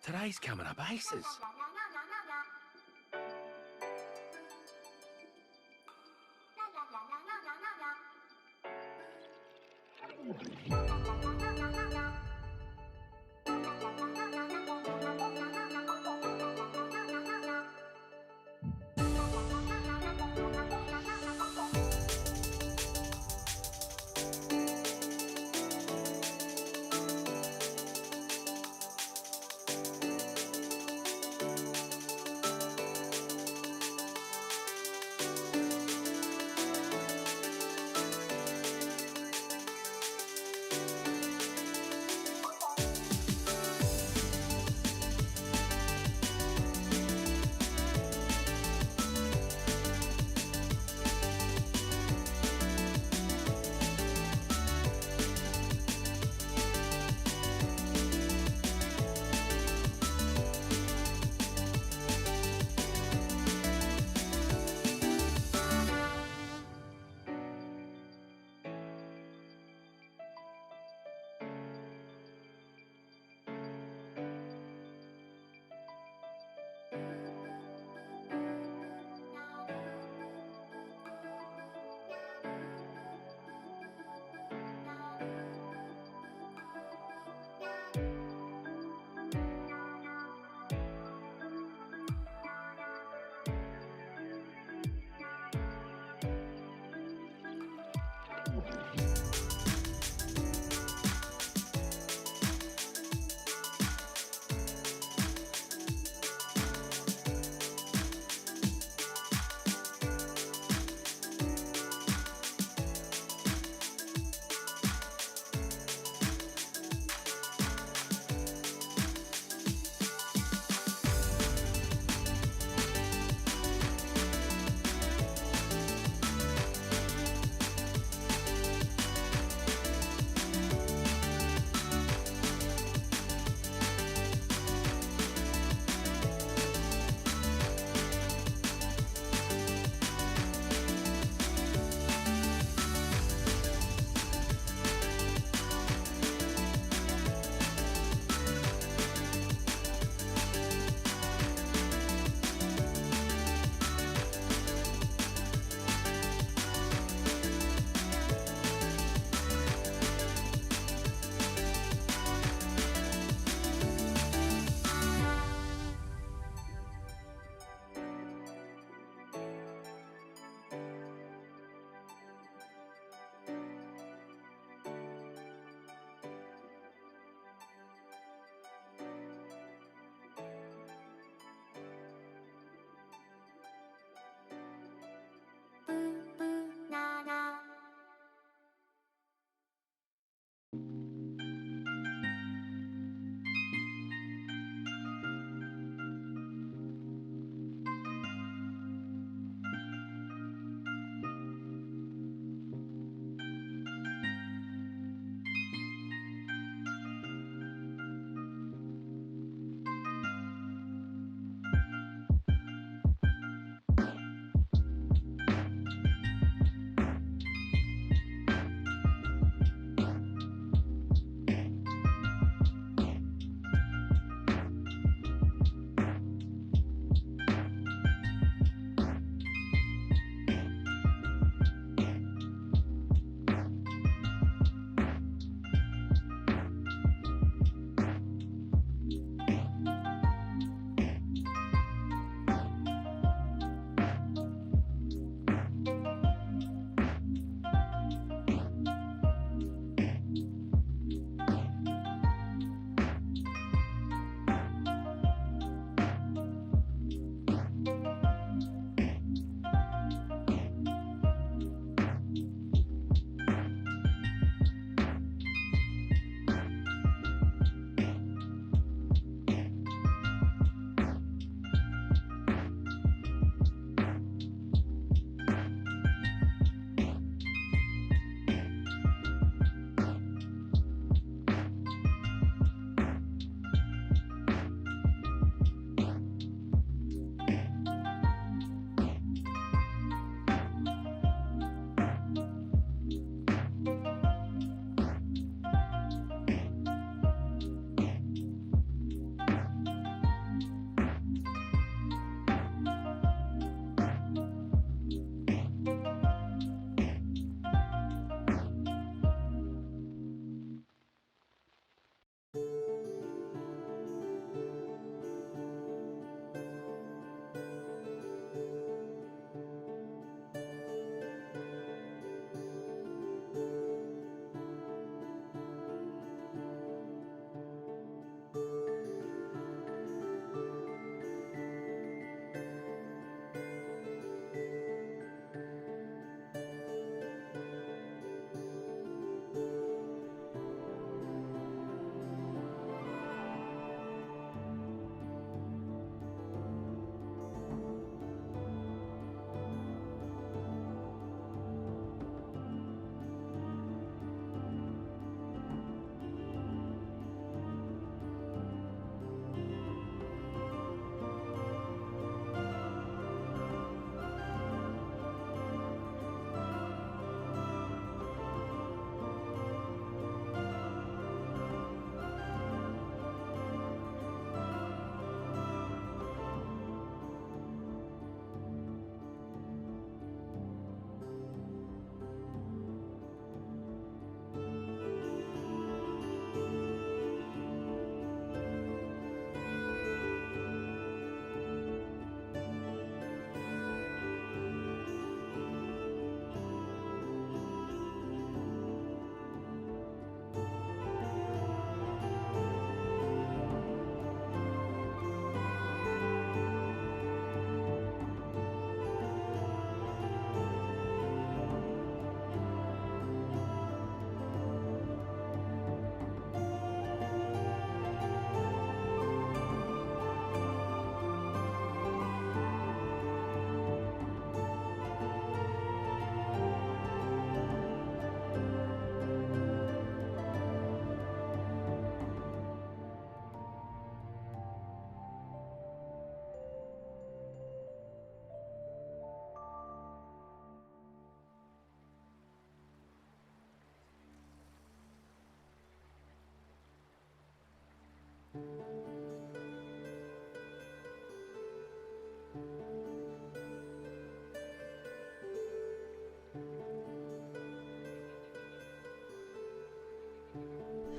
Today's coming up aces.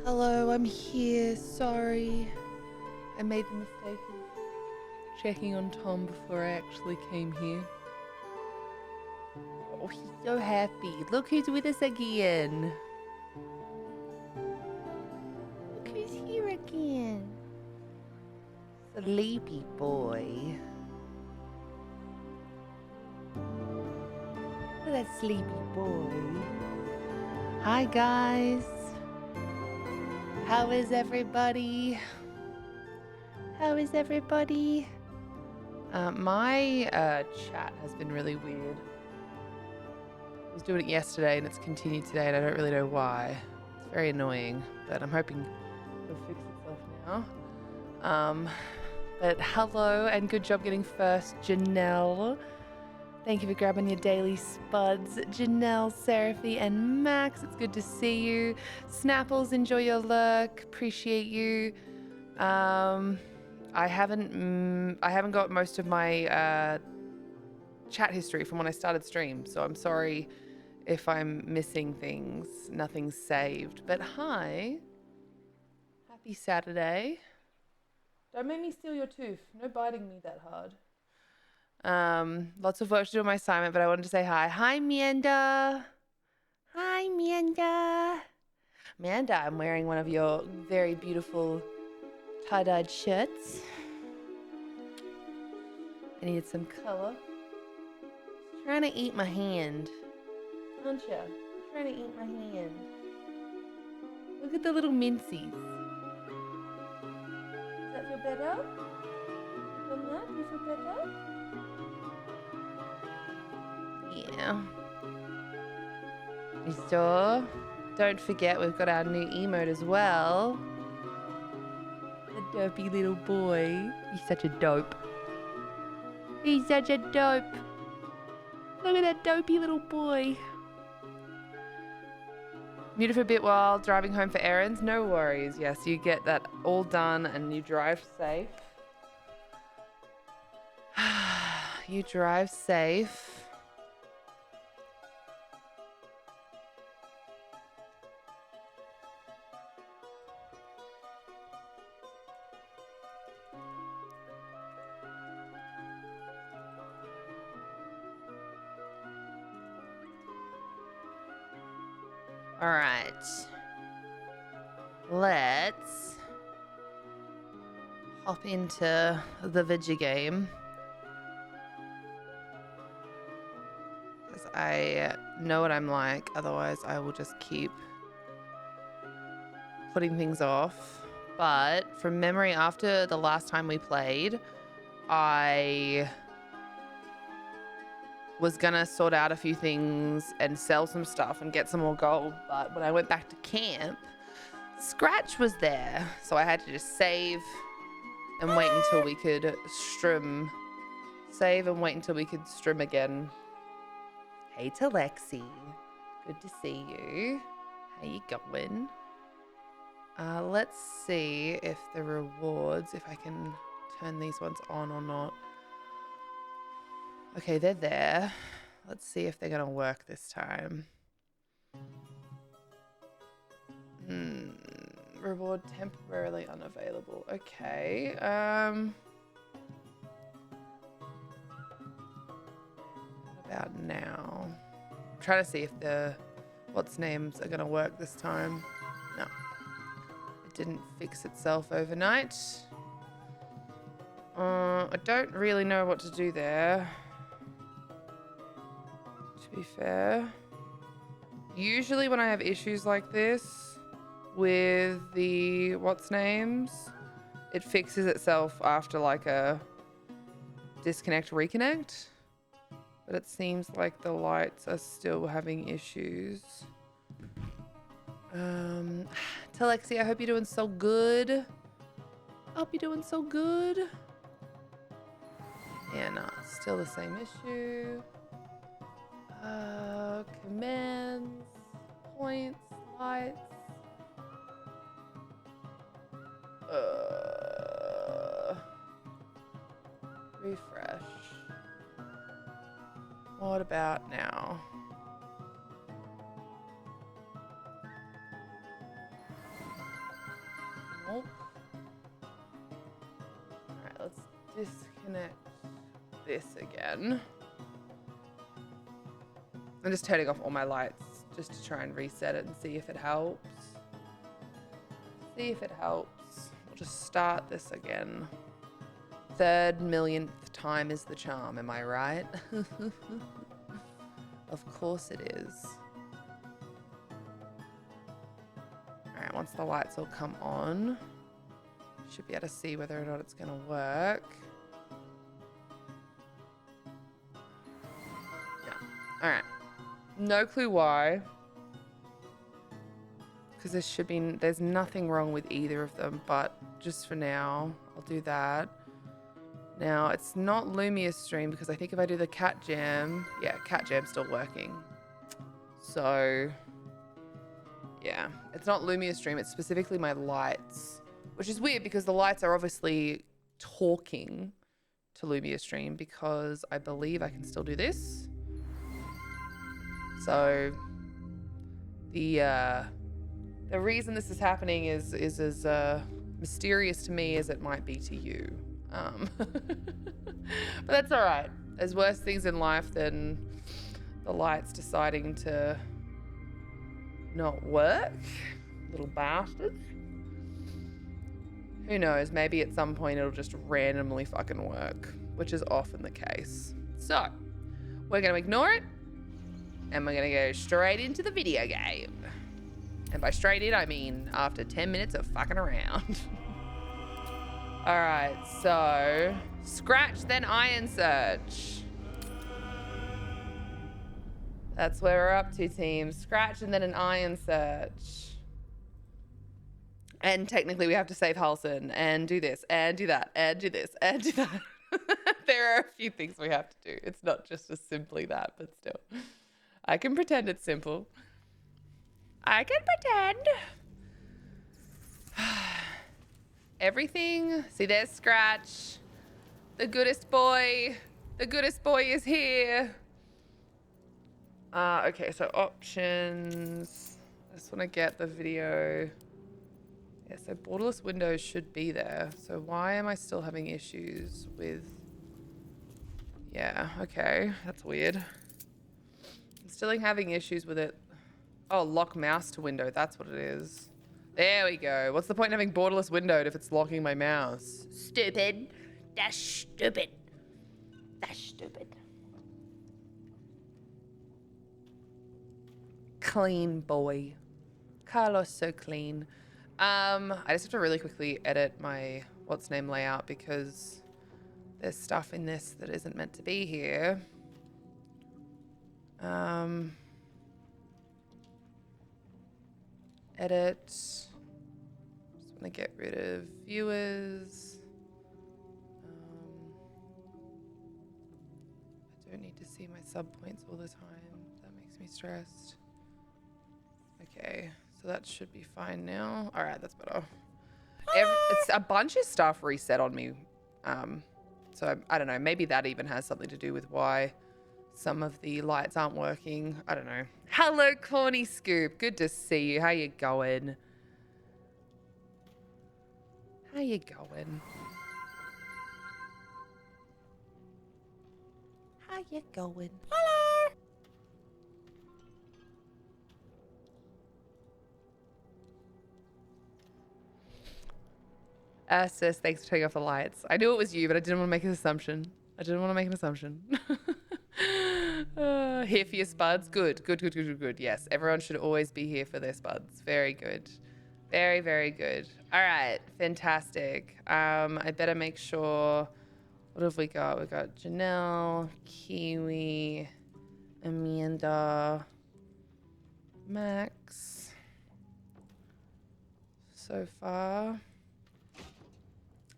Hello, I'm here. Sorry. I made the mistake of checking on Tom before I actually came here. Oh, he's so happy. Look who's with us again. Look who's here again. Sleepy boy. Look at that sleepy boy. Hi, guys. How is everybody? How is everybody? My chat has been really weird. I was doing it yesterday and it's continued today and I don't really know why. It's very annoying, but I'm hoping it'll fix itself now. But hello and good job getting first, Janelle. Thank you for grabbing your daily spuds. Janelle, Seraphy, and Max, it's good to see you. Snapples, enjoy your lurk. Appreciate you. I haven't got most of my chat history from when I started stream, so I'm sorry if I'm missing things. Nothing's saved. But hi. Happy Saturday. Don't make me steal your tooth. No biting me that hard. Lots of work to do on my assignment, but I wanted to say hi. Hi, Mianda. Hi, Mianda. Mianda, I'm wearing one of your very beautiful tie-dyed shirts. I needed some color. Trying to eat my hand. Aren't you? Trying to eat my hand. Look at the little mincies. Does that feel better? From that? Do you feel better? Yeah. You sure? Don't forget we've got our new emote as well. The dopey little boy. He's such a dope. He's such a dope. Look at that dopey little boy. Muted for a bit while driving home for errands. No worries. Yes, you get that all done and you drive safe. You drive safe. All right. Let's hop into the video game. Because I know what I'm like. Otherwise, I will just keep putting things off. But from memory, after the last time we played, I was gonna sort out a few things and sell some stuff and get some more gold, but when I went back to camp, Scratch was there, so I had to just save and wait until we could stream. Save and wait until we could stream again. Hey Talexi, good to see you. How you going? Let's see if the rewards, if I can turn these ones on or not. Okay, they're there. Let's see if they're gonna work this time. Reward temporarily unavailable. Okay. What about now? I'm trying to see if the what's names are gonna work this time. No. It didn't fix itself overnight. I don't really know what to do there. To be fair, usually when I have issues like this with the what's names, it fixes itself after like a disconnect reconnect, but it seems like the lights are still having issues. Talexi, I hope you're doing so good. I hope you're doing so good. Yeah, no, it's still the same issue. Commands, points, lights. What about now? Nope. Alright, let's disconnect this again. I'm just turning off all my lights just to try and reset it and see if it helps. See if it helps. We'll just start this again. 3rd millionth time is the charm, am I right? Of course it is. Alright, once the lights all come on, should be able to see whether or not it's gonna work. No. Alright. No clue why. Because there's nothing wrong with either of them, but just for now, I'll do that. Now, it's not Lumia Stream because I think if I do the Cat Jam, yeah, Cat Jam's still working. So, yeah, it's not Lumia Stream, it's specifically my lights, which is weird because the lights are obviously talking to Lumia Stream because I believe I can still do this. So, the reason this is happening is as mysterious to me as it might be to you. But that's all right. There's worse things in life than the lights deciding to not work. Little bastards. Who knows? Maybe at some point it'll just randomly fucking work, which is often the case. So, we're going to ignore it, and we're going to go straight into the video game. And by straight in, I mean after 10 minutes of fucking around. All right, so scratch, then iron search. That's where we're up to, team. Scratch and then an iron search. And technically we have to save Halson and do this and do that and do this and do that. There are a few things we have to do. It's not just as simply that, but still. I can pretend it's simple. I can pretend. Everything. See, there's Scratch. The goodest boy. The goodest boy is here. Okay, so options. I just want to get the video. Yeah, so borderless windows should be there. So why am I still having issues with... Yeah, okay. That's weird. I'm still having issues with it. Oh, lock mouse to window. That's what it is. There we go. What's the point in having borderless windowed if it's locking my mouse? Stupid. That's stupid. That's stupid. Clean boy. Carlos so clean. I just have to really quickly edit my what's name layout because there's stuff in this that isn't meant to be here. Edit. Just want to get rid of viewers. I don't need to see my sub points all the time. That makes me stressed. Okay, so that should be fine now. All right, that's better. It's a bunch of stuff reset on me. So I don't know. Maybe that even has something to do with why some of the lights aren't working. I don't know. Hello, Corny Scoop. Good to see you. How you going? How you going? How you going? Hello. Sis, thanks for turning off the lights. I knew it was you, but I didn't want to make an assumption. Here for your spuds. Good. Yes, everyone should always be here for their spuds. Very good. Very, very good. All right, fantastic. I better make sure. What have we got? We got Janelle, Kiwi, Amanda, Max. So far.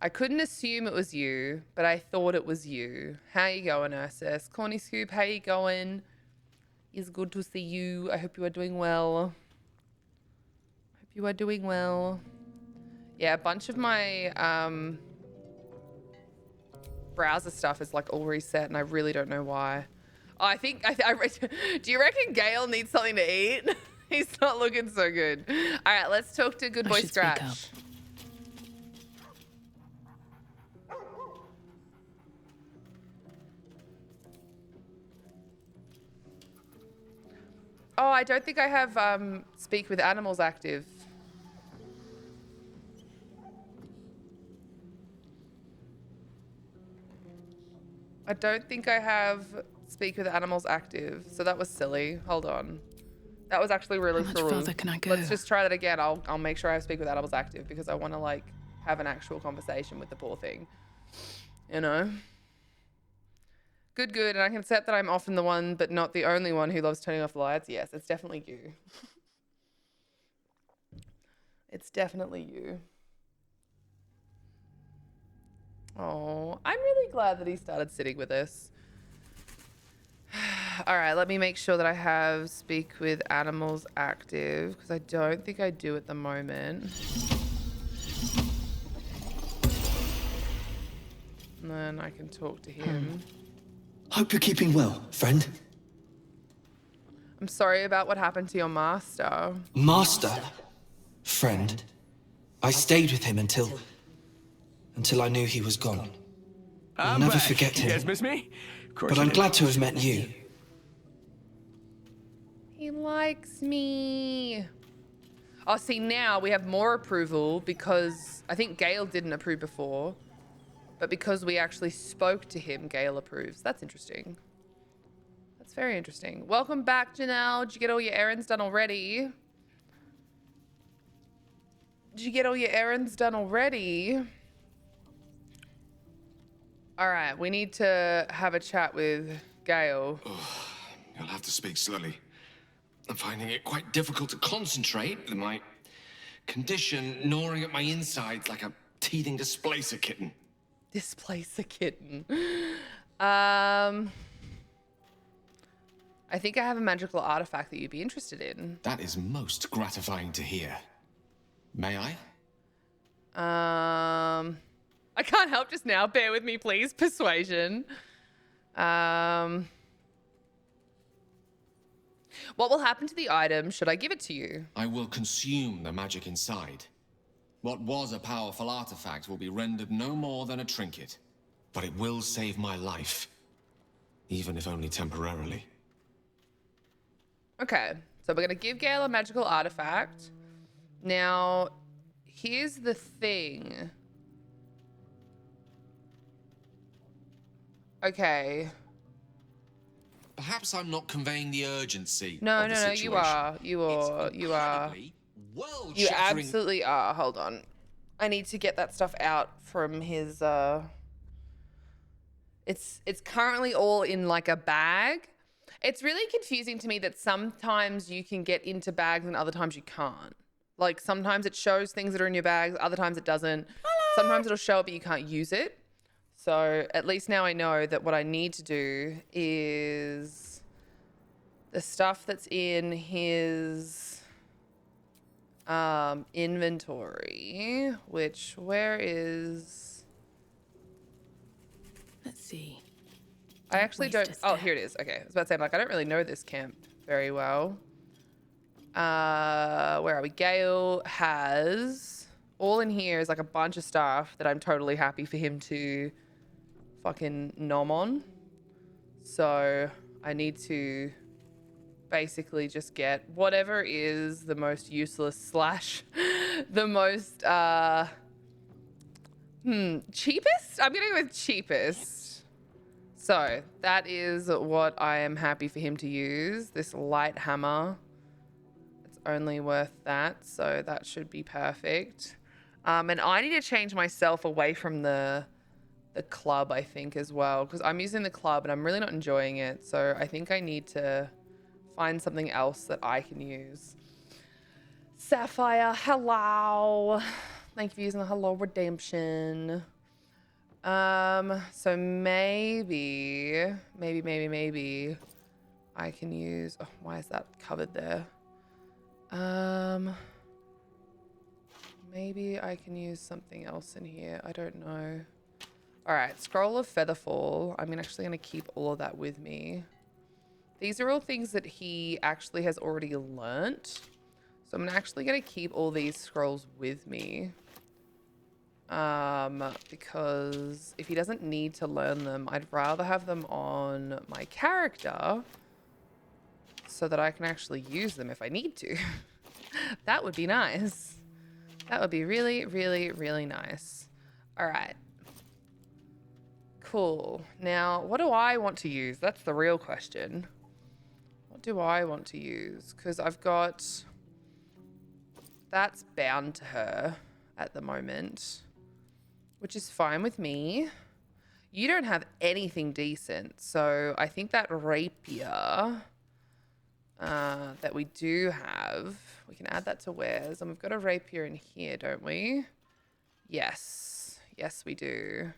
I couldn't assume it was you, but I thought it was you. How you going, Ursus? Corny Scoop, how you going? It's good to see you. I hope you are doing well. Yeah, a bunch of my browser stuff is like all reset and I really don't know why. I think, do you reckon Gale needs something to eat? He's not looking so good. All right, let's talk to Good Boy Scratch. Oh, I don't think I have speak with animals active. I don't think I have speak with animals active, so that was silly. Hold on. That was actually really silly. How much further can I go? Let's just try that again. I'll make sure I have speak with animals active because I want to like have an actual conversation with the poor thing. You know? Good, and I can accept that I'm often the one, but not the only one who loves turning off the lights. Yes, it's definitely you. It's definitely you. Oh, I'm really glad that he started sitting with us. All right, let me make sure that I have speak with animals active because I don't think I do at the moment. And then I can talk to him. Hope you're keeping well, friend. I'm sorry about what happened to your master. Master? Friend. I stayed with him until I knew he was gone. I'll never forget him. You guys miss me? But I'm glad to have met you. He likes me. Oh, see, now we have more approval because I think Gale didn't approve before. But because we actually spoke to him, Gale approves. That's interesting. That's very interesting. Welcome back, Janelle. Did you get all your errands done already? Did you get all your errands done already? All right, we need to have a chat with Gale. Oh, you'll have to speak slowly. I'm finding it quite difficult to concentrate with my condition gnawing at my insides like a teething displacer kitten. Displacer kitten. I think I have a magical artifact that you'd be interested in. That is most gratifying to hear. May I? I can't help just now. Bear with me, please. Persuasion. What will happen to the item should I give it to you? I will consume the magic inside. What was a powerful artifact will be rendered no more than a trinket. But it will save my life. Even if only temporarily. Okay, so we're going to give Gale a magical artifact. Now, here's the thing. Okay. Perhaps I'm not conveying the urgency. No, of the situation. you are. You are. You absolutely are. Hold on. I need to get that stuff out from his, It's currently all in like a bag. It's really confusing to me that sometimes you can get into bags and other times you can't. Like sometimes it shows things that are in your bags, other times it doesn't. Sometimes it'll show it, but you can't use it. So at least now I know that what I need to do is the stuff that's in his inventory, which where is... Let's see. I actually don't... Oh, here it is. Okay, I was about to say, like, I don't really know this camp very well. Where are we? Gale has... All in here is like a bunch of stuff that I'm totally happy for him to fucking nom on. So I need to basically just get whatever is the most useless slash the most cheapest? I'm gonna go with cheapest. So that is what I am happy for him to use. This light hammer. It's only worth that, so that should be perfect. And I need to change myself away from the club, I think, as well, because I'm using the club and I'm really not enjoying it. So I think I need to find something else that I can use. Sapphire, hello. Thank you for using the hello redemption. So maybe I can use, oh, why is that covered there? Maybe I can use something else in here. I don't know. All right, Scroll of Featherfall. I'm actually gonna keep all of that with me. These are all things that he actually has already learnt. So I'm actually going to keep all these scrolls with me. Because if he doesn't need to learn them, I'd rather have them on my character so that I can actually use them if I need to. That would be nice. That would be really, really, really nice. All right. Cool. Now, what do I want to use? That's the real question. What do I want to use? Because I've got... That's bound to her at the moment, which is fine with me. You don't have anything decent, so I think that rapier that we do have, we can add that to wares, and we've got a rapier in here, don't we? Yes. Yes, we do.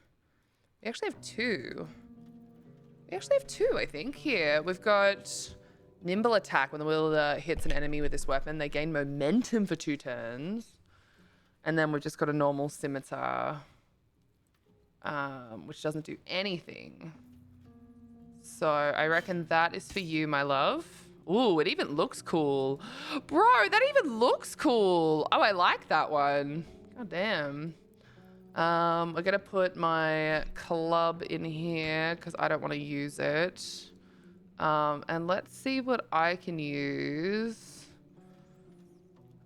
We actually have two. We actually have two, I think, here. We've got nimble attack. When the wielder hits an enemy with this weapon, they gain momentum for 2 turns. And then we've just got a normal scimitar, which doesn't do anything. So I reckon that is for you, my love. Ooh, it even looks cool. Bro, that even looks cool. Oh, I like that one. God damn. We're going to put my club in here because I don't want to use it. And let's see what I can use.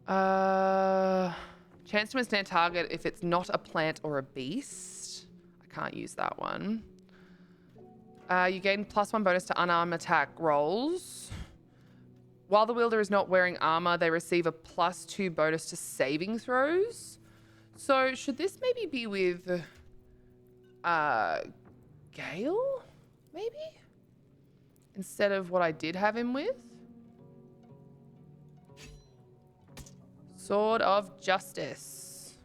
Chance to withstand target if it's not a plant or a beast. I can't use that one. You gain +1 bonus to unarmed attack rolls. While the wielder is not wearing armor, they receive a +2 bonus to saving throws. So should this maybe be with Gale? Maybe? Instead of what I did have him with? Sword of Justice.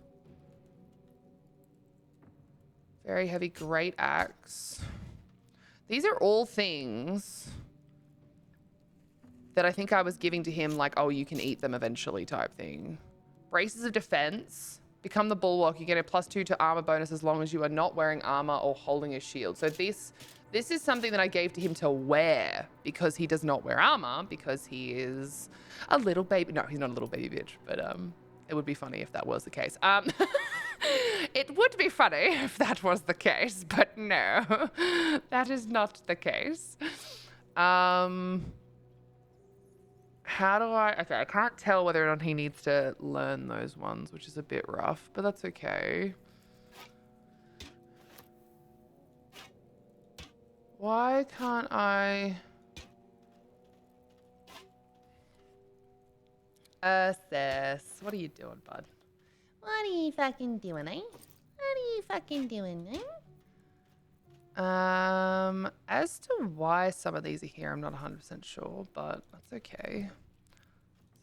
Very heavy great axe. These are all things that I think I was giving to him like, oh, you can eat them eventually type thing. Braces of Defense. Become the bulwark. You get a +2 to armor bonus as long as you are not wearing armor or holding a shield. So this is something that I gave to him to wear because he does not wear armor because he is a little baby. No, he's not a little baby bitch, but it would be funny if that was the case. It would be funny if that was the case, but no, that is not the case. How do I... Okay, I can't tell whether or not he needs to learn those ones, which is a bit rough, but that's okay. Why can't I... Sis, what are you doing, bud? What are you fucking doing, eh? What are you fucking doing, eh? As to why some of these are here, I'm not 100% sure, but that's okay.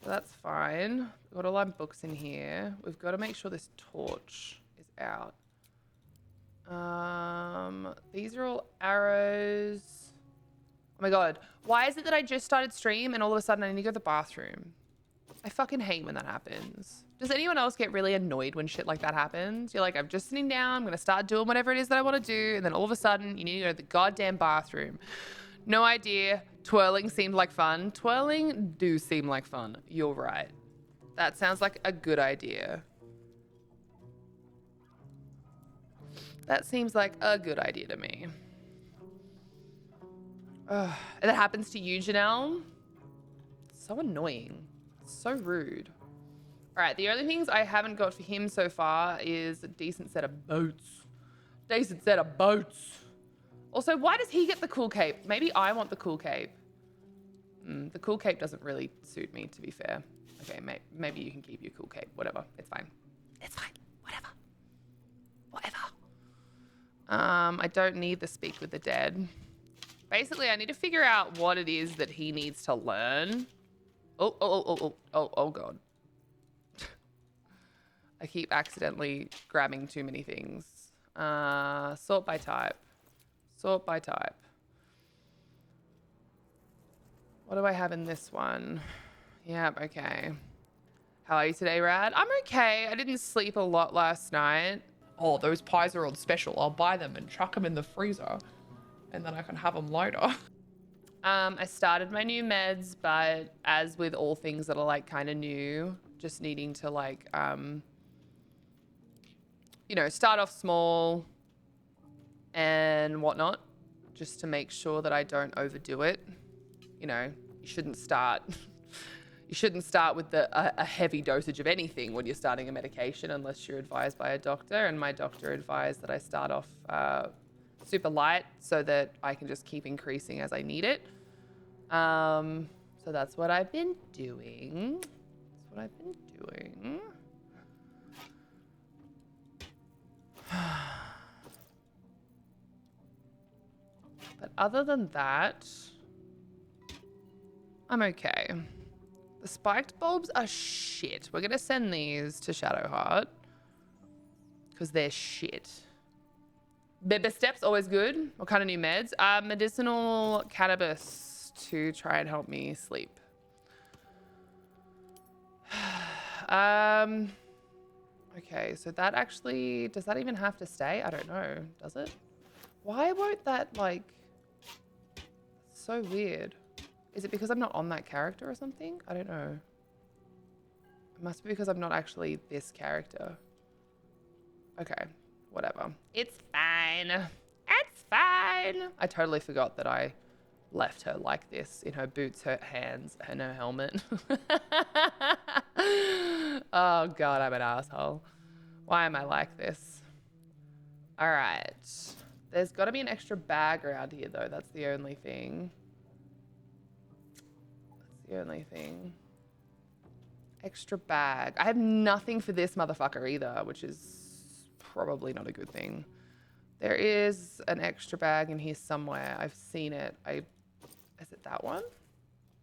So that's fine. We've got all our books in here. We've got to make sure this torch is out. These are all arrows. Oh my god. Why is it that I just started stream and all of a sudden I need to go to the bathroom? I fucking hate when that happens. Does anyone else get really annoyed when shit like that happens? You're like, I'm just sitting down, I'm gonna start doing whatever it is that I want to do, and then all of a sudden you need to go to the goddamn bathroom. No idea. Twirling seemed like fun. Twirling do seem like fun. You're right. That sounds like a good idea. That seems like a good idea to me. Ugh. And that happens to you, Janelle? It's so annoying. It's so rude. All right, the only things I haven't got for him so far is a decent set of boots. Decent set of boots. Also, why does he get the cool cape? Maybe I want the cool cape. The cool cape doesn't really suit me, to be fair. Okay, maybe you can keep your cool cape. Whatever, it's fine. It's fine, whatever. Whatever. I don't need the speak with the dead. Basically, I need to figure out what it is that he needs to learn. Oh, God. I keep accidentally grabbing too many things. Sort by type. Sort by type. What do I have in this one? Yep, okay. How are you today, Rad? I'm okay. I didn't sleep a lot last night. Oh, those pies are on special. I'll buy them and chuck them in the freezer. And then I can have them later. I started my new meds, but as with all things that are like kind of new, just needing to like, you know, start off small and whatnot, just to make sure that I don't overdo it. You know, you shouldn't start with a heavy dosage of anything when you're starting a medication unless you're advised by a doctor. And my doctor advised that I start off super light so that I can just keep increasing as I need it. So that's what I've been doing. But other than that, I'm okay. The spiked bulbs are shit. We're gonna send these to Shadowheart because they're shit. Baby steps always good. What kind of new meds? Medicinal cannabis to try and help me sleep. Okay, so that actually, does that even have to stay? I don't know. Does it? Why won't that, like, so weird. Is it because I'm not on that character or something? I don't know. It must be because I'm not actually this character. Okay, whatever. It's fine. It's fine. I totally forgot that I left her like this in her boots, her hands, and her helmet. Oh God, I'm an asshole. Why am I like this? All right. There's got to be an extra bag around here, though. That's the only thing. Extra bag. I have nothing for this motherfucker either, which is probably not a good thing. There is an extra bag in here somewhere. I've seen it. Is it that one?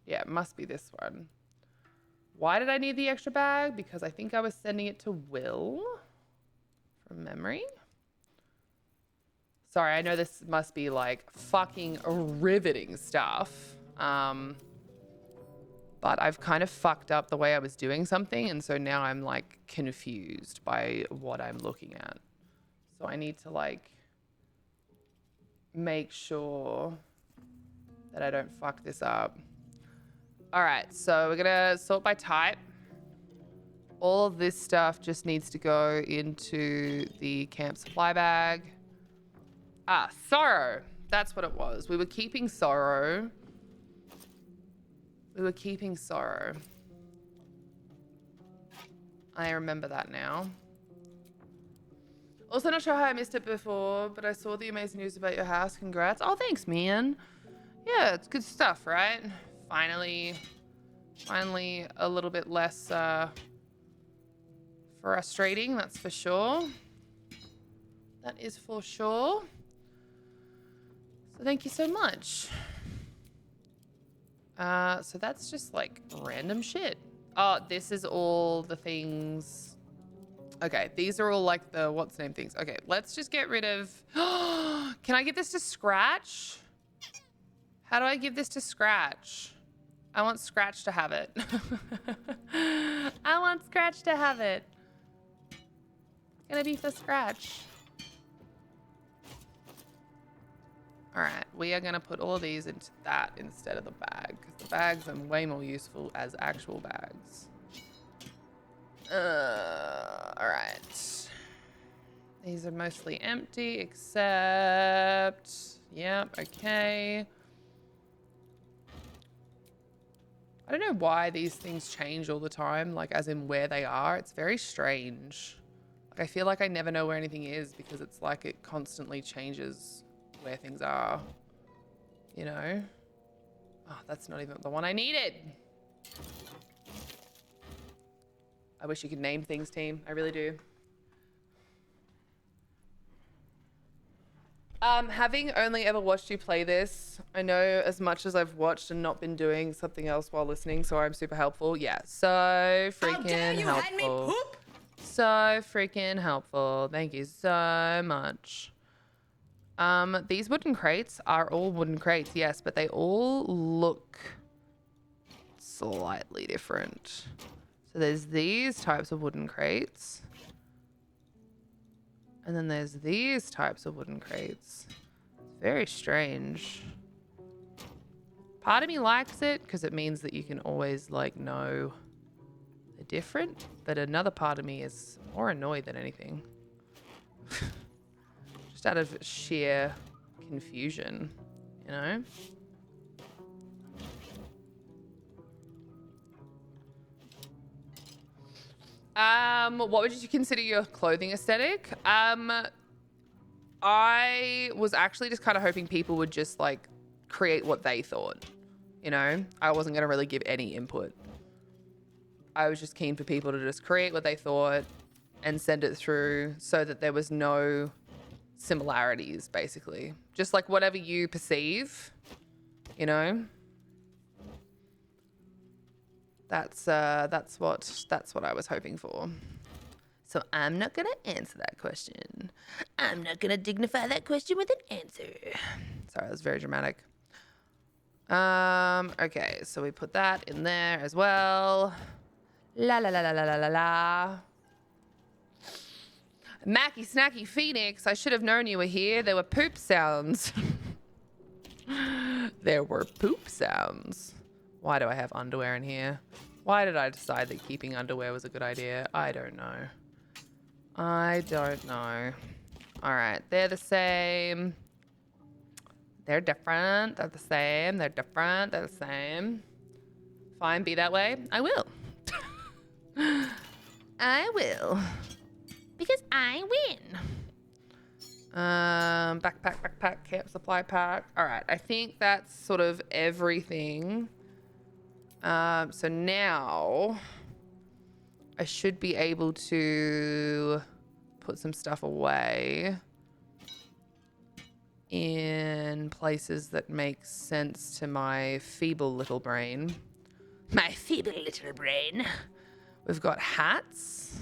Yeah, it must be this one. Why did I need the extra bag? Because I think I was sending it to Will from memory. Sorry, I know this must be like fucking riveting stuff. But I've kind of fucked up the way I was doing something, and so now I'm like confused by what I'm looking at. So I need to like make sure that I don't fuck this up. All right, so we're gonna sort by type. All of this stuff just needs to go into the camp supply bag. Ah, sorrow. That's what it was. We were keeping sorrow. I remember that now. Also not sure how I missed it before, but I saw the amazing news about your house. Congrats. Oh, thanks, man. Yeah, it's good stuff, right? Finally a little bit less frustrating, that's for sure. That is for sure. So thank you so much. So that's just like random shit. Oh, this is all the things. Okay, these are all like the what's name things. Okay, let's just get rid of. Can I give this to Scratch? How do I give this to Scratch? I want Scratch to have it. I want Scratch to have it. It's gonna be for Scratch. All right, we are gonna put all of these into that instead of the bag, because the bags are way more useful as actual bags. All right. These are mostly empty, except, yep, okay. I don't know why these things change all the time, like as in where they are. It's very strange. Like I feel like I never know where anything is because it's like it constantly changes where things are, you know? Oh, that's not even the one I needed. I wish you could name things, team. I really do. Having only ever watched you play this, I know as much as I've watched and not been doing something else while listening, so I'm super helpful. Yeah, so freaking helpful. Had me poop? So freaking helpful. Thank you so much. These wooden crates are all wooden crates, yes, but they all look slightly different. So there's these types of wooden crates. And then there's these types of wooden crates. It's very strange. Part of me likes it because it means that you can always like know they're different, but another part of me is more annoyed than anything. Just out of sheer confusion, you know? What would you consider your clothing aesthetic? I was actually just kind of hoping people would just like create what they thought, you know? I wasn't going to really give any input. I was just keen for people to just create what they thought and send it through so that there was no similarities, basically. Just like whatever you perceive, you know? That's what I was hoping for. So I'm not gonna answer that question. I'm not gonna dignify that question with an answer. Sorry, that was very dramatic. Okay, so we put that in there as well. La la la la la la la la. Macky Snacky Phoenix, I should have known you were here. There were poop sounds. There were poop sounds. Why do I have underwear in here? Why did I decide that keeping underwear was a good idea? I don't know. I don't know. All right, they're the same. They're different. They're the same. They're different. They're the same. Fine, be that way. I will. I will. Because I win. Backpack, camp supply pack. All right, I think that's sort of everything. So now I should be able to put some stuff away in places that make sense to my feeble little brain. My feeble little brain. We've got hats.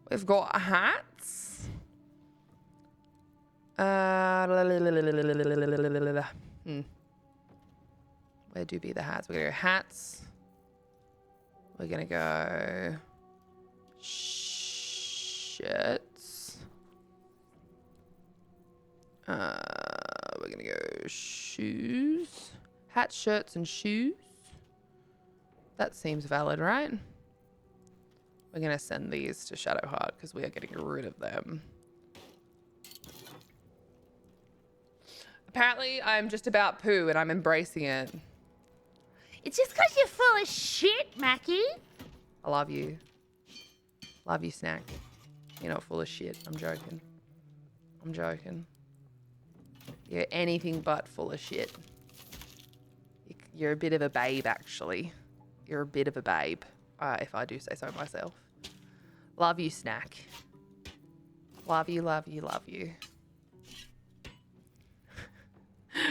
We've got hats. Where do be the hats? We're gonna go hats. We're gonna go shirts. We're gonna go shoes. Hats, shirts, and shoes. That seems valid, right? We're gonna send these to Shadowheart because we are getting rid of them. Apparently, I'm just about poo and I'm embracing it. It's just because you're full of shit, Mackie. I love you. Love you, Snack. You're not full of shit. I'm joking. I'm joking. You're anything but full of shit. You're a bit of a babe, actually. You're a bit of a babe, if I do say so myself. Love you, Snack. Love you, love you, love you.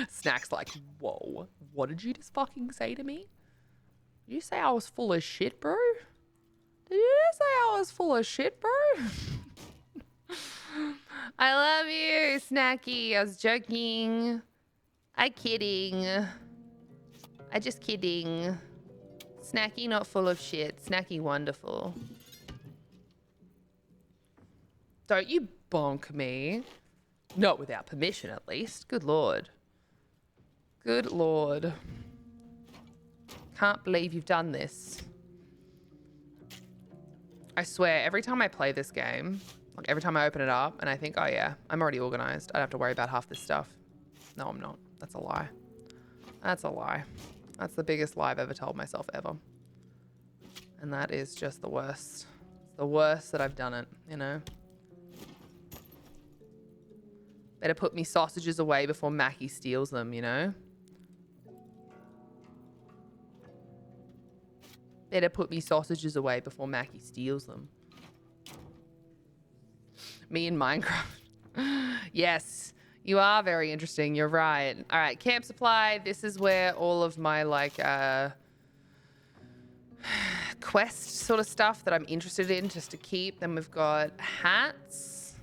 Snack's like, whoa, what did you just fucking say to me? Did you say I was full of shit, bro? Did you just say I was full of shit, bro? I love you, Snacky. I was joking. I kidding. I just kidding. Snacky not full of shit. Snacky wonderful. Don't you bonk me. Not without permission, at least. Good lord. Good lord. Can't believe you've done this. I swear, every time I play this game, like every time I open it up and I think, oh yeah, I'm already organized. I don't have to worry about half this stuff. No, I'm not. That's a lie. That's a lie. That's the biggest lie I've ever told myself ever. And that is just the worst. It's the worst that I've done it, you know? Better put me sausages away before Mackie steals them, you know? Better put me sausages away before Mackie steals them. Me in Minecraft. Yes, you are very interesting. You're right. All right, camp supply. This is where all of my, like, quest sort of stuff that I'm interested in just to keep. Then we've got hats,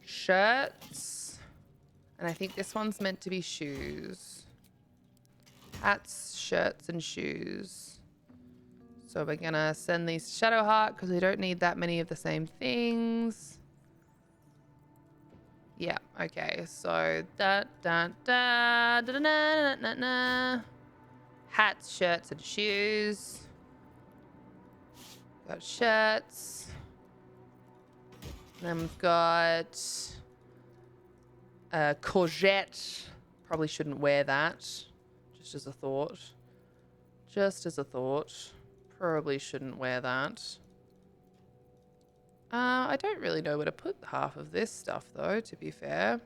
shirts, and I think this one's meant to be shoes. Hats, shirts, and shoes. So we're gonna send these to Shadowheart because we don't need that many of the same things. Yeah, okay. So hats, shirts, and shoes. Got shirts. Then we've got courgette. Probably shouldn't wear that. Just as a thought. Just as a thought. Probably shouldn't wear that. I don't really know where to put half of this stuff, though, to be fair.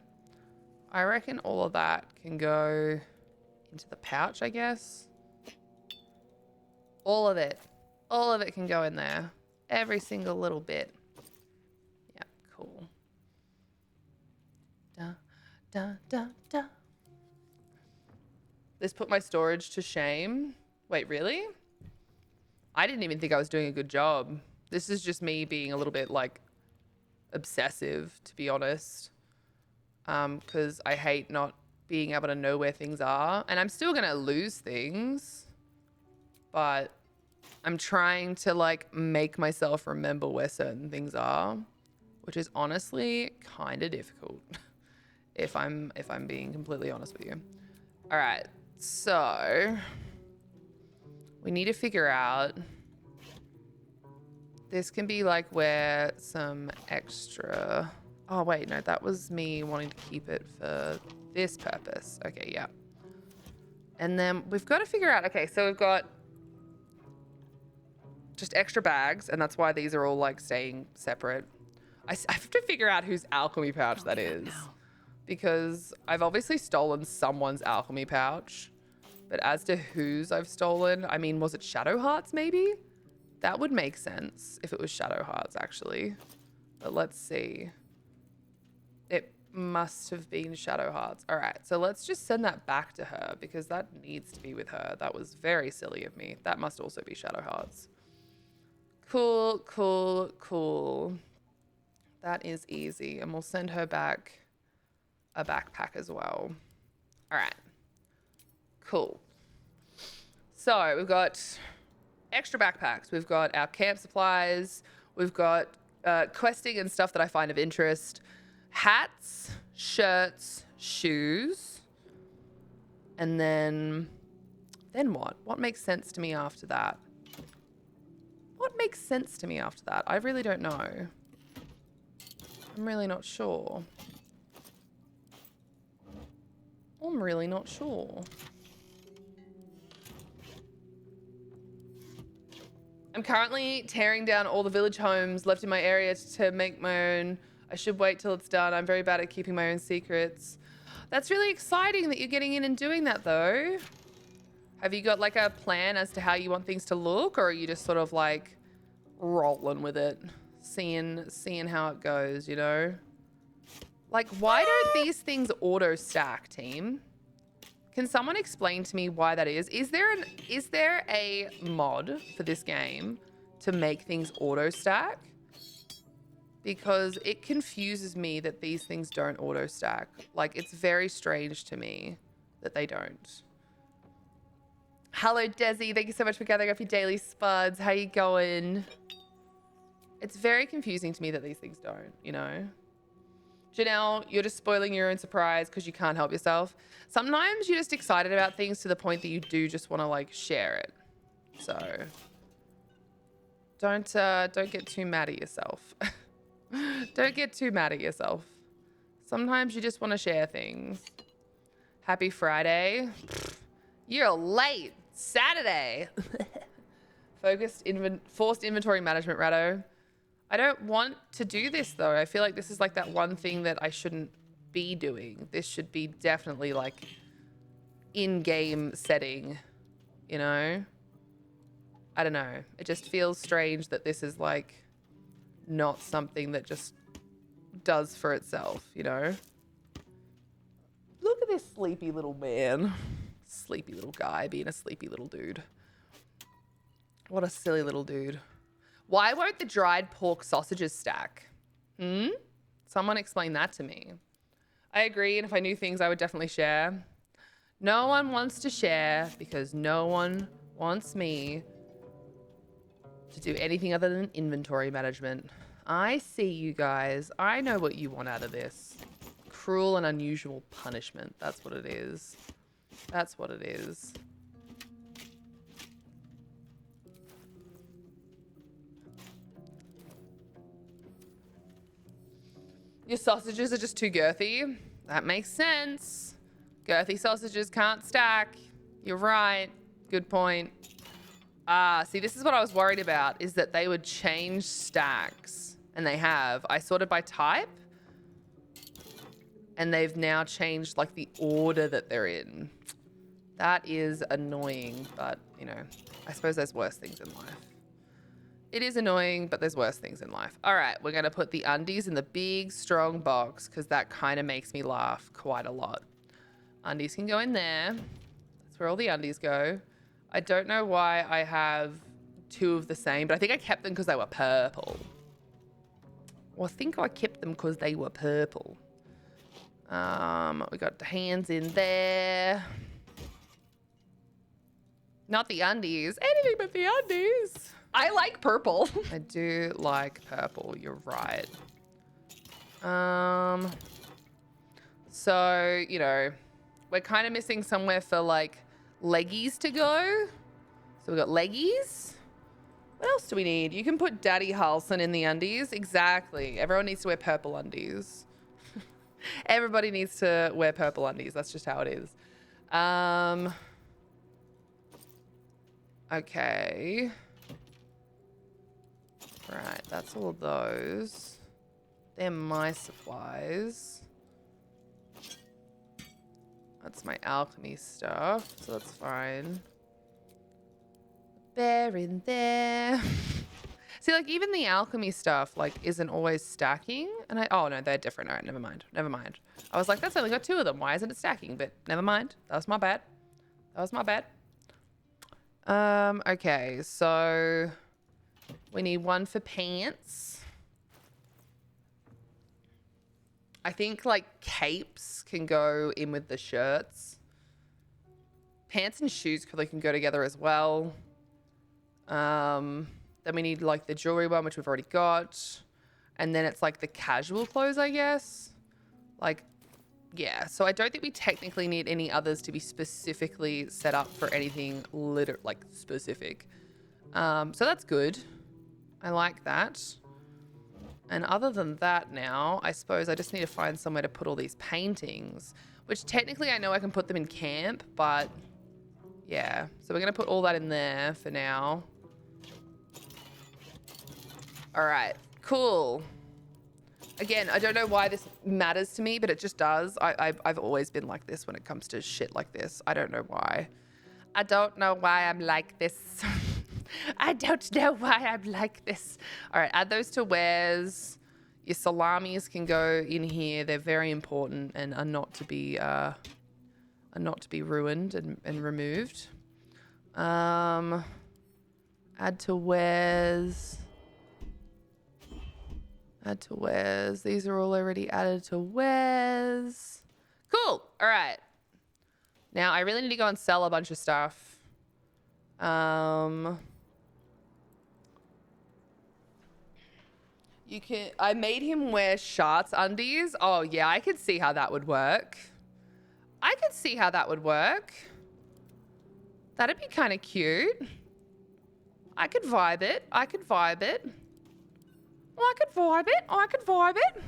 I reckon all of that can go into the pouch, I guess. All of it. All of it can go in there. Every single little bit. Yeah, cool. Da, da, da, da. This put my storage to shame. Wait, really? I didn't even think I was doing a good job. This is just me being a little bit, like, obsessive, to be honest. Because I hate not being able to know where things are. And I'm still going to lose things. But I'm trying to, like, make myself remember where certain things are. Which is honestly kind of difficult. if I'm being completely honest with you. All right. So we need to figure out... This can be like where some extra... Oh, wait, no, that was me wanting to keep it for this purpose. Okay, yeah. And then we've got to figure out... Okay, so we've got just extra bags, and that's why these are all like staying separate. I have to figure out whose alchemy pouch that is. Because I've obviously stolen someone's alchemy pouch. But as to whose I've stolen, I mean, was it Shadowheart's maybe? That would make sense if it was Shadowheart's, actually. But let's see. It must have been Shadowheart's. All right, so let's just send that back to her because that needs to be with her. That was very silly of me. That must also be Shadowheart's. Cool, cool, cool. That is easy. And we'll send her back a backpack as well. All right. Cool. So we've got... extra backpacks. We've got our camp supplies. We've got questing and stuff that I find of interest. Hats, shirts, shoes. And then what? What makes sense to me after that? What makes sense to me after that? I really don't know. I'm really not sure. I'm really not sure. I'm currently tearing down all the village homes left in my area to make my own. I should wait till it's done. I'm very bad at keeping my own secrets. That's really exciting that you're getting in and doing that, though. Have you got, like, a plan as to how you want things to look, or are you just sort of, like, rolling with it, seeing how it goes, you know? Like, why don't these things auto-stack, team? Can someone explain to me why that is? Is there a mod for this game to make things auto stack? Because it confuses me that these things don't auto stack. Like, it's very strange to me that they don't. Hello, Desi. Thank you so much for gathering up your daily spuds. How you going? It's very confusing to me that these things don't, you know? Janelle, you're just spoiling your own surprise because you can't help yourself. Sometimes you're just excited about things to the point that you do just want to, like, share it. So don't get too mad at yourself. Don't get too mad at yourself. Sometimes you just want to share things. Happy Friday. You're late. Saturday. Forced inventory management, Ratto. I don't want to do this, though. I feel like this is like that one thing that I shouldn't be doing. This should be definitely like in-game setting, you know? I don't know. It just feels strange that this is like not something that just does for itself, you know? Look at this sleepy little man. Sleepy little guy being a sleepy little dude. What a silly little dude. Why won't the dried pork sausages stack? Someone explain that to me. I agree, and if I knew things, I would definitely share. No one wants to share because no one wants me to do anything other than inventory management. I see you guys. I know what you want out of this. cruel and unusual punishment. That's what it is. That's what it is. Your sausages are just too girthy. That makes sense. Girthy sausages can't stack. You're right. Good point. See, this is what I was worried about, is that they would change stacks. And they have. I sorted by type. And they've now changed, like, the order that they're in. That is annoying, but, you know, I suppose there's worse things in life. It is annoying, but there's worse things in life. All right, we're going to put the undies in the big, strong box because that kind of makes me laugh quite a lot. Undies can go in there. That's where all the undies go. I don't know why I have two of the same, but I think I kept them because they were purple. Well, I think I kept them because they were purple. We got the hands in there. Not the undies. Anything but the undies. I like purple. I do like purple. You're right. So, you know, we're kind of missing somewhere for, like, leggies to go. So we got leggies. What else do we need? You can put Daddy Halson in the undies. Exactly. Everyone needs to wear purple undies. Everybody needs to wear purple undies. That's just how it is. Okay. Right, that's all those. They're my supplies. That's my alchemy stuff, so that's fine. Bear in there. See, like, even the alchemy stuff, like, isn't always stacking. And oh, no, they're different. All right, never mind. Never mind. I was like, that's only got two of them. Why isn't it stacking? But never mind. That was my bad. That was my bad. Okay, so we need one for pants. I think, like, capes can go in with the shirts. Pants and shoes probably can go together as well. Then we need, like, the jewelry one, which we've already got. And then it's, like, the casual clothes, I guess. Like, yeah. So I don't think we technically need any others to be specifically set up for anything like, specific. So that's good. I like that. And other than that now, I suppose I just need to find somewhere to put all these paintings, which technically I know I can put them in camp, but yeah. So we're going to put all that in there for now. All right, cool. Again, I don't know why this matters to me, but it just does. I've always been like this when it comes to shit like this. I don't know why. I don't know why I'm like this. I don't know why I'm like this. All right, add those to wares. Your salamis can go in here. They're very important and are not to be ruined and removed. Add to wares. Add to wares. These are all already added to wares. Cool. All right. Now I really need to go and sell a bunch of stuff. I made him wear Shart's undies. Oh yeah, I could see how that would work. I could see how that would work. That'd be kind of cute. I could vibe it. I could vibe it. I could vibe it. I could vibe it.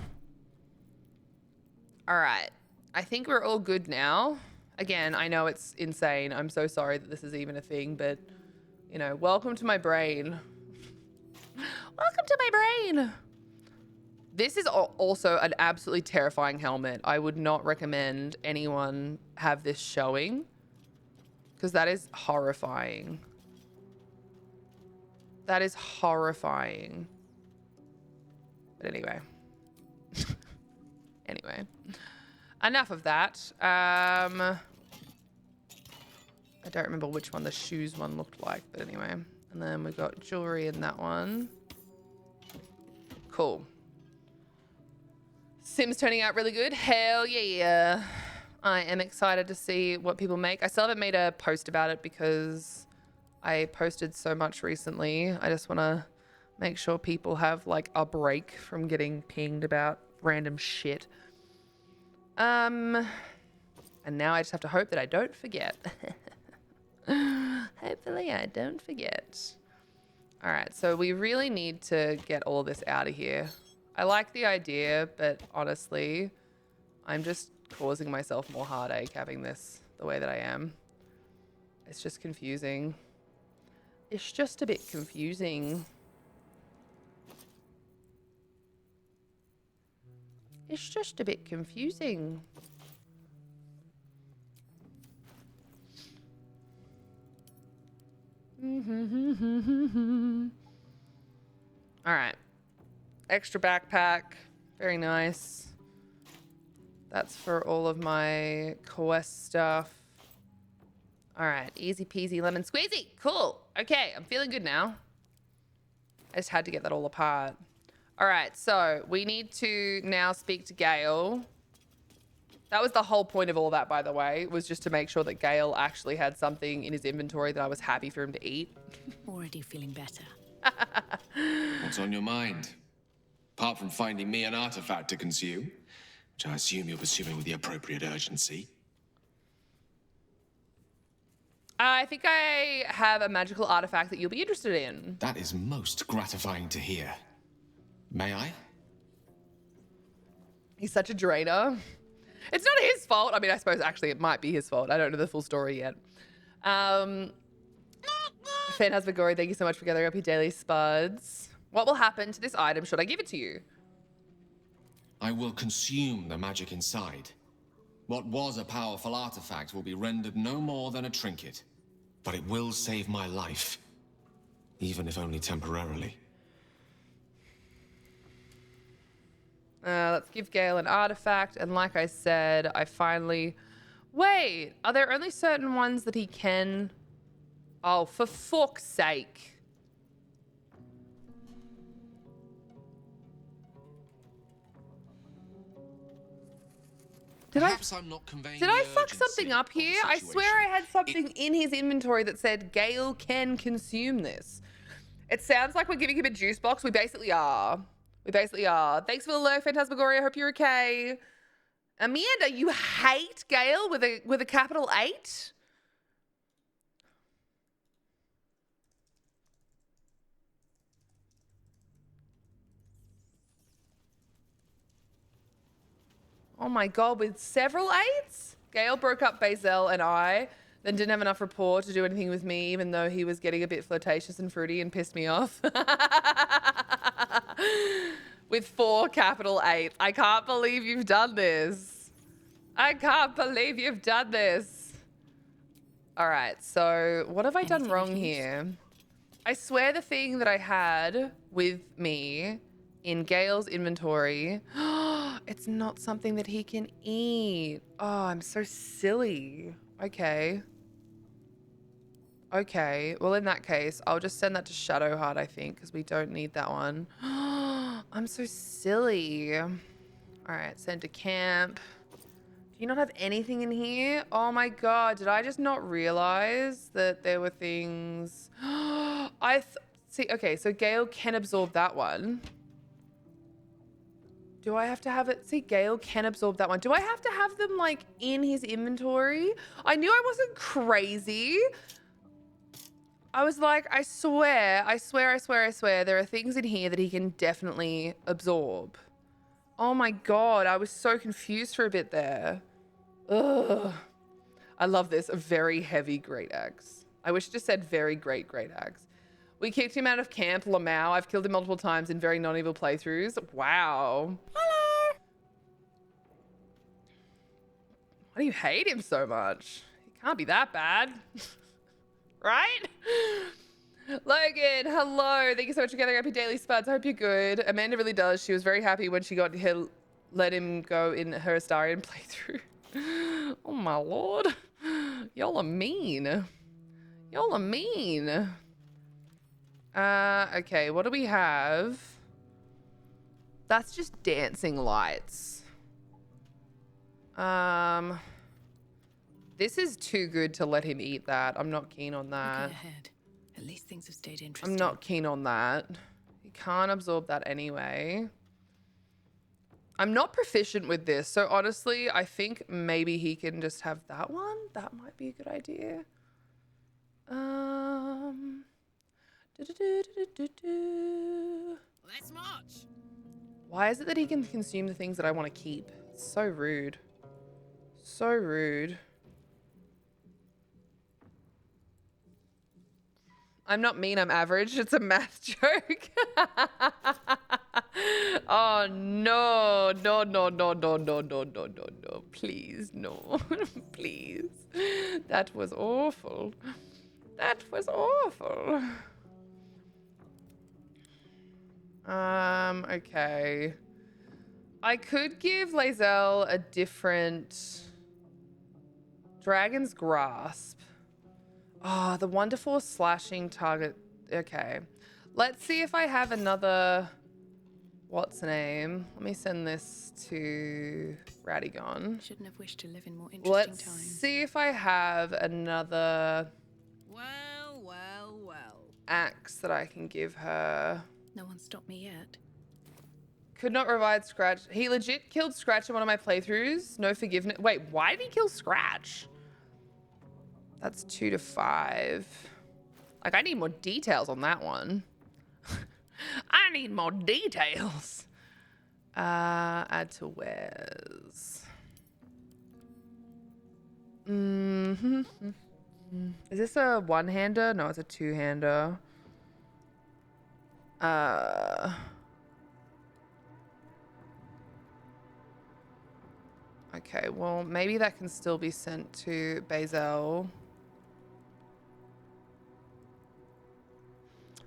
All right. I think we're all good now. Again, I know it's insane. I'm so sorry that this is even a thing, but, you know, welcome to my brain. Welcome to my brain. This is also an absolutely terrifying helmet. I would not recommend anyone have this showing because that is horrifying. That is horrifying. But anyway. Anyway. Enough of that. I don't remember which one the shoes one looked like, but anyway. And then we got jewelry in that one. Cool. Sim's turning out really good. Hell yeah. I am excited to see what people make. I still haven't made a post about it because I posted so much recently. I just want to make sure people have like a break from getting pinged about random shit. And now I just have to hope that I don't forget. Hopefully I don't forget. All right, so we really need to get all this out of here. I like the idea, but honestly, I'm just causing myself more heartache having this the way that I am. It's just confusing. It's just a bit confusing. It's just a bit confusing. All right. Extra backpack. Very nice. That's for all of my quest stuff. All right. Easy peasy lemon squeezy. Cool. Okay. I'm feeling good now. I just had to get that all apart. All right. So we need to now speak to Gale. That was the whole point of all that, by the way, was just to make sure that Gale actually had something in his inventory that I was happy for him to eat. Already feeling better. What's on your mind? Apart from finding me an artifact to consume, which I assume you're pursuing with the appropriate urgency. I think I have a magical artifact that you'll be interested in. That is most gratifying to hear. May I? He's such a drainer. It's not his fault. I mean, I suppose actually it might be his fault. I don't know the full story yet. Phantasmagoria, thank you so much for gathering up your daily spuds. What will happen to this item should I give it to you? I will consume the magic inside. What was a powerful artifact will be rendered no more than a trinket. But it will save my life. Even if only temporarily. Let's give Gale an artifact. And like I said, I finally... Wait, are there only certain ones that he can... Oh, for fuck's sake. Perhaps I'm not conveying Did the I fuck urgency something up of the here? I swear I situation. had something in his inventory that said Gale can consume this. It sounds like we're giving him a juice box. We basically are. We basically are. Thanks for the lurk, Phantasmagoria. I hope you're okay. Amanda, you hate Gale with a capital 8? Oh my god, with several 8s? Gale broke up Bazel and I, then didn't have enough rapport to do anything with me, even though he was getting a bit flirtatious and fruity and pissed me off. With 4 capital 8s. I can't believe you've done this. I can't believe you've done this. All right, so what have I done Anything wrong of use? here? I swear the thing that I had with me in Gale's inventory, it's not something that he can eat. Oh, I'm so silly. Okay. Okay, well in that case, I'll just send that to Shadowheart, I think, because we don't need that one. I'm so silly. All right, send to camp. Do you not have anything in here? Oh my god, did I just not realize that there were things? See, okay, so Gale can absorb that one. Do I have to have it? See, Gale can absorb that one. Do I have to have them like in his inventory? I knew I wasn't crazy. I was like, I swear, there are things in here that he can definitely absorb. Oh my god, I was so confused for a bit there. Ugh. I love this, a very heavy great axe. I wish it just said very great axe. We kicked him out of camp, Lamau. I've killed him multiple times in very non-evil playthroughs. Wow. Hello. Why do you hate him so much? He can't be that bad. Right? Logan, hello. Thank you so much for gathering up your daily spuds. I hope you're good. Amanda really does. She was very happy when she got let him go in her Astarion playthrough. Oh my lord. Y'all are mean. Y'all are mean. Okay, what do we have? That's just dancing lights. This is too good to let him eat that. I'm not keen on that. Looking ahead. At least things have stayed interesting. I'm not keen on that. He can't absorb that anyway. I'm not proficient with this, so honestly, I think maybe he can just have that one. That might be a good idea. Do-do-do-do-do-do. Let's march. Why is it that he can consume the things that I want to keep? It's so rude. So rude. I'm not mean, I'm average. It's a math joke. Oh, no. No, no, no, no, no, no, no, no, no. Please, no. Please. That was awful. That was awful. Okay. I could give Lae'zel a different Dragon's Grasp. Ah, the wonderful slashing target. Okay. Let's see if I have another... What's name? Let me send this to Radigon. Shouldn't have wished to live in more interesting Let's times. see if I have another Well, well, well. axe that I can give her. No one stopped me yet. Could not revive Scratch. He legit killed Scratch in one of my playthroughs. No forgiveness. Wait, why did he kill Scratch? That's 2 to 5. Like, I need more details on that one. I need more details. Add to wares. Is this a one-hander? No, it's a two-hander. Okay, well, maybe that can still be sent to Bazel.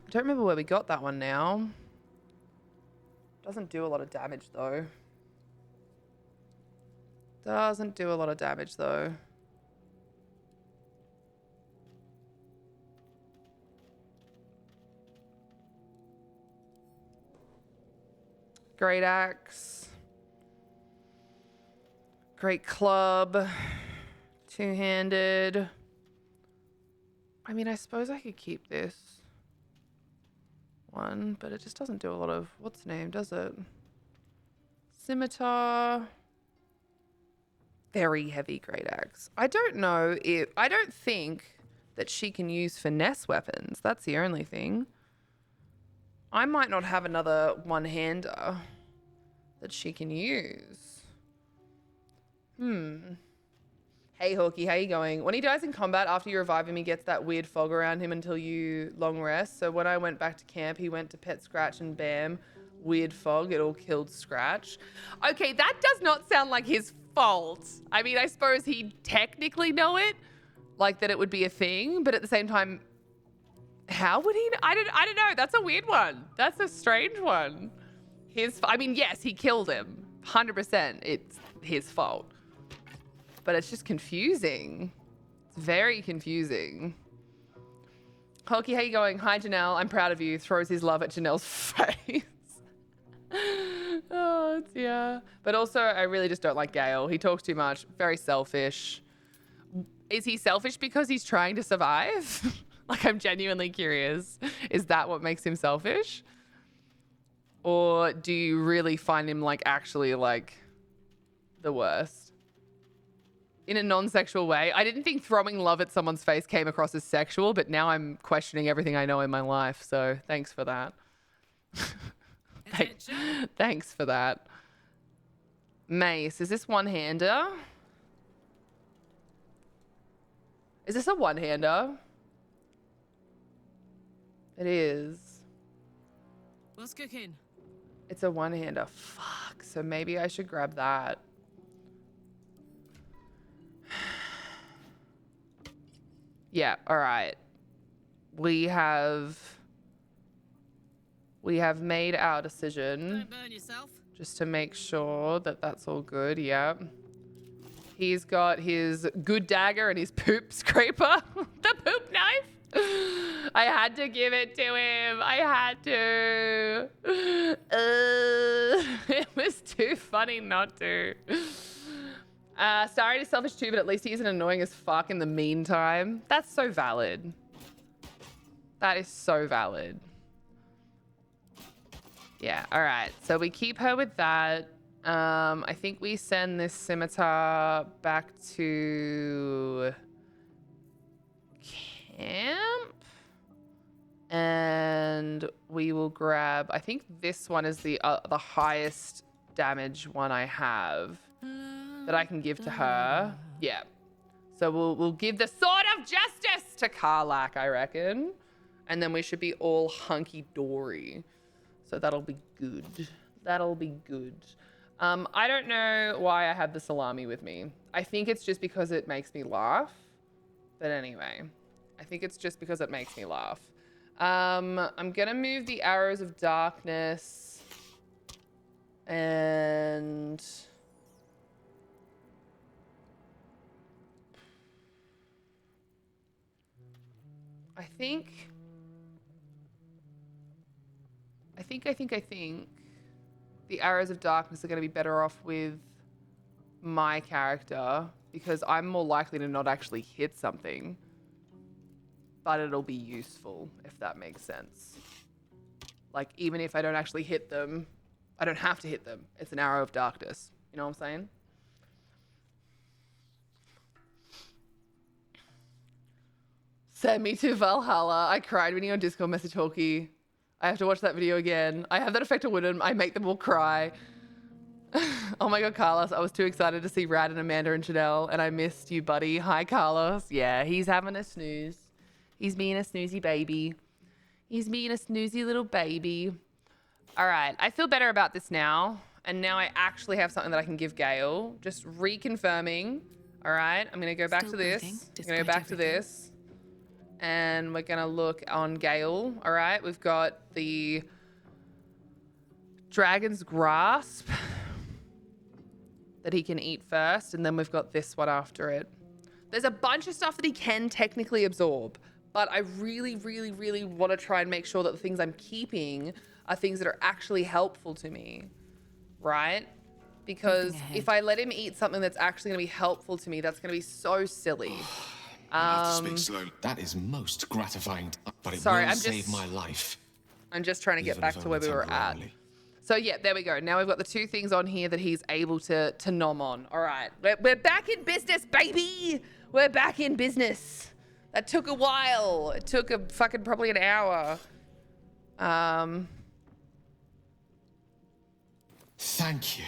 I don't remember where we got that one now. Doesn't do a lot of damage, though. Doesn't do a lot of damage, though. Great axe. Great club. Two-handed. I mean, I suppose I could keep this one, but it just doesn't do a lot of... What's the name, does it? Scimitar. Very heavy great axe. I don't know if... I don't think that she can use finesse weapons. That's the only thing. I might not have another one-hander that she can use. Hey, Hawkeye, how you going? When he dies in combat, after you revive him, he gets that weird fog around him until you long rest. So when I went back to camp, he went to pet Scratch and bam, weird fog. It all killed Scratch. Okay, that does not sound like his fault. I mean, I suppose he'd technically know it, like that it would be a thing, but at the same time, how would he know? I don't know. That's a weird one. That's a strange one. I mean, yes, he killed him. 100%. It's his fault. But it's just confusing. It's very confusing. Hulky, how you going? Hi, Janelle. I'm proud of you. Throws his love at Janelle's face. Oh, it's, yeah. But also, I really just don't like Gale. He talks too much. Very selfish. Is he selfish because he's trying to survive? Like, I'm genuinely curious. Is that what makes him selfish? Or do you really find him, like, actually, like, the worst? In a non-sexual way. I didn't think throwing love at someone's face came across as sexual, but now I'm questioning everything I know in my life. So thanks for that. Thanks for that. Mace, is this one-hander? Is this a one-hander? It is. What's cooking? It's a one-hander. Fuck. So maybe I should grab that. Yeah, all right. We have made our decision. Don't burn yourself. Just to make sure that that's all good, yeah. He's got his good dagger and his poop scraper. The poop knife. I had to give it to him. I had to. It was too funny not to. Sorry, he's selfish too, but at least he isn't annoying as fuck in the meantime. That's so valid. That is so valid. Yeah, all right. So we keep her with that. I think we send this scimitar back to camp. And we will grab, I think this one is the highest damage one I have that I can give to her. Yeah. So we'll give the Sword of Justice to Karlak, I reckon. And then we should be all hunky-dory. So that'll be good. That'll be good. I don't know why I have the salami with me. I think it's just because it makes me laugh. But anyway, I think it's just because it makes me laugh. I'm gonna move the arrows of darkness and I think the arrows of darkness are gonna be better off with my character because I'm more likely to not actually hit something. But it'll be useful, if that makes sense. Like, even if I don't actually hit them, I don't have to hit them. It's an arrow of darkness. You know what I'm saying? Send me to Valhalla. I cried when you on Discord message Hawkeye. I have to watch that video again. I have that effect on women. I make them all cry. Oh my god, Carlos. I was too excited to see Rad and Amanda and Janelle, and I missed you, buddy. Hi, Carlos. Yeah, he's having a snooze. He's being a snoozy baby. He's being a snoozy little baby. All right. I feel better about this now. And now I actually have something that I can give Gale. Just reconfirming. All right. I'm going to go back to this. I'm going to go back to this. And we're going to look on Gale. All right. We've got the Dragon's Grasp that he can eat first. And then we've got this one after it. There's a bunch of stuff that he can technically absorb. But I really, really, really want to try and make sure that the things I'm keeping are things that are actually helpful to me, right? Because if I let him eat something that's actually going to be helpful to me, that's going to be so silly. I have to speak slowly. That is most gratifying, but it will save my life. I'm just trying to get back to where we were at. So yeah, there we go. Now we've got the two things on here that he's able to nom on. All right, we're back in business, baby. We're back in business. That took a while. It took probably an hour. Thank you.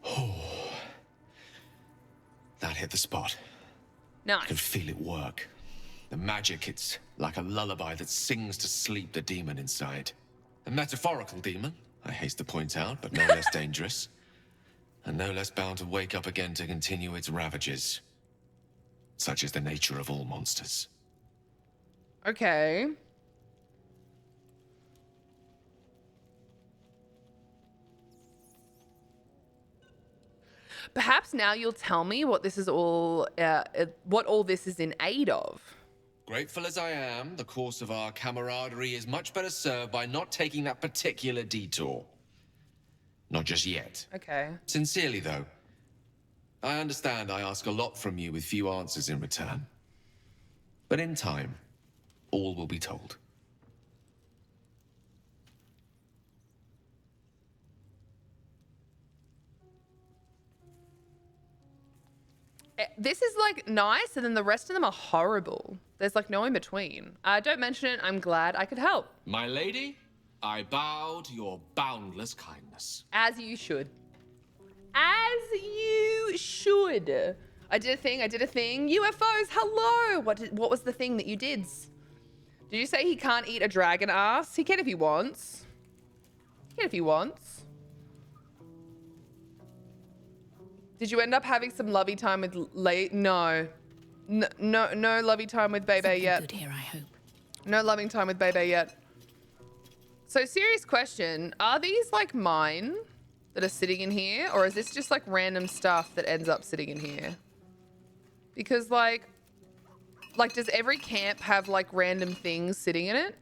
Oh. That hit the spot. Nice. I can feel it work. The magic, it's like a lullaby that sings to sleep the demon inside. A metaphorical demon, I haste to point out, but no less dangerous. And no less bound to wake up again to continue its ravages. Such is the nature of all monsters. Okay. Perhaps now you'll tell me what this is all, what all this is in aid of. Grateful as I am, the course of our camaraderie is much better served by not taking that particular detour. Not just yet. Okay. Sincerely, though. I understand I ask a lot from you with few answers in return. But in time, all will be told. This is like nice, and then the rest of them are horrible. There's like no in between. Don't mention it. I'm glad I could help. My lady, I bow to your boundless kindness. As you should. As you should. I did a thing. UFOs, hello. What was the thing that you did? Did you say he can't eat a dragon ass? He can if he wants. He can if he wants. Did you end up having some lovey time with No. No lovey time with Bebe yet. Good here, I hope. No loving time with Bebe yet. So serious question, are these like mine that are sitting in here? Or is this just like random stuff that ends up sitting in here? Because like does every camp have like random things sitting in it?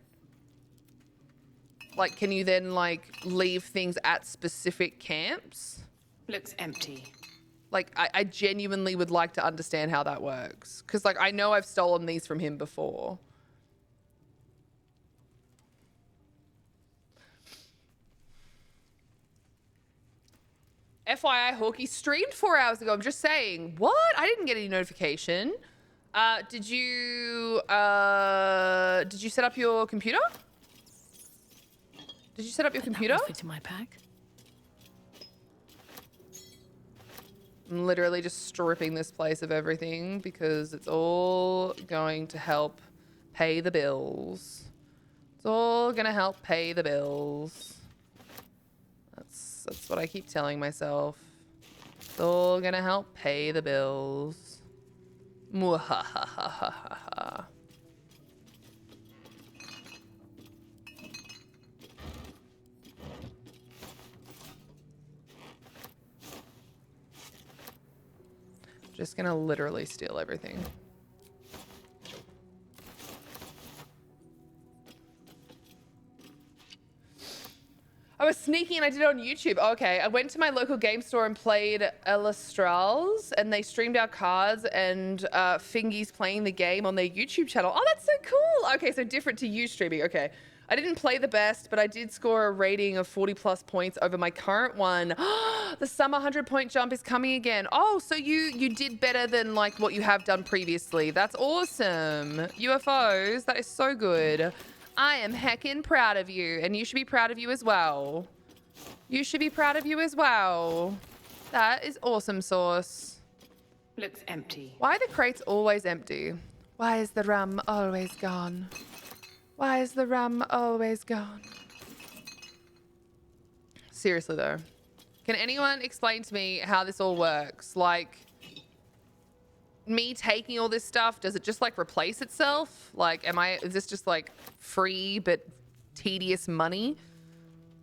Like, can you then like leave things at specific camps? Looks empty. Like, I genuinely would like to understand how that works. Because, like, I know I've stolen these from him before. FYI, Hawkey streamed 4 hours ago. I'm just saying. What? I didn't get any notification. Did you set up your computer? Did you set up your computer? That will fit in my pack. I'm literally just stripping this place of everything because it's all going to help pay the bills. It's all gonna help pay the bills. That's what I keep telling myself. It's all gonna help pay the bills. Mwahahahaha. Just gonna literally steal everything. I was sneaking and I did it on YouTube. Okay, I went to my local game store and played Elestrals, and they streamed our cards and Fingy's playing the game on their YouTube channel. Oh, that's so cool. Okay, so different to you streaming. Okay. I didn't play the best, but I did score a rating of 40 plus points over my current one. The summer 100-point jump is coming again. Oh, so you did better than like what you have done previously. That's awesome. UFOs, that is so good. I am heckin' proud of you, and you should be proud of you as well. You should be proud of you as well. That is awesome sauce. Looks empty. Why are the crates always empty? Why is the rum always gone? Why is the rum always gone? Seriously though, can anyone explain to me how this all works? Like, me taking all this stuff, does it just like replace itself? Like, is this just like free but tedious money?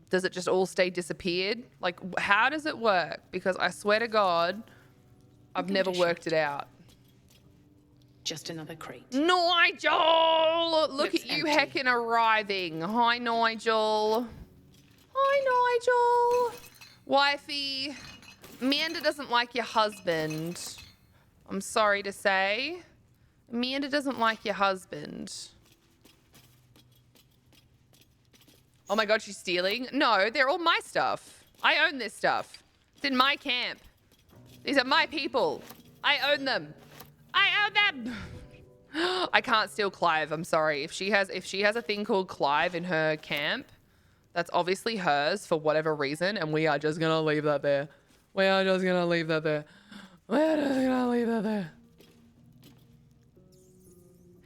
Does it just all stay disappeared? Like, how does it work? Because I swear to God, I've never worked it out. Just another crate. Nigel! Look Looks at you empty. heckin' arriving. Hi, Nigel. Hi, Nigel. Wifey, Amanda doesn't like your husband. I'm sorry to say. Amanda doesn't like your husband. Oh my God, she's stealing? No, they're all my stuff. I own this stuff. It's in my camp. These are my people. I own them. I own them. I can't steal Clive. I'm sorry. If she has a thing called Clive in her camp, that's obviously hers for whatever reason, and we are just gonna leave that there. We are just gonna leave that there. We are just gonna leave that there.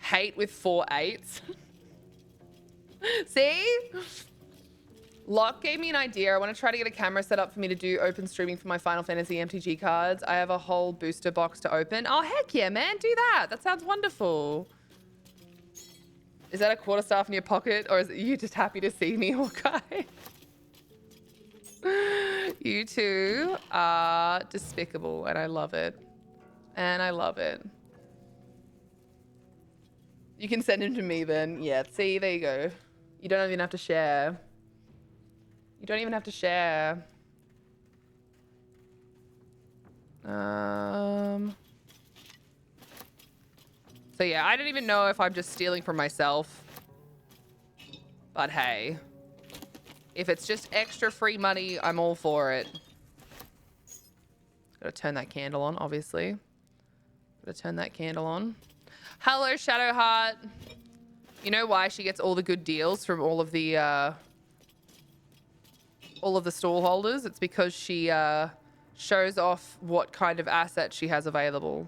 Hate with 4 8s. See? Locke gave me an idea. I want to try to get a camera set up for me to do open streaming for my Final Fantasy MTG cards. I have a whole booster box to open. Oh, heck yeah, man. Do that. That sounds wonderful. Is that a quarterstaff in your pocket, or is it you just happy to see me, Hawkeye? You two are despicable, and I love it. And I love it. You can send him to me then. Yeah, see, there you go. You don't even have to share. You don't even have to share. So yeah, I don't even know if I'm just stealing from myself. But hey, if it's just extra free money, I'm all for it. Gotta turn that candle on, obviously. Gotta turn that candle on. Hello, Shadowheart. You know why she gets all the good deals from all of the stall holders? It's because she shows off what kind of asset she has available.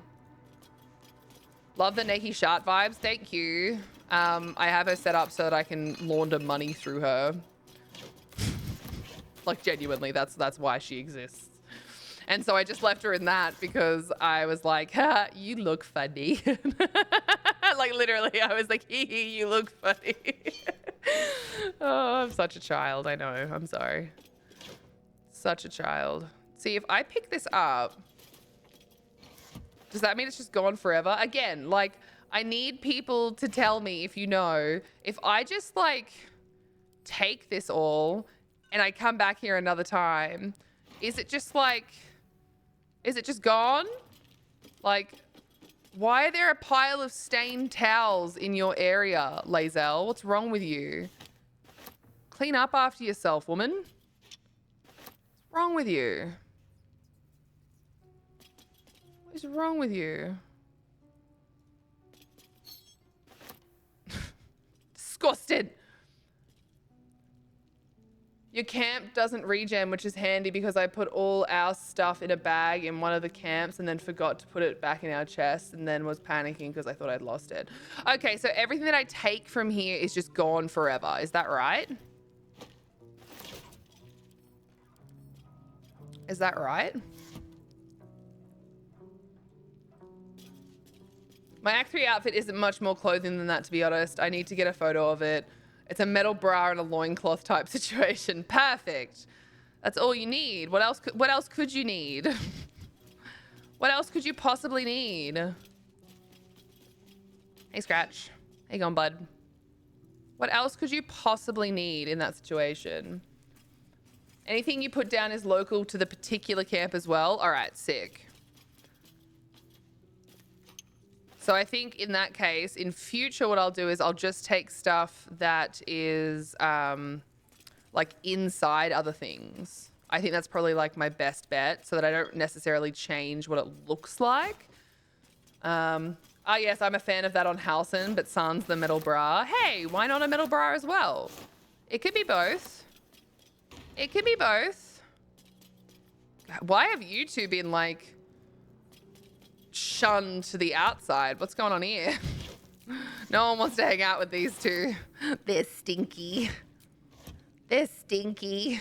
Love the Neki Shart vibes. Thank you. I have her set up so that I can launder money through her. Like, genuinely, that's why she exists. And so I just left her in that because I was like, ha, you look funny. Like, literally, I was like, hee hee, you look funny. Oh, I'm such a child. I know. I'm sorry. Such a child. See, if I pick this up, does that mean it's just gone forever? Again, like, I need people to tell me if you know, if I just, like, take this all and I come back here another time, is it just, like, Is it just gone? Like, why are there a pile of stained towels in your area, Lazel? What's wrong with you? Clean up after yourself, woman. What's wrong with you? What is wrong with you? Disgusted. Your camp doesn't regen, which is handy because I put all our stuff in a bag in one of the camps and then forgot to put it back in our chest and then was panicking because I thought I'd lost it. Okay, so everything that I take from here is just gone forever. Is that right? Is that right? My Act 3 outfit isn't much more clothing than that, to be honest. I need to get a photo of it. It's a metal bra and a loincloth type situation. Perfect. That's all you need. What else could you need? What else could you possibly need? Hey, Scratch. How you going, bud? What else could you possibly need in that situation? Anything you put down is local to the particular camp as well? All right, sick. So I think in that case, in future, what I'll do is I'll just take stuff that is like inside other things. I think that's probably like my best bet so that I don't necessarily change what it looks like. Oh yes, I'm a fan of that on Halcyon, but sans the metal bra. Hey, why not a metal bra as well? It could be both. It could be both. Why have you two been like shunned to the outside? What's going on here? No one wants to hang out with these two. They're stinky. They're stinky.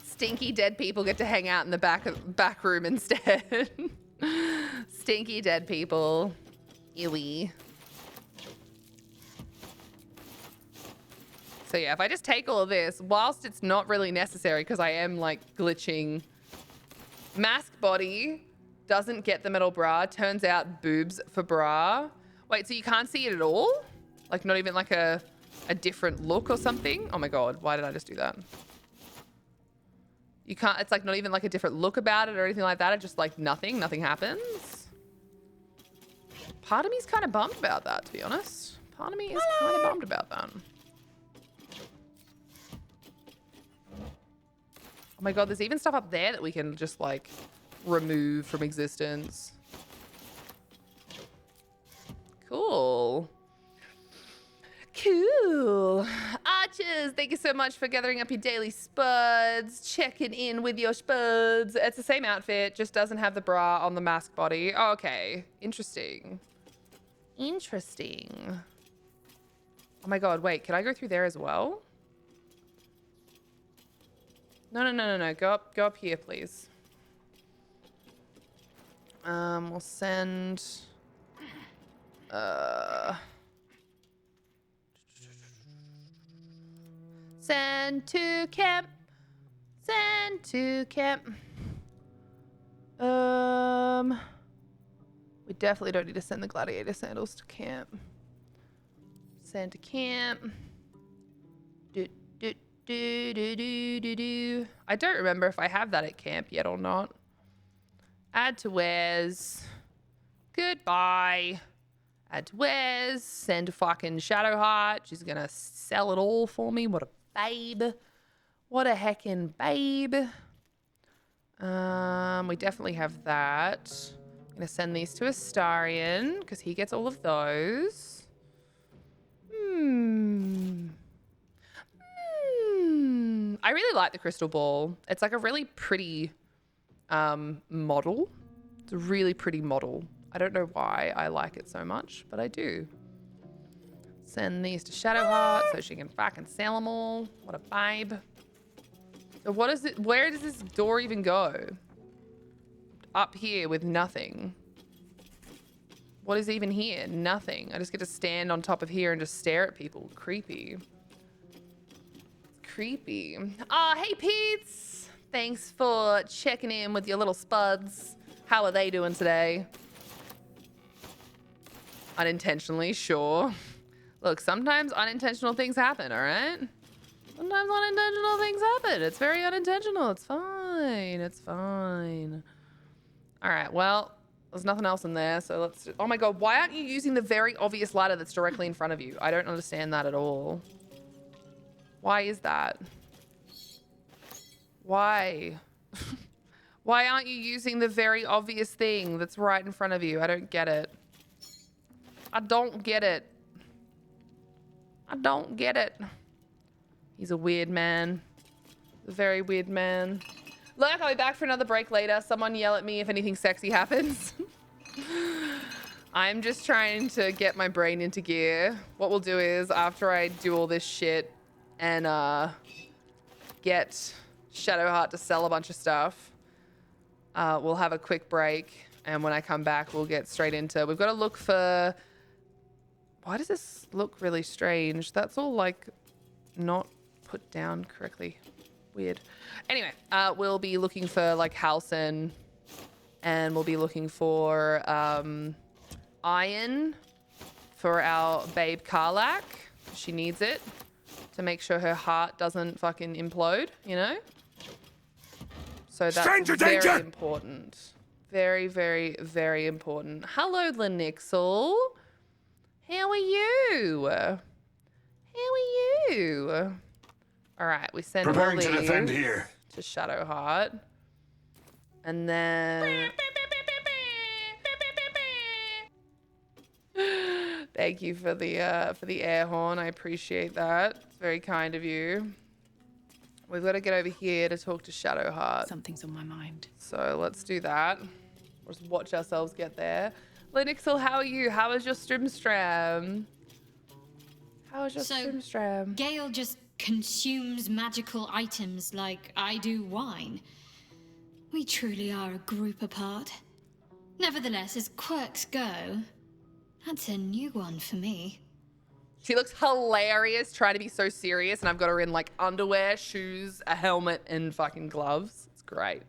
Stinky dead people get to hang out in the back room instead. Stinky dead people. Ewy. So yeah, if I just take all of this, whilst it's not really necessary because I am like glitching. Masked body doesn't get the metal bra. Turns out boobs for bra. Wait, so you can't see it at all? Like not even like a different look or something? Oh my God, why did I just do that? You can't, it's like not even like a different look about it or anything like that. It's just like nothing happens. Part of me is kind of bummed about that, to be honest. Part of me is kind of bummed about that. Oh my God, there's even stuff up there that we can just like remove from existence. Cool. Cool. Archers, thank you so much for gathering up your daily spuds, checking in with your spuds. It's the same outfit, just doesn't have the bra on the mask body. Oh, okay, interesting. Interesting. Oh my God, wait, can I go through there as well? No. Go up here, please. We'll send... Send to camp. Send to camp. We definitely don't need to send the gladiator sandals to camp. Send to camp. I don't remember if I have that at camp yet or not. Add to wares. Goodbye. Add to wares. Send to fucking Shadowheart. She's gonna sell it all for me. What a babe. What a heckin' babe. We definitely have that. I'm gonna send these to Astarion because he gets all of those. I really like the crystal ball. It's like a really pretty model. It's a really pretty model. I don't know why I like it so much, but I do. Send these to Shadowheart so she can fucking sell them all. What a babe. So what is it? Where does this door even go? Up here with nothing. What is even here? Nothing. I just get to stand on top of here and just stare at people. Creepy. Creepy. Oh, hey, Pete's. Thanks for checking in with your little spuds. How are they doing today? Unintentionally, sure. Look, sometimes unintentional things happen, all right? Sometimes unintentional things happen. It's very unintentional. It's fine. It's fine. All right, well, there's nothing else in there, so let's... Oh my god, why aren't you using the very obvious ladder that's directly in front of you? I don't understand that at all. Why is that? Why? Why aren't you using the very obvious thing that's right in front of you? I don't get it. I don't get it. I don't get it. He's a weird man. A very weird man. Look, I'll be back for another break later. Someone yell at me if anything sexy happens. I'm just trying to get my brain into gear. What we'll do is, after I do all this shit and get Shadowheart to sell a bunch of stuff, we'll have a quick break. And when I come back, we'll get straight into... We've got to look for... Why does this look really strange? That's all, like, not put down correctly. Weird. Anyway, we'll be looking for, like, Halcyon, and we'll be looking for iron for our babe Karlak. She needs it to make sure her heart doesn't fucking implode, you know? So that's Stranger very danger! important. Very, very, very important. Hello, Lenixel. How are you? How are you? All right, we send Preparing to Molly defend here. to Shadowheart. And then... Thank you for the air horn. I appreciate that. It's very kind of you. We've got to get over here to talk to Shadowheart. Something's on my mind. So let's do that. We'll just watch ourselves get there. Lenixel, how are you? How is your Strimstram? How is your Strimstram? Gale just consumes magical items like I do wine. We truly are a group apart. Nevertheless, as quirks go, that's a new one for me. She looks hilarious trying to be so serious, and I've got her in like underwear, shoes, a helmet, and fucking gloves. It's great.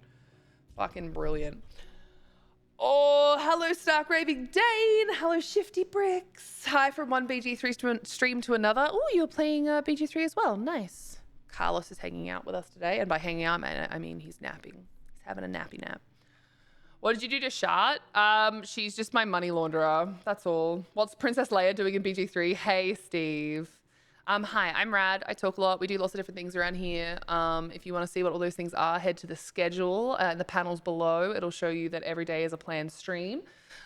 Fucking brilliant. Oh, hello, Stark Raving Dane. Hello, Shifty Bricks. Hi from one BG3 stream to another. Oh, you're playing BG3 as well. Nice. Carlos is hanging out with us today. And by hanging out, I mean he's napping. He's having a nappy nap. What did you do to Shart? She's just my money launderer. That's all. What's Princess Leia doing in BG3? Hey, Steve. Hi, I'm Rad. I talk a lot. We do lots of different things around here. If you want to see what all those things are, head to the schedule in the panels below. It'll show you that every day is a planned stream.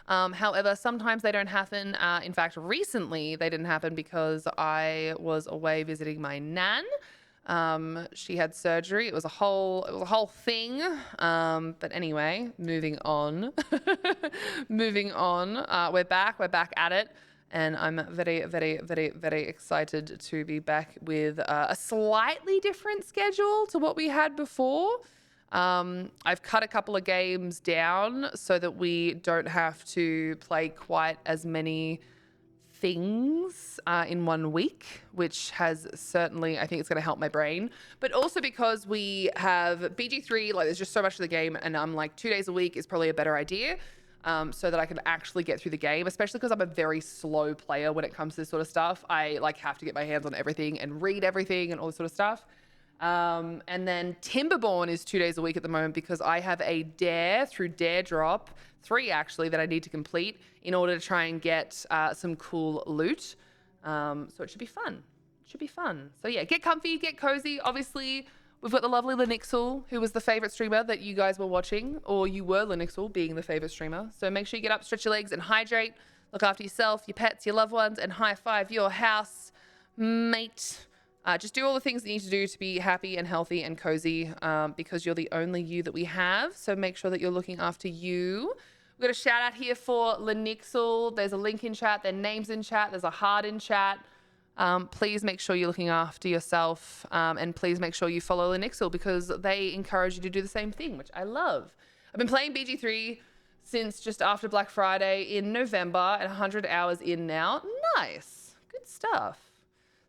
However, sometimes they don't happen. In fact, recently they didn't happen because I was away visiting my nan. She had surgery. It was a whole thing. But anyway, moving on. Moving on. We're back at it. And I'm very, very, very, very excited to be back with a slightly different schedule to what we had before. I've cut a couple of games down so that we don't have to play quite as many things in 1 week, which has certainly, I think it's going to help my brain. But also because we have BG3, like there's just so much of the game, and I'm like 2 days a week is probably a better idea. So that I can actually get through the game, especially because I'm a very slow player when it comes to this sort of stuff. I like have to get my hands on everything and read everything and all this sort of stuff. And then Timberborn is 2 days a week at the moment because I have a dare through Dare Drop, 3 actually, that I need to complete in order to try and get some cool loot. So it should be fun. It should be fun. So yeah, get comfy, get cozy. Obviously, we've got the lovely Lenixel, who was the favorite streamer that you guys were watching, or you were Lenixel being the favorite streamer. So make sure you get up, stretch your legs, and hydrate. Look after yourself, your pets, your loved ones, and high five your house mate. Just do all the things that you need to do to be happy and healthy and cozy, because you're the only you that we have. So make sure that you're looking after you. We've got a shout out here for Lenixel. There's a link in chat. Their name's in chat. There's a heart in chat. Please make sure you're looking after yourself, and please make sure you follow Lenixel because they encourage you to do the same thing, which I love. I've been playing BG3 since just after Black Friday in November at 100 hours in now. Nice. Good stuff.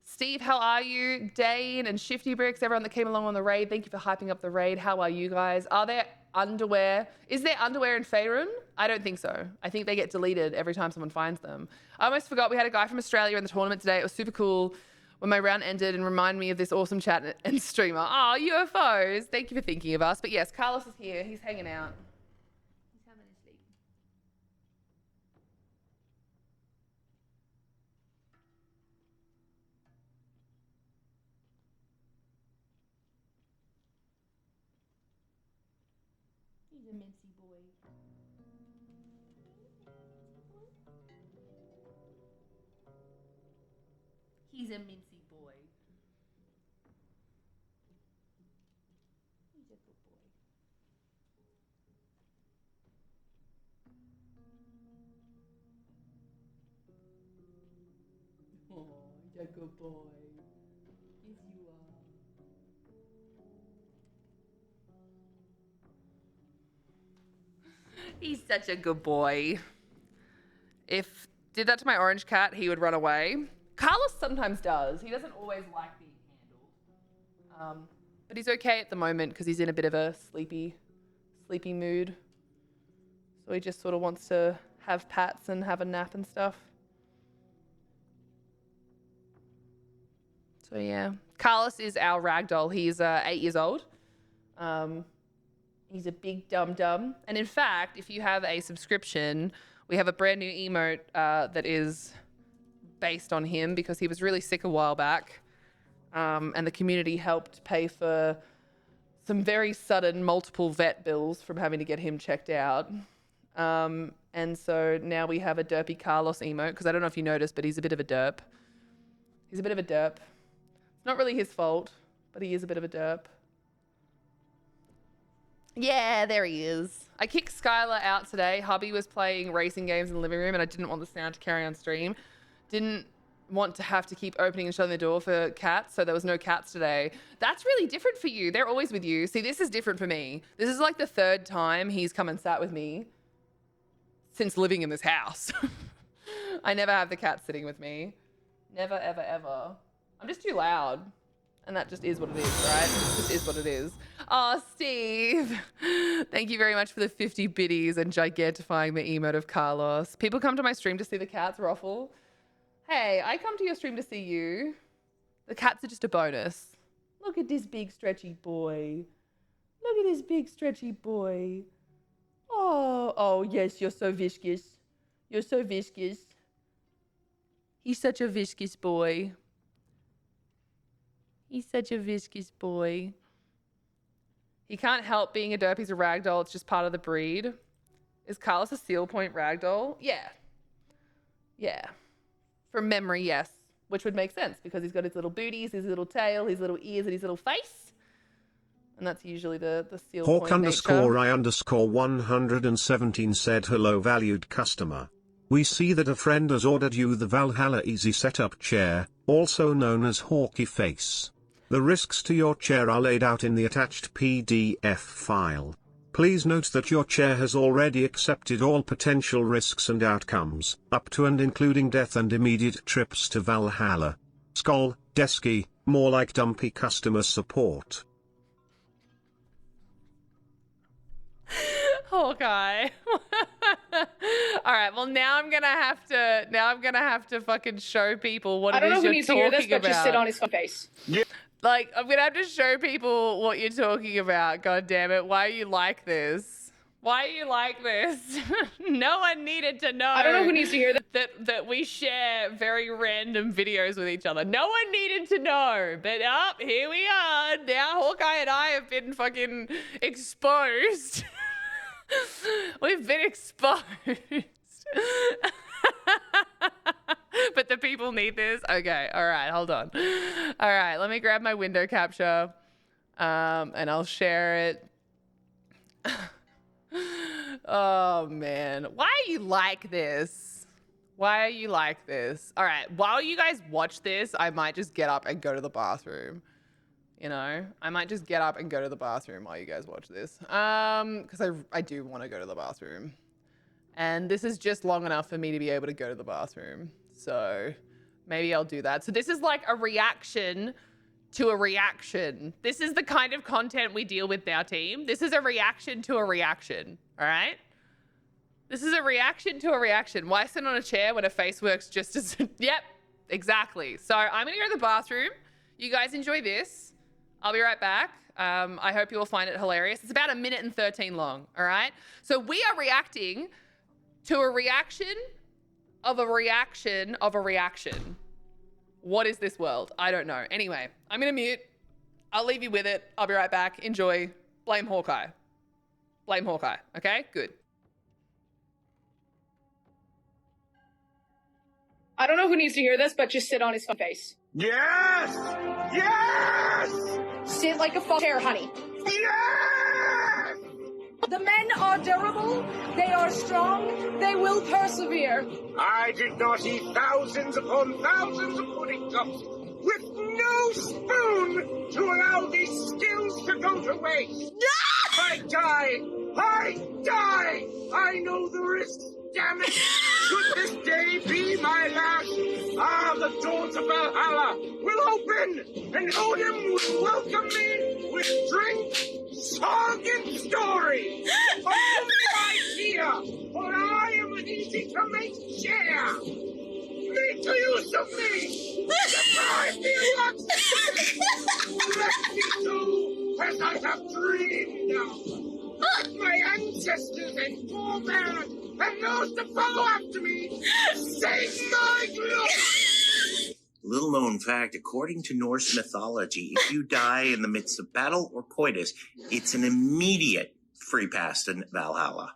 Steve, how are you? Dane and Shifty Bricks, everyone that came along on the raid, thank you for hyping up the raid. How are you guys? Are there underwear? Is there underwear in Faerun? I don't think so. I think they get deleted every time someone finds them. I almost forgot we had a guy from Australia in the tournament today. It was super cool. when my round ended and remind me of this awesome chat and streamer. Oh, UFOs. Thank you for thinking of us. But yes, Carlos is here. He's hanging out. He's having his sleep. He's a mincy boy. He's a mincy boy. He's a good boy. Oh, he's a good boy. Yes, you are. He's such a good boy. If did that to my orange cat, he would run away. Carlos sometimes does. He doesn't always like being handled. But he's okay at the moment because he's in a bit of a sleepy mood. So he just sort of wants to have pats and have a nap and stuff. So yeah, Carlos is our ragdoll. He's 8 years old. He's a big dum-dum. And in fact, if you have a subscription, we have a brand new emote that is based on him because he was really sick a while back. And the community helped pay for some very sudden multiple vet bills from having to get him checked out. And so now we have a derpy Carlos emote because I don't know if you noticed, but he's a bit of a derp. He's a bit of a derp. It's not really his fault, but he is a bit of a derp. Yeah, there he is. I kicked Skylar out today. Hubby was playing racing games in the living room and I didn't want the sound to carry on stream. Didn't want to have to keep opening and shutting the door for cats, so there was no cats today. That's really different for you. They're always with you. See, this is different for me. This is like the 3rd time he's come and sat with me since living in this house. I never have the cat sitting with me. Never, ever, ever. I'm just too loud. And that just is what it is, right? It just is what it is. Oh, Steve. Thank you very much for the 50 biddies and gigantifying the emote of Carlos. People come to my stream to see the cats, Ruffle. Hey, I come to your stream to see you. The cats are just a bonus. Look at this big stretchy boy. Look at this big stretchy boy. Oh, yes, you're so viscous. You're so viscous. He's such a viscous boy. He's such a viscous boy. He can't help being a derp. He's a ragdoll. It's just part of the breed. Is Carlos a seal point ragdoll? Yeah. Yeah. From memory, yes. Which would make sense because he's got his little booties, his little tail, his little ears, and his little face. And that's usually the seal point nature. Hawk_I_117 said, hello valued customer. We see that a friend has ordered you the Valhalla Easy Setup Chair, also known as Hawky Face. The risks to your chair are laid out in the attached PDF file. Please note that your chair has already accepted all potential risks and outcomes, up to and including death and immediate trips to Valhalla. Skol, Desky, more like dumpy customer support. Hawkeye. All right. Well, now I'm gonna have to fucking show people what it is you're talking about. I don't know who needs to hear this, but just sit on his face. Yeah. Like, I'm gonna have to show people what you're talking about. God damn it! Why are you like this? Why are you like this? No one needed to know. I don't know who needs to hear that we share very random videos with each other. No one needed to know. But here we are. Now Hawkeye and I have been fucking exposed. We've been exposed. But the people need this. Okay. All right. Hold on. All right. Let me grab my window capture and I'll share it. Oh, man. Why are you like this? Why are you like this? All right. While you guys watch this, I might just get up and go to the bathroom. You know, I might just get up and go to the bathroom while you guys watch this. Because I do want to go to the bathroom. And this is just long enough for me to be able to go to the bathroom. So maybe I'll do that. So this is like a reaction to a reaction. This is the kind of content we deal with now, team. This is a reaction to a reaction. All right? This is a reaction to a reaction. Why sit on a chair when a face works just as... Yep. exactly. So I'm gonna go to the bathroom. You guys enjoy this. I'll be right back. I hope you will find it hilarious. It's about 1 minute and 13 long, all right? So we are reacting to a reaction of a reaction of a reaction. What is this world? I don't know. Anyway, I'm gonna mute. I'll leave you with it. I'll be right back. Enjoy. Blame Hawkeye. Blame Hawkeye, okay? Good. I don't know who needs to hear this, but just sit on his face. Yes! Yes! Sit like a chair, honey. Yes! The men are durable, they are strong, they will persevere. I did not eat thousands upon thousands of pudding cups with no spoon to allow these skills to go to waste. I die! I die! I know the risks, damn it! Should this day be my last, the doors of Valhalla will open, and Odin will welcome me with drink, song, and story. Only idea, for I am easy to make share. Make use of me. Deprive me once again. Let me do as I have dreamed of. Let my ancestors and forebears and those to follow after me save my glory. Little known fact, according to Norse mythology, if you die in the midst of battle or coitus, it's an immediate free pass to Valhalla.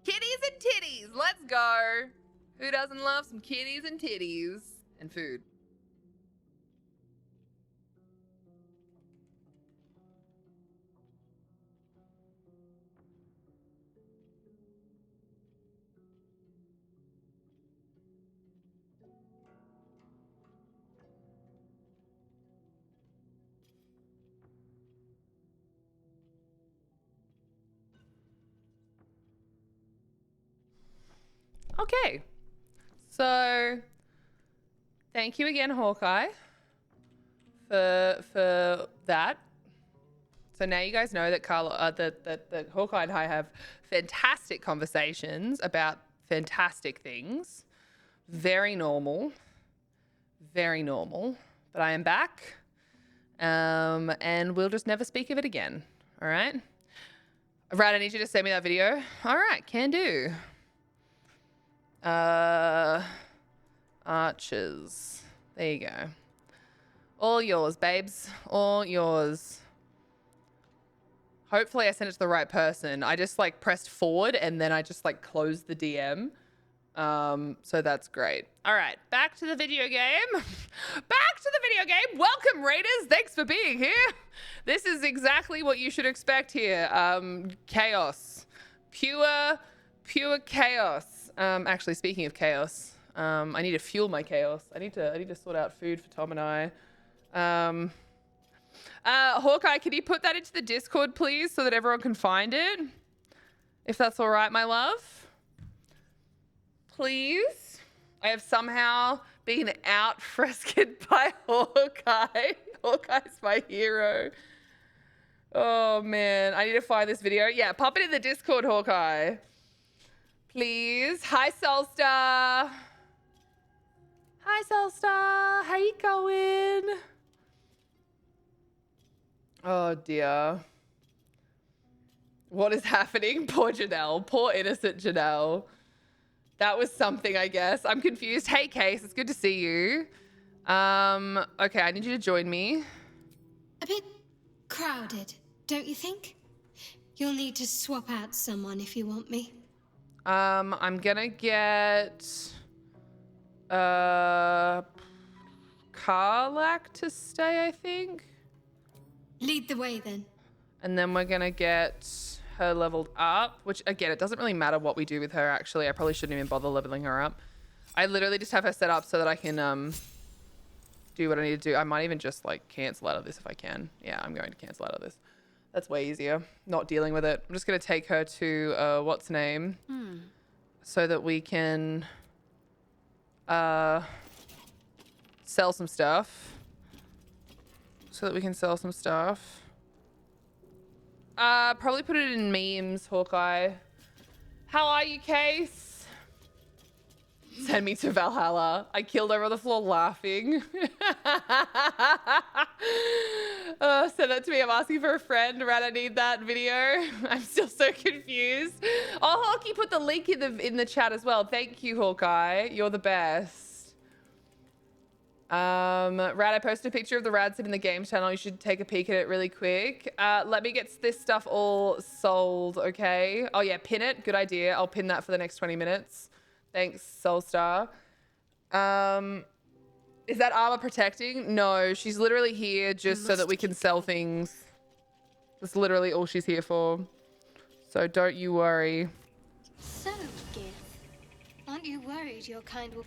Kitties and titties, let's go. Who doesn't love some kitties and titties and food? Okay, so thank you again, Hawkeye, for that. So now you guys know that that Hawkeye and I have fantastic conversations about fantastic things. Very normal, very normal. But I am back, and we'll just never speak of it again. All right. Right, I need you to send me that video. All right, can do. Arches. There you go. All yours, babes. All yours. Hopefully I sent it to the right person. I just like pressed forward and then I just like closed the DM. So that's great. All right, back to the video game. Back to the video game. Welcome, Raiders. Thanks for being here. This is exactly what you should expect here. Chaos. Pure chaos. Actually, speaking of chaos, I need to fuel my chaos. I need to sort out food for Tom and I. Hawkeye, can you put that into the Discord, please, so that everyone can find it? If that's all right, my love. Please. I have somehow been out-frescoed by Hawkeye. Hawkeye's my hero. Oh, man. I need to find this video. Yeah, pop it in the Discord, Hawkeye. Please. Hi, Solstar. Hi, Solstar. How you going? Oh, dear. What is happening? Poor Janelle. Poor innocent Janelle. That was something, I guess. I'm confused. Hey, Case. It's good to see you. Okay, I need you to join me. A bit crowded, don't you think? You'll need to swap out someone if you want me. I'm gonna get Karlak to stay, I think. Lead the way then. And then we're gonna get her leveled up, which again, it doesn't really matter what we do with her, actually. I probably shouldn't even bother leveling her up. I literally just have her set up so that I can do what I need to do. I might even just like cancel out of this if I can. Yeah, I'm going to cancel out of this. That's way easier. Not dealing with it. I'm just going to take her to what's name so that we can sell some stuff. Probably put it in memes, Hawkeye. How are you, Case? Send me to Valhalla. I killed over on the floor laughing. Send that to me. I'm asking for a friend. Rad, I need that video. I'm still so confused. Oh, Hawkeye put the link in the chat as well. Thank you, Hawkeye. You're the best. Rad, I posted a picture of the Rad Sim in the games channel. You should take a peek at it really quick. Let me get this stuff all sold, okay? Oh yeah, pin it. Good idea. I'll pin that for the next 20 minutes. Thanks, Soulstar. Is that armor protecting? No, she's literally here just so that we can sell things. That's literally all she's here for. So don't you worry. So, Gith, aren't you worried your kind will...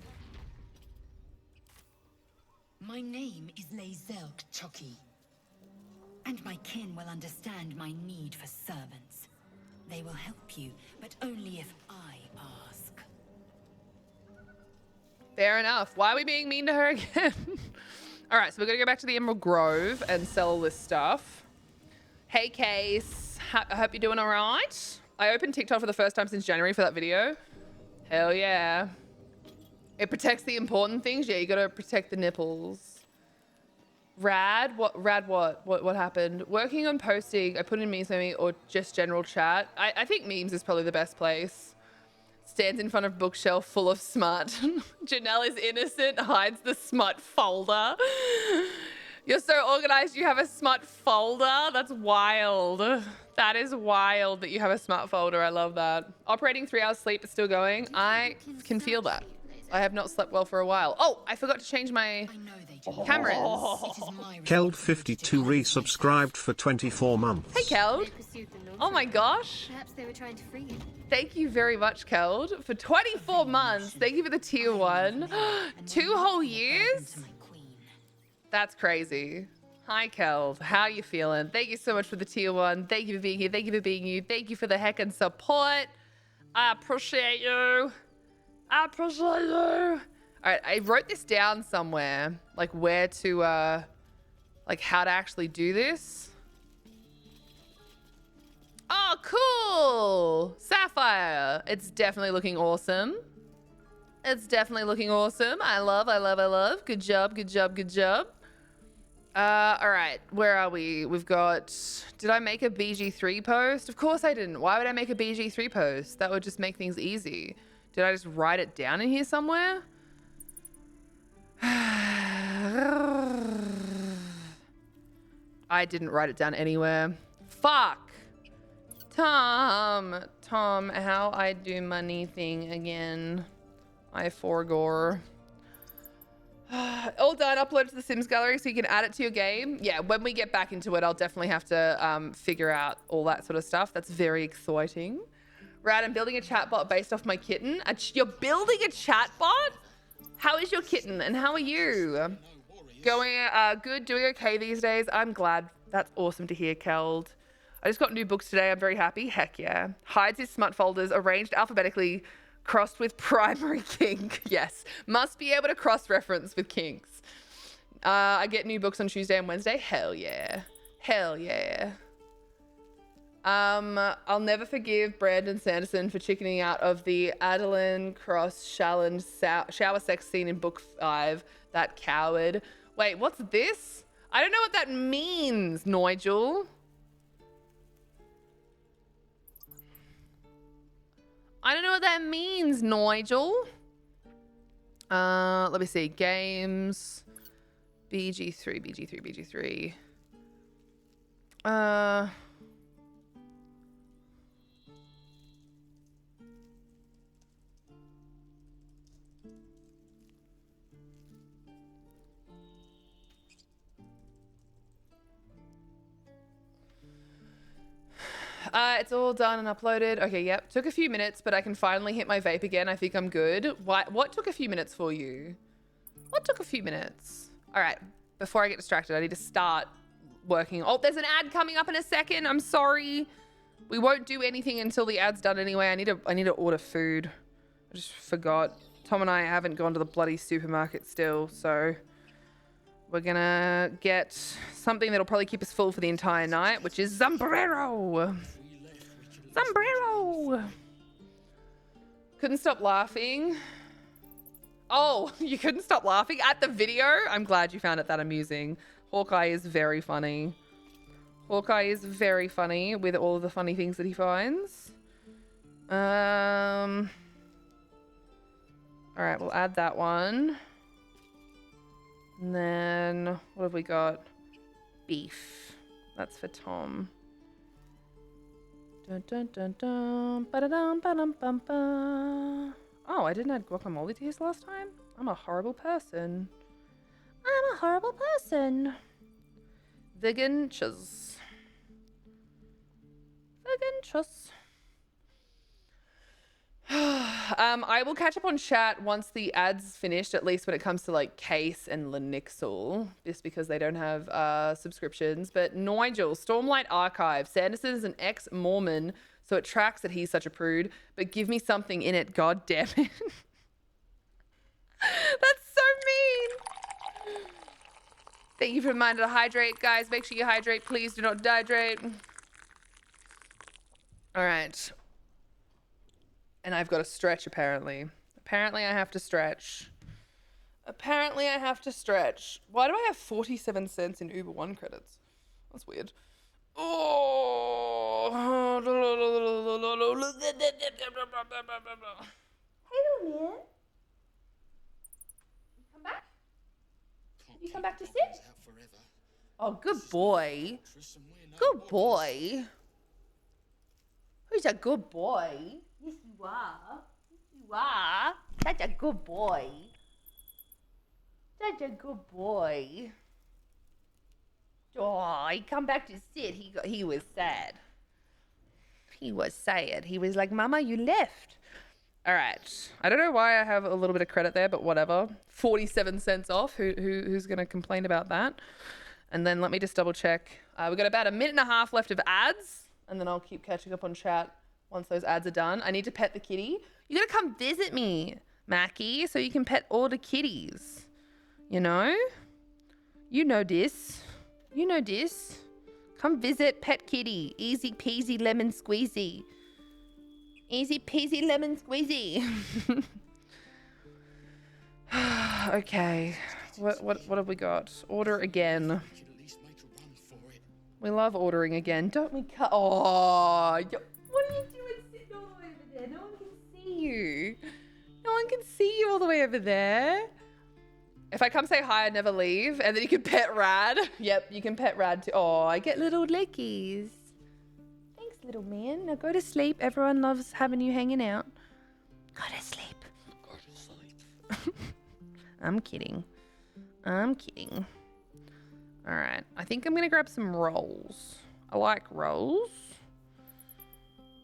My name is Lae'zel Chucky, and my kin will understand my need for servants. They will help you, but only if I ask. Fair enough. Why are we being mean to her again? All right, so we're gonna go back to the Emerald Grove and sell all this stuff. Hey, Case. I hope you're doing all right. I opened TikTok for the first time since January for that video. Hell yeah. It protects the important things. Yeah, you gotta protect the nipples. Rad? What happened? Working on posting. I put in memes maybe or just general chat. I think memes is probably the best place. Stands in front of bookshelf full of smut. Janelle is innocent, hides the smut folder. You're so organized you have a smut folder? That's wild. That is wild that you have a smut folder. I love that. Operating 3 hours sleep is still going. I can feel that. I have not slept well for a while. Oh, I forgot to change my cameras. Keld52 resubscribed for 24 months. Hey, Keld. Oh my gosh. Perhaps they were trying to free you. Thank you very much, Keld, for 24 months. Thank you for the tier 1. 2 whole years? That's crazy. Hi, Keld. How are you feeling? Thank you so much for the tier 1. Thank you for being here. Thank you for being you. Thank you for the heckin' support. I appreciate you. I appreciate you. All right, I wrote this down somewhere, like where to, like how to actually do this. Oh, cool. Sapphire. It's definitely looking awesome. It's definitely looking awesome. I love. Good job. All right, where are we? We've got, did I make a BG3 post? Of course I didn't. Why would I make a BG3 post? That would just make things easy. Did I just write it down in here somewhere? I didn't write it down anywhere. Fuck. Tom, how I do money thing again. I forgore. All done, upload to the Sims gallery so you can add it to your game. Yeah, when we get back into it, I'll definitely have to figure out all that sort of stuff. That's very exciting. Rad, I'm building a chatbot based off my kitten. You're building a chatbot? How is your kitten and how are you? Going good, doing okay these days. I'm glad. That's awesome to hear, Keld. I just got new books today. I'm very happy. Heck yeah. Hides his smut folders, arranged alphabetically, crossed with primary kink. Yes, must be able to cross-reference with kinks. I get new books on Tuesday and Wednesday. Hell yeah. Hell yeah. I'll never forgive Brandon Sanderson for chickening out of the Adeline Cross Shalland shower sex scene in book 5. That coward. Wait, what's this? I don't know what that means, Nigel. I don't know what that means, Nigel. Let me see. Games. BG3. It's all done and uploaded. Okay, yep. Took a few minutes, but I can finally hit my vape again. I think I'm good. What took a few minutes for you? What took a few minutes? All right, before I get distracted, I need to start working. Oh, there's an ad coming up in a second. I'm sorry. We won't do anything until the ad's done anyway. I need to order food. I just forgot. Tom and I haven't gone to the bloody supermarket still, so we're gonna get something that'll probably keep us full for the entire night, which is sombrero. Sombrero. Couldn't stop laughing. Oh, you couldn't stop laughing at the video? I'm glad you found it that amusing. Hawkeye is very funny. Hawkeye is very funny with all of the funny things that he finds. All right, we'll add that one. And then what have we got? Beef. That's for Tom. Dun, dun, dun, dun. Ba-da-dum, ba-dum, bum, ba. Oh, I didn't add guacamole to his last time? I'm a horrible person. I'm a horrible person. Vegan chus. Vegan chus. I will catch up on chat once the ad's finished, at least when it comes to like Case and Lenixel, just because they don't have subscriptions. But Nigel, Stormlight Archive, Sanderson is an ex-Mormon, so it tracks that he's such a prude, but give me something in it, god damn it. That's so mean. Thank you for the reminder to hydrate, guys. Make sure you hydrate, please. Do not dehydrate. All right. And I've got to stretch, apparently. Apparently I have to stretch. Apparently I have to stretch. Why do I have 47 cents in Uber One credits? That's weird. Oh. Hey, little man. Come back? You come back to sit? Oh, good boy. Good boy. Who's a good boy? Yes, you are. Yes, you are. Such a good boy. Such a good boy. Oh, he come back to sit. He was sad. He was sad. He was like, Mama, you left. All right. I don't know why I have a little bit of credit there, but whatever. 47 cents off. Who's going to complain about that? And then let me just double check. We've got about a minute and a half left of ads, and then I'll keep catching up on chat once those ads are done. I need to pet the kitty. You got to come visit me, Mackie, so you can pet all the kitties. You know? You know this. You know this. Come visit Pet Kitty. Easy peasy lemon squeezy. Easy peasy lemon squeezy. Okay. What have we got? Order again. We love ordering again. Don't we cut? Oh, what are you doing sitting all the way over there? No one can see you. No one can see you all the way over there. If I come say hi, I never leave. And then you can pet Rad. Yep, you can pet Rad too. Oh, I get little lickies. Thanks, little man. Now go to sleep. Everyone loves having you hanging out. Go to sleep. Go to sleep. I'm kidding. I'm kidding. All right. I think I'm going to grab some rolls. I like rolls.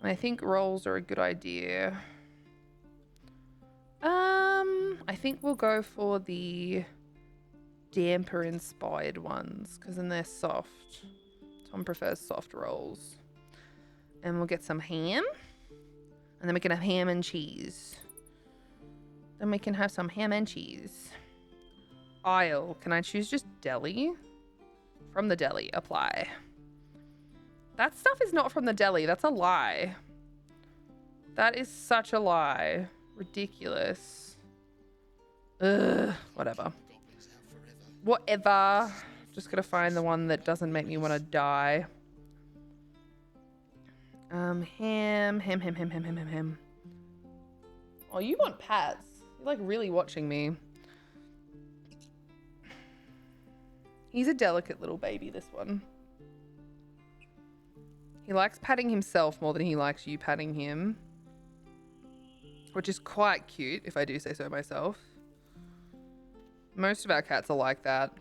I think rolls are a good idea. I think we'll go for the damper inspired ones because then they're soft. Tom prefers soft rolls. And we'll get some ham. And then we can have ham and cheese. Then we can have some ham and cheese. Aisle. Can I choose just deli? From the deli. Apply. That stuff is not from the deli. That's a lie. That is such a lie. Ridiculous. Ugh. Whatever. Whatever. Just gotta find the one that doesn't make me want to die. Ham. Oh, you want pats. You're like really watching me. He's a delicate little baby, this one. He likes patting himself more than he likes you patting him. Which is quite cute, if I do say so myself. Most of our cats are like that.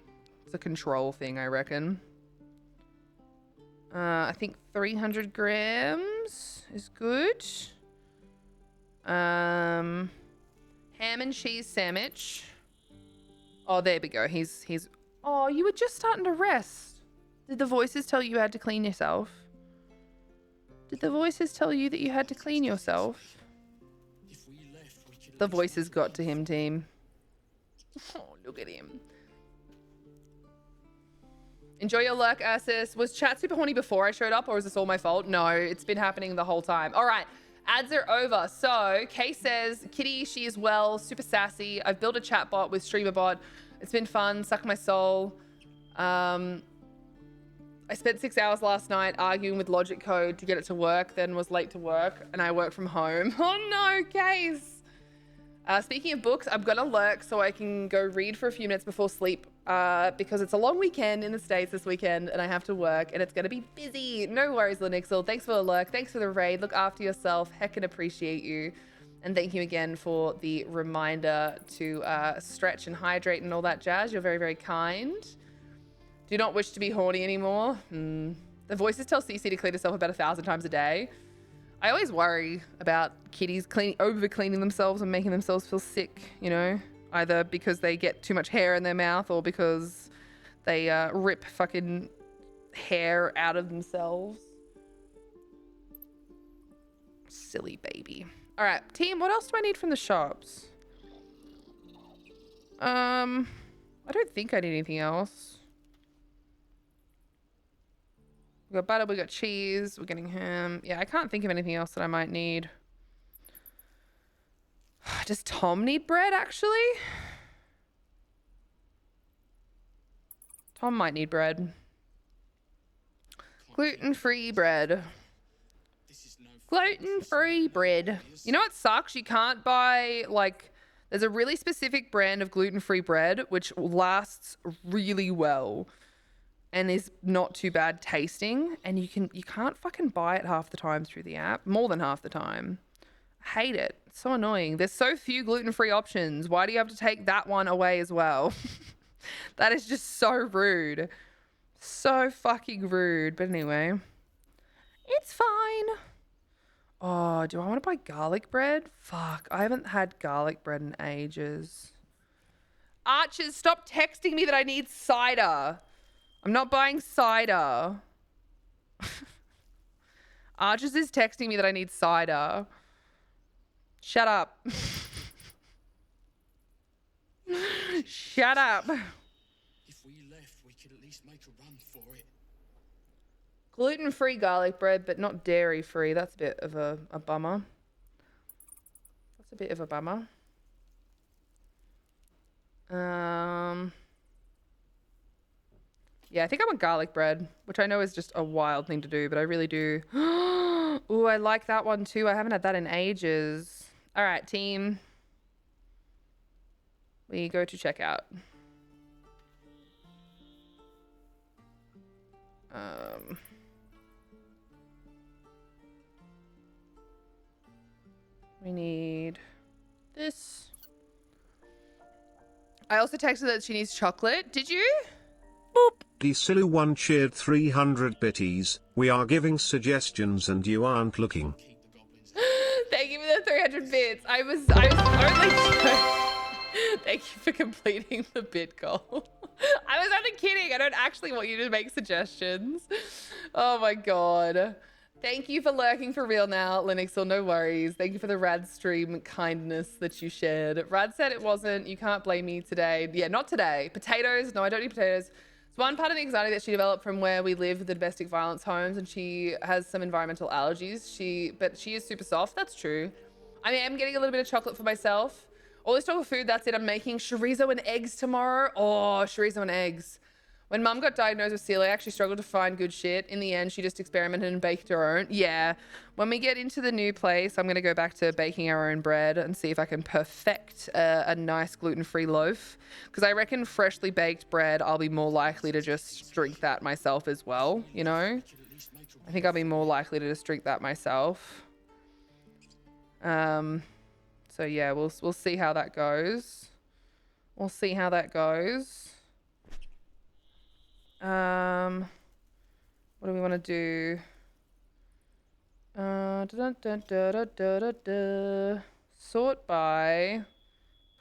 It's a control thing, I reckon. I think 300 grams is good. Ham and cheese sandwich. Oh, there we go. He's. Oh, you were just starting to rest. Did the voices tell you had to clean yourself? Did the voices tell you that you had to clean yourself? The voices got to him, team. Oh, look at him. Enjoy your lurk, Ursus. Was chat super horny before I showed up, or is this all my fault? No, it's been happening the whole time. All right, ads are over. So, Kay says, Kitty, she is well, super sassy. I've built a chatbot with StreamerBot. It's been fun, suck my soul. I spent 6 hours last night arguing with Logic Code to get it to work, then was late to work, and I work from home. Oh no, Case. Speaking of books, I'm gonna lurk so I can go read for a few minutes before sleep because it's a long weekend in the States this weekend and I have to work and it's gonna be busy. No worries, Linixel. Thanks for the lurk. Thanks for the raid. Look after yourself. Heckin' appreciate you. And thank you again for the reminder to stretch and hydrate and all that jazz. You're very, very kind. Do not wish to be horny anymore. The voices tell Cece to clean herself about 1,000 times a day. I always worry about kitties over cleaning themselves and making themselves feel sick, you know, either because they get too much hair in their mouth or because they rip fucking hair out of themselves. Silly baby. All right, team, what else do I need from the shops? I don't think I need anything else. We got butter, we got cheese, we're getting ham. Yeah, I can't think of anything else that I might need. Does Tom need bread, actually? Tom might need bread. Gluten-free bread. Gluten-free bread. You know what sucks? You can't buy, like, there's a really specific brand of gluten-free bread which lasts really well and is not too bad tasting, and you can't fucking buy it half the time through the app, more than half the time. I hate it. It's so annoying. There's so few gluten-free options. Why do you have to take that one away as well? That is just so rude. So fucking rude. But anyway, it's fine. Oh, do I want to buy garlic bread? Fuck, I haven't had garlic bread in ages. Archers, stop texting me that I need cider. I'm not buying cider. Archers is texting me that I need cider. Shut up. Shut up. If we left, we could at least make a run for it. Gluten-free garlic bread, but not dairy-free. That's a bit of a bummer. That's a bit of a bummer. Yeah, I think I want garlic bread, which I know is just a wild thing to do, but I really do. Ooh, I like that one too. I haven't had that in ages. All right, team. We go to checkout. We need this. I also texted that she needs chocolate. Did you? Boop. Desilu1 cheered 300 bitties. We are giving suggestions and you aren't looking. Thank you for the 300 bits. I was only Thank you for completing the bit goal. I was only kidding. I don't actually want you to make suggestions. Oh my god. Thank you for lurking for real now, Linux, no worries. Thank you for the rad stream kindness that you shared. Rad said it wasn't. You can't blame me today. Yeah, not today. Potatoes. No, I don't need potatoes. It's one part of the anxiety that she developed from where we live with the domestic violence homes, and she has some environmental allergies. But she is super soft. That's true. I am getting a little bit of chocolate for myself. All this talk of food, that's it. I'm making chorizo and eggs tomorrow. Oh, chorizo and eggs. When mum got diagnosed with celiac, she struggled to find good shit. In the end, she just experimented and baked her own. Yeah. When we get into the new place, I'm going to go back to baking our own bread and see if I can perfect a nice gluten-free loaf. Because I reckon freshly baked bread, I'll be more likely to just drink that myself as well, you know? I think I'll be more likely to just drink that myself. So yeah, we'll see how that goes. We'll see how that goes. What do we want to do? Sort by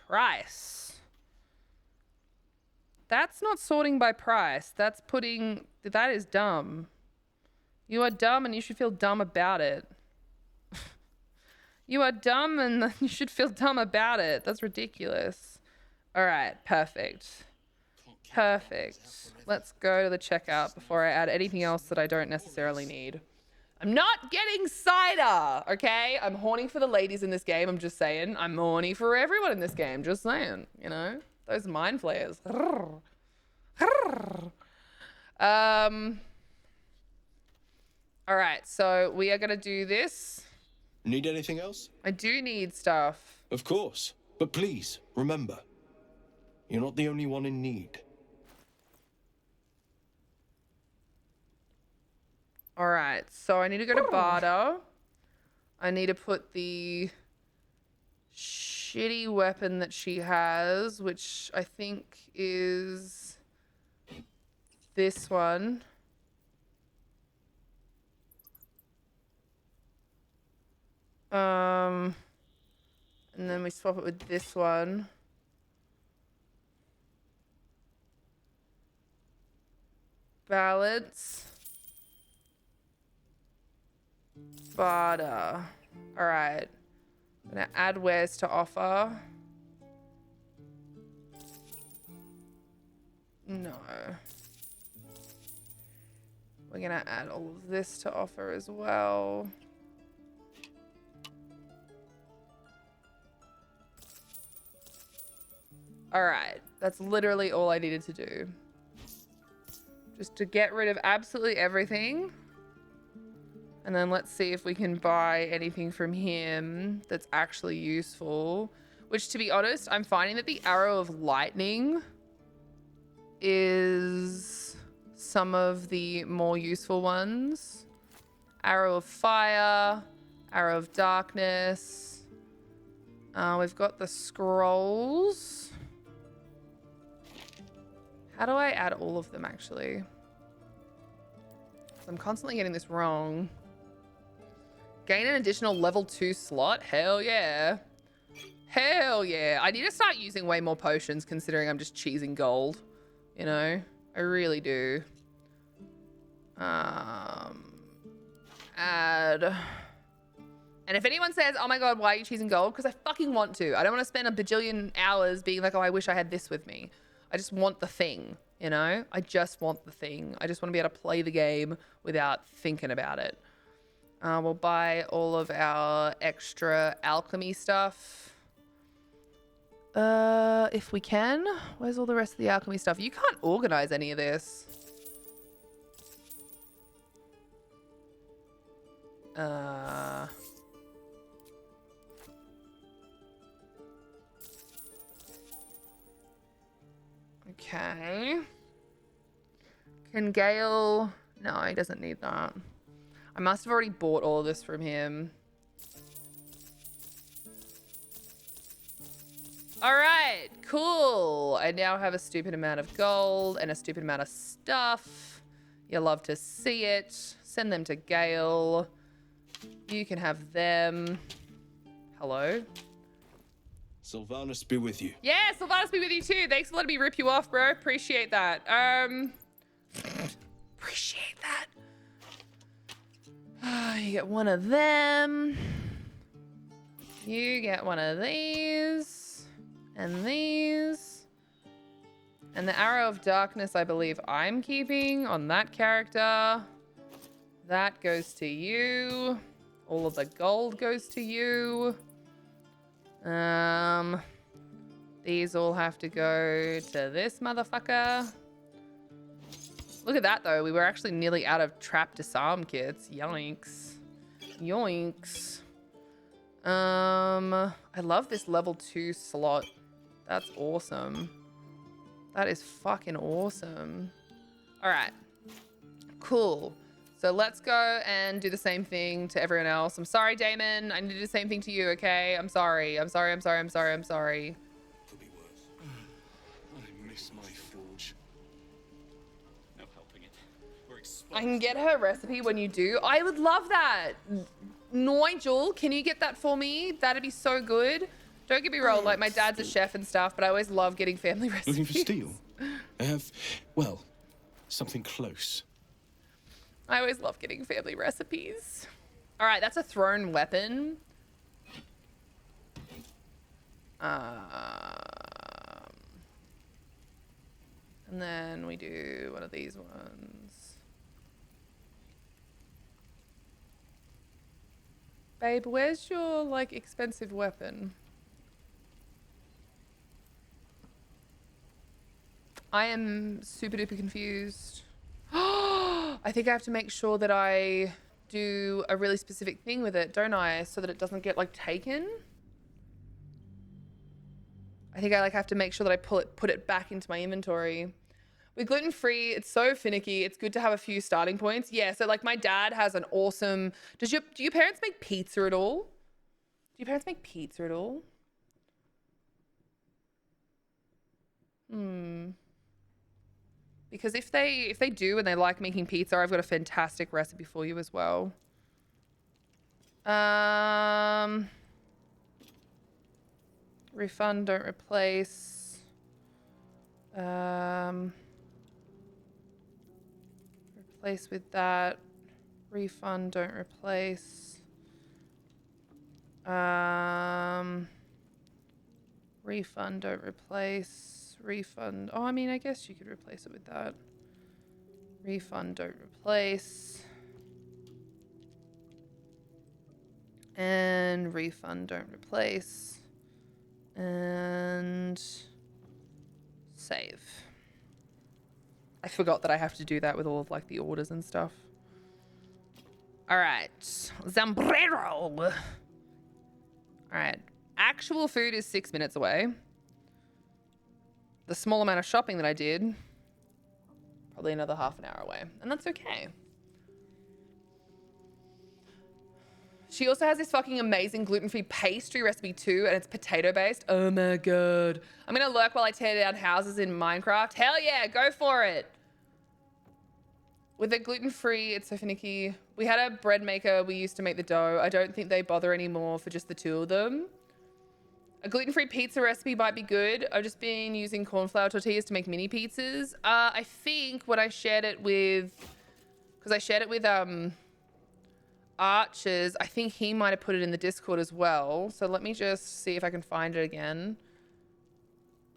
price. That's not sorting by price. That's putting... That is dumb. You are dumb and you should feel dumb about it. You are dumb and you should feel dumb about it. That's ridiculous. All right, perfect. Perfect. Let's go to the checkout before I add anything else that I don't necessarily need. I'm not getting cider, okay? I'm horny for the ladies in this game. I'm just saying. I'm horny for everyone in this game. Just saying, you know? Those mind flayers. All right, so we are going to do this. Need anything else? I do need stuff. Of course. But please, remember, you're not the only one in need. All right, so I need to go to barter. I need to put the shitty weapon that she has, which I think is this one. And then we swap it with this one. Balance. Barter. All right. I'm gonna add wares to offer. No. We're gonna add all of this to offer as well. All right. That's literally all I needed to do. Just to get rid of absolutely everything. And then let's see if we can buy anything from him that's actually useful. Which, to be honest, I'm finding that the Arrow of Lightning is some of the more useful ones. Arrow of Fire, Arrow of Darkness. We've got the scrolls. How do I add all of them, actually? I'm constantly getting this wrong. Gain an additional level 2 slot? Hell yeah. Hell yeah. I need to start using way more potions considering I'm just cheesing gold. You know? I really do. Add. And if anyone says, oh my god, why are you cheesing gold? Because I fucking want to. I don't want to spend a bajillion hours being like, oh, I wish I had this with me. I just want the thing, you know? I just want the thing. I just want to be able to play the game without thinking about it. We'll buy all of our extra alchemy stuff. If we can. Where's all the rest of the alchemy stuff? You can't organize any of this. Okay. Can Gale... No, he doesn't need that. I must have already bought all of this from him. All right, cool. I now have a stupid amount of gold and a stupid amount of stuff. You love to see it. Send them to Gale. You can have them. Hello? Sylvanas be with you. Yeah, Sylvanas be with you too. Thanks for letting me rip you off, bro. Appreciate that. Appreciate that. You get one of them. You get one of these. And these. And the Arrow of Darkness, I believe I'm keeping on that character. That goes to you. All of the gold goes to you. These all have to go to this motherfucker. Look at that, though. We were actually nearly out of trap disarm kits. Yoinks. Yoinks. I love this level 2 slot. That's awesome. That is fucking awesome. All right. Cool. So let's go and do the same thing to everyone else. I'm sorry, Damon. I need to do the same thing to you, okay? I'm sorry. I'm sorry. I'm sorry. I'm sorry. I'm sorry. Could be worse. I miss my forge. No helping it. We're exposed. I can get her recipe when you do. I would love that. Nigel, can you get that for me? That'd be so good. Don't get me wrong, like my dad's a chef and stuff, but I always love getting family recipes. Looking for steel? I have, well, something close. I always love getting family recipes. All right, that's a thrown weapon. And then we do one of these ones. Babe, where's your, like, expensive weapon? I am super duper confused. I think I have to make sure that I do a really specific thing with it, don't I? So that it doesn't get, like, taken. I think I, like, have to make sure that I put it back into my inventory. With gluten-free, it's so finicky. It's good to have a few starting points. Yeah, so, like, my dad has an awesome... Do your parents make pizza at all? Do your parents make pizza at all? Because if they do and they like making pizza, I've got a fantastic recipe for you as well. Refund, don't replace. Replace with that. Refund, don't replace. Refund, don't replace. Refund. Oh, I mean, I guess you could replace it with that. Refund, don't replace. And refund, don't replace. And save. I forgot that I have to do that with all of, like, the orders and stuff. All right. Zambrero. All right. Actual food is 6 minutes away. The small amount of shopping that I did, probably another half an hour away. And that's okay. She also has this fucking amazing gluten-free pastry recipe too, and it's potato-based. Oh my god. I'm gonna lurk while I tear down houses in Minecraft. Hell yeah, go for it. With the gluten-free, it's so finicky. We had a bread maker. We used to make the dough. I don't think they bother anymore for just the two of them. A gluten-free pizza recipe might be good. I've just been using corn flour tortillas to make mini pizzas. I think when I shared it with... Because I shared it with Archers, I think he might have put it in the Discord as well. So let me just see if I can find it again.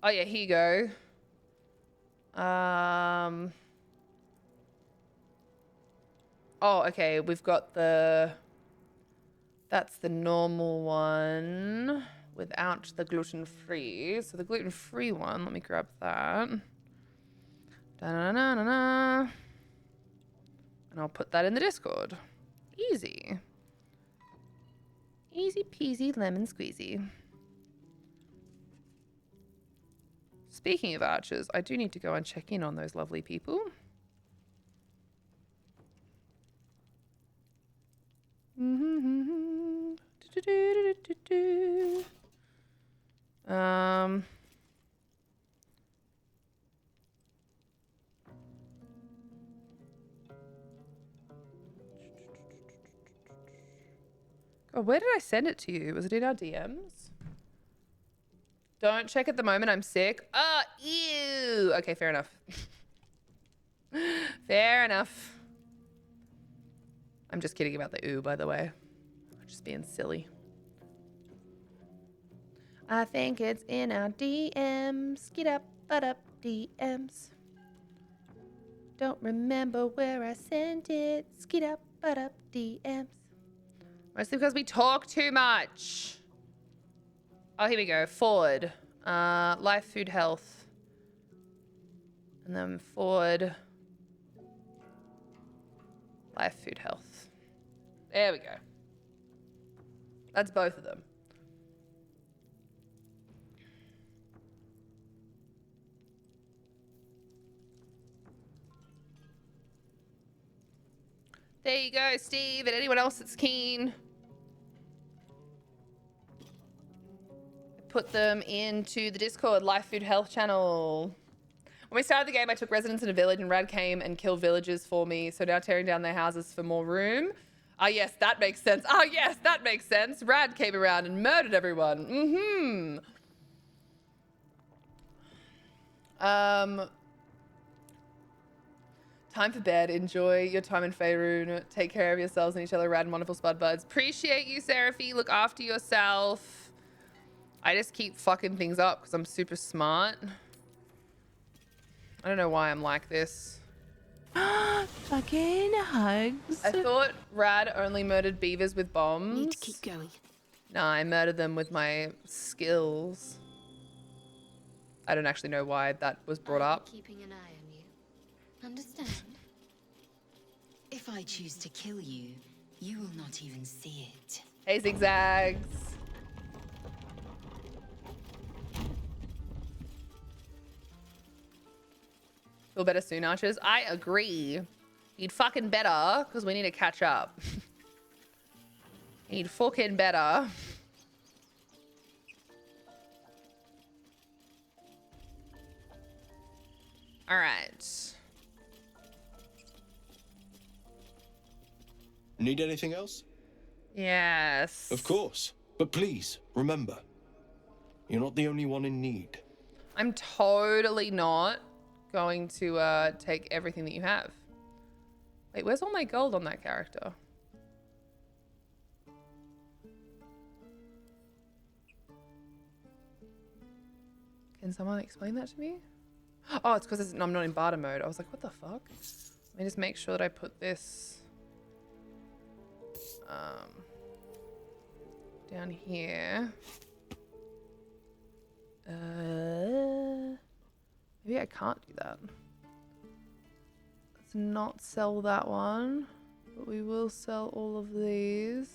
Oh yeah, here you go. Oh, okay, we've got the... That's the normal one without the gluten-free. So the gluten-free one, let me grab that. Da-na-na-na-na. And I'll put that in the Discord. Easy. Easy peasy lemon squeezy. Speaking of Archers, I do need to go and check in on those lovely people. Oh, where did I send it to you? Was it in our DMs? Don't check at the moment. I'm sick. Oh, ew. Okay, fair enough. Fair enough. I'm just kidding about the ooh, by the way. I'm just being silly. I think it's in our DMs. Get up, but up DMs. Don't remember where I sent it. Skid up, but up DMs. Mostly because we talk too much. Oh, here we go. Forward. Life, food, health. And then forward. Life, food, health. There we go. That's both of them. There you go, Steve, and anyone else that's keen. Put them into the Discord Life Food Health channel. When we started the game, I took residence in a village and Rad came and killed villagers for me. So now tearing down their houses for more room. Ah, yes, that makes sense. Ah, yes, that makes sense. Rad came around and murdered everyone. Time for bed. Enjoy your time in Faerun. Take care of yourselves and each other, rad and wonderful spud buds. Appreciate you, Seraphy. Look after yourself. I just keep fucking things up because I'm super smart. I don't know why I'm like this. Fucking hugs. I thought Rad only murdered beavers with bombs. Need to keep going. No, I murdered them with my skills. I don't actually know why that was brought up. Keeping an eye on you. Understand? If I choose to kill you, you will not even see it. Hey, zigzags. Feel better soon, Archers? I agree. Need fucking better, because we need to catch up. Need fucking better. All right. Need anything else? Yes. Of course. But please, remember, you're not the only one in need. I'm totally not going to take everything that you have. Wait, where's all my gold on that character? Can someone explain that to me? Oh, it's because I'm not in barter mode. I was like, what the fuck? Let me just make sure that I put this down here. Maybe I can't do that. Let's not sell that one, but we will sell all of these.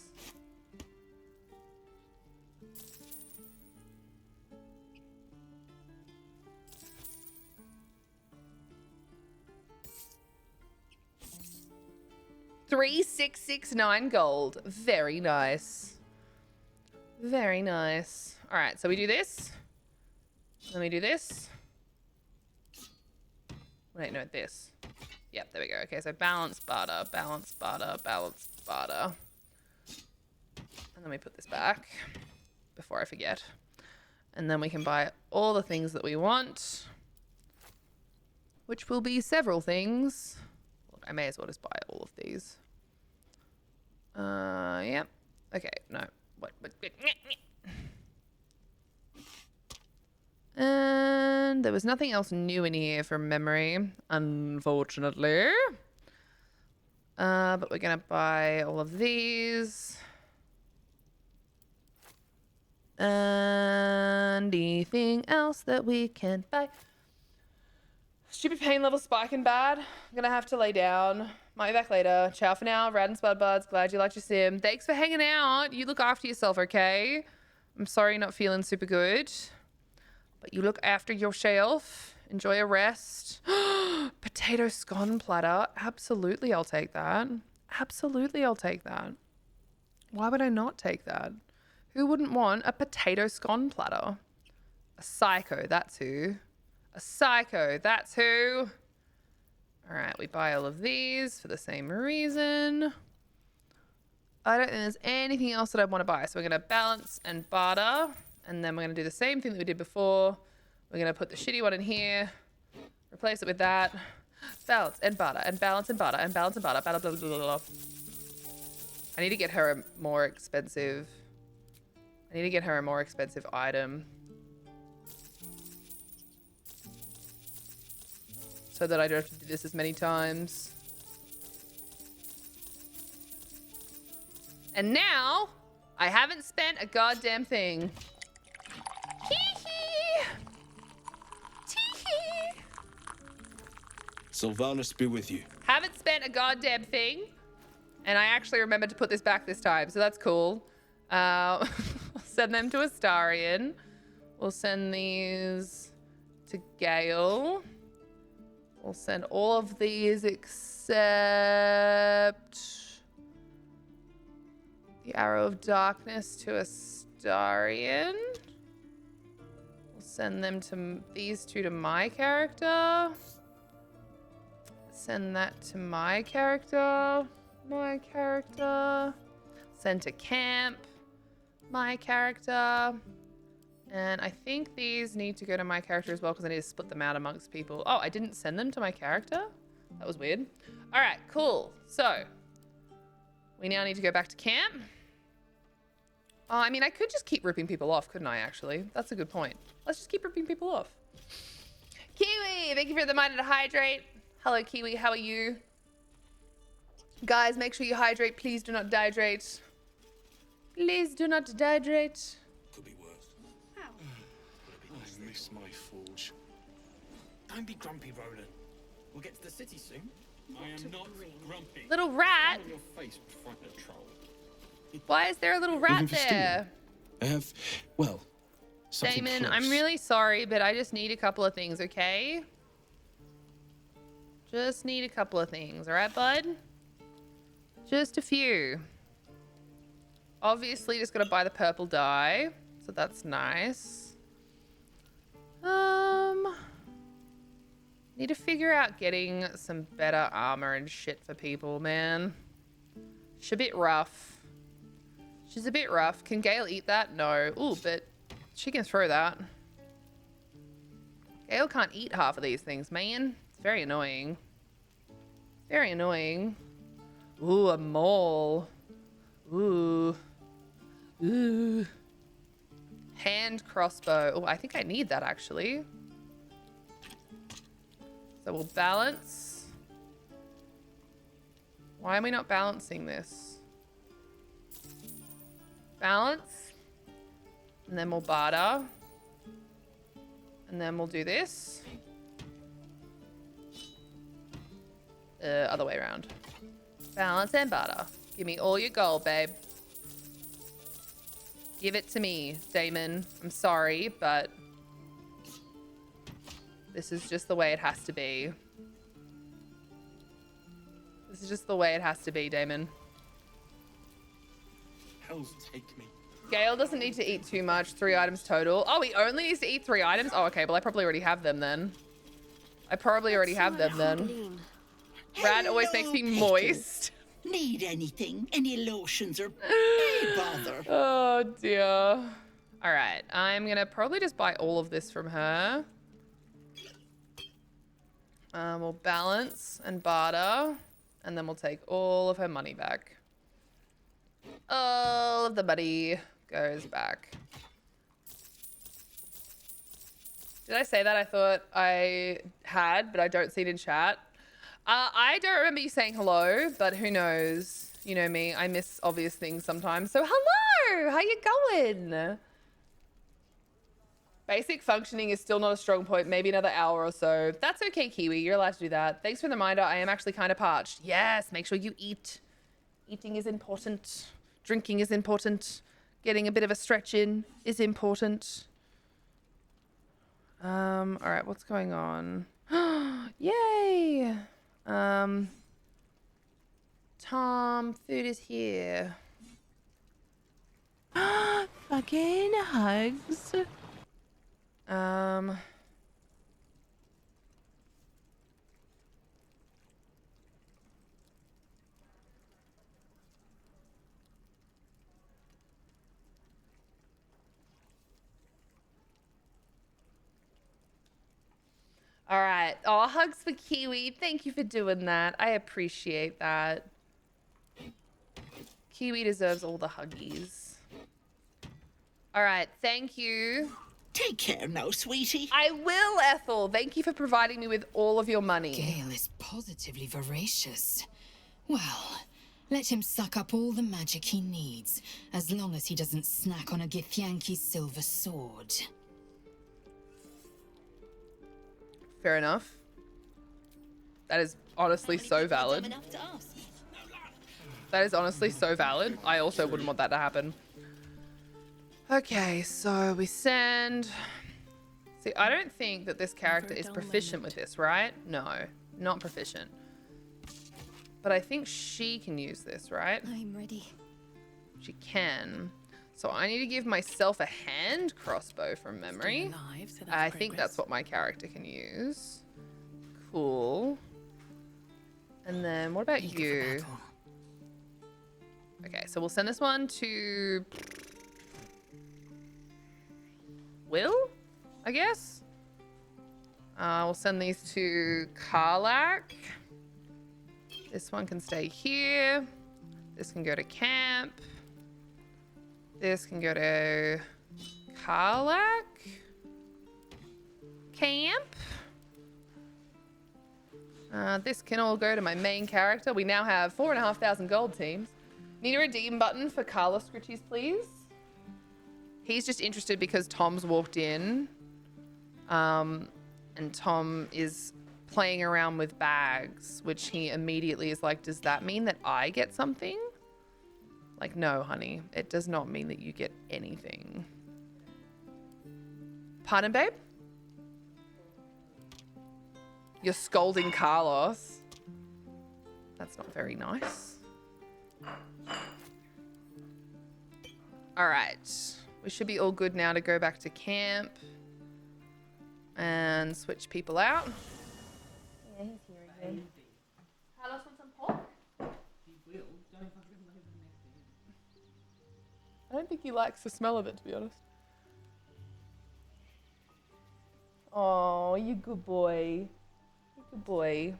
$3,669 gold. Very nice. Very nice. All right, so we do this. Then we do this. Wait, no, this. Yep, there we go. Okay, so balance, barter, balance, barter, balance, barter. And then we put this back before I forget. And then we can buy all the things that we want, which will be several things. Look, I may as well just buy all of these. Yep. Okay, no. What? And there was nothing else new in here from memory, unfortunately. But we're gonna buy all of these. And anything else that we can buy. Stupid pain level spiking bad. I'm gonna have to lay down. Might be back later. Ciao for now. Rad and Spud Buds. Glad you liked your sim. Thanks for hanging out. You look after yourself, okay? I'm sorry you're not feeling super good. But you look after yourself. Enjoy a rest. Potato scone platter. Absolutely, I'll take that. Absolutely, I'll take that. Why would I not take that? Who wouldn't want a potato scone platter? A psycho, that's who. A psycho, that's who. All right, we buy all of these for the same reason. I don't think there's anything else that I want to buy. So we're going to balance and barter. And then we're going to do the same thing that we did before. We're going to put the shitty one in here. Replace it with that. Balance and barter and balance and barter and balance and barter. Blah, blah, blah, blah, blah. I need to get her a more expensive... I need to get her a more expensive item. So that I don't have to do this as many times. And now, I haven't spent a goddamn thing. Tee-hee! Tee-hee! Sylvanas be with you. Haven't spent a goddamn thing. And I actually remembered to put this back this time, so that's cool. I'll send them to Astarion. We'll send these to Gale. We'll send all of these except the Arrow of Darkness to Astarion. We'll send them to these two to my character. Send that to my character. My character. Send to camp. My character. And I think these need to go to my character as well because I need to split them out amongst people. Oh, I didn't send them to my character? That was weird. All right, cool. So we now need to go back to camp. Oh, I mean, I could just keep ripping people off, couldn't I, actually? That's a good point. Let's just keep ripping people off. Kiwi, thank you for the reminder to hydrate. Hello, Kiwi, how are you? Guys, make sure you hydrate. Please do not dehydrate. Please do not dehydrate. Could be worse. I miss my forge. Don't be grumpy, Roland. We'll get to the city soon. I am not grumpy. Little rat. On your face would frighten a troll. Why is there a little rat Looking for there? I have, well, something Damon, close. I'm really sorry, but I just need a couple of things, okay? Just need a couple of things, all right, bud? Just a few. Obviously, just gotta buy the purple dye, so that's nice. Need to figure out getting some better armor and shit for people, man. She's a bit rough. She's a bit rough. Can Gale eat that? No. Ooh, but she can throw that. Gale can't eat half of these things, man. It's very annoying. Very annoying. Ooh, a mole. Ooh. Ooh. Hand crossbow. Oh, I think I need that, actually. So we'll balance. Why am I not balancing this? Balance. And then we'll barter. And then we'll do this. Other way around. Balance and barter. Give me all your gold, babe. Give it to me, Damon. I'm sorry, but this is just the way it has to be. This is just the way it has to be, Damon. Hell's take me. Gale doesn't need to eat too much. 3 items total. Oh, he only needs to eat 3 items? Oh, okay. Well, I probably already have them then. I probably already have them then. Rad always makes me moist. Need anything? Any lotions or any bother? Oh, dear. All right. I'm going to probably just buy all of this from her. We'll balance and barter. And then we'll take all of her money back. All of the money goes back. Did I say that? I thought I had, but I don't see it in chat. I don't remember you saying hello, but who knows? You know me, I miss obvious things sometimes. So hello, how you going? Basic functioning is still not a strong point. Maybe another hour or so. That's okay, Kiwi. You're allowed to do that. Thanks for the reminder. I am actually kind of parched. Yes, make sure you eat. Eating is important. Drinking is important. Getting a bit of a stretch in is important. All right, what's going on? Yay! Tom, food is here. Fucking hugs. All right. Oh, hugs for Kiwi. Thank you for doing that. I appreciate that. Kiwi deserves all the huggies. All right. Thank you. Take care now, sweetie. I will, Ethel. Thank you for providing me with all of your money. Gale is positively voracious. Well, let him suck up all the magic he needs, as long as he doesn't snack on a Githyanki's silver sword. Fair enough. That is honestly so valid. That is honestly so valid. I also wouldn't want that to happen. Okay, so we send... See, I don't think that this character is proficient with this, right? No, not proficient. But I think she can use this, right? I'm ready. She can. So I need to give myself a hand crossbow from memory. Alive, so that's I think that's what my character can use. Cool. And then what about you? Okay, so we'll send this one to Will, I guess. We'll send these to Karlak. This one can stay here. This can go to camp. This can go to Karlak camp. This can all go to my main character. We now have 4,500 gold teams. Need a redeem button for Carlos Scritchies, please. He's just interested because Tom's walked in. And Tom is playing around with bags, which he immediately is like, does that mean that I get something? Like, no, honey, it does not mean that you get anything. Pardon, babe? You're scolding Carlos. That's not very nice. All right. We should be all good now to go back to camp and switch people out. Yeah, he's here again. Carlos want some pork? He will. Don't fucking leave it next to him. I don't think he likes the smell of it, to be honest. Oh, you good boy. You good boy.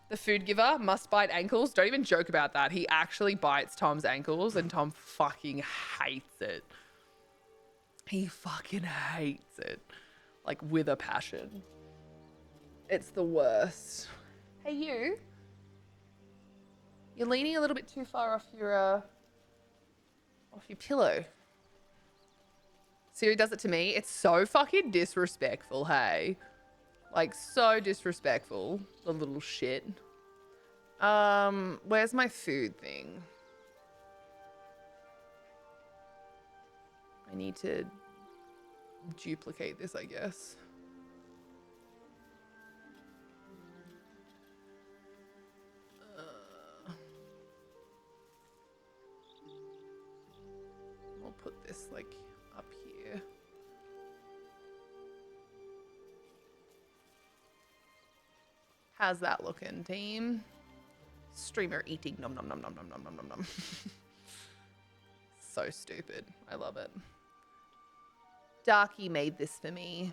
The food giver must bite ankles. Don't even joke about that. He actually bites Tom's ankles and Tom fucking hates it. He fucking hates it. Like, with a passion. It's the worst. Hey, you. You're leaning a little bit too far off your pillow. Siri does it to me. It's so fucking disrespectful, hey? Like, so disrespectful. The little shit. Where's my food thing? I need to duplicate this, I guess. I'll put this, like, up here. How's that looking, team? Streamer eating nom nom nom nom nom nom nom nom nom. So stupid. I love it. Darky made this for me.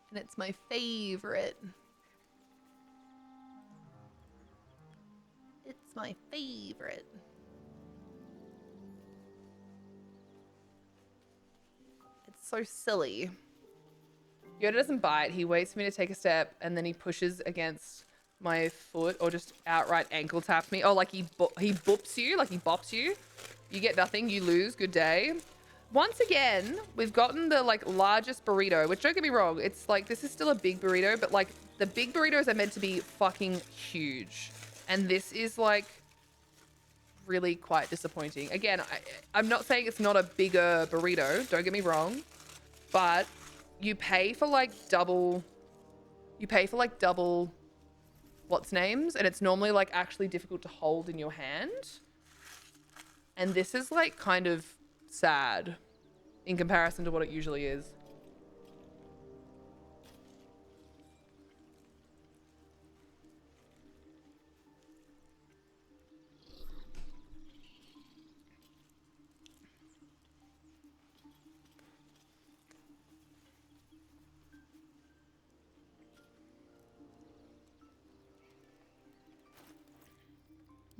And it's my favorite. It's my favorite. It's so silly. Yoda doesn't bite. He waits for me to take a step and then he pushes against my foot or just outright ankle taps me. Oh, like he boops you, like he bops you. You get nothing, you lose, good day. Once again, we've gotten the like largest burrito, which don't get me wrong, it's like, this is still a big burrito, but like the big burritos are meant to be fucking huge. And this is like really quite disappointing. Again, I'm not saying it's not a bigger burrito, don't get me wrong, but you pay for like double what's names, and it's normally like actually difficult to hold in your hand. And this is like kind of sad in comparison to what it usually is.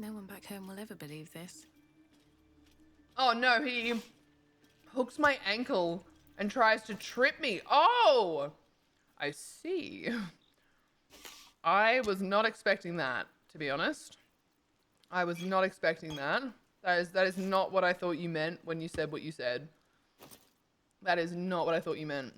No one back home will ever believe this. Oh no, he hooks my ankle and tries to trip me. Oh, I see. I was not expecting that, to be honest. I was not expecting that. That is not what I thought you meant when you said what you said. That is not what I thought you meant.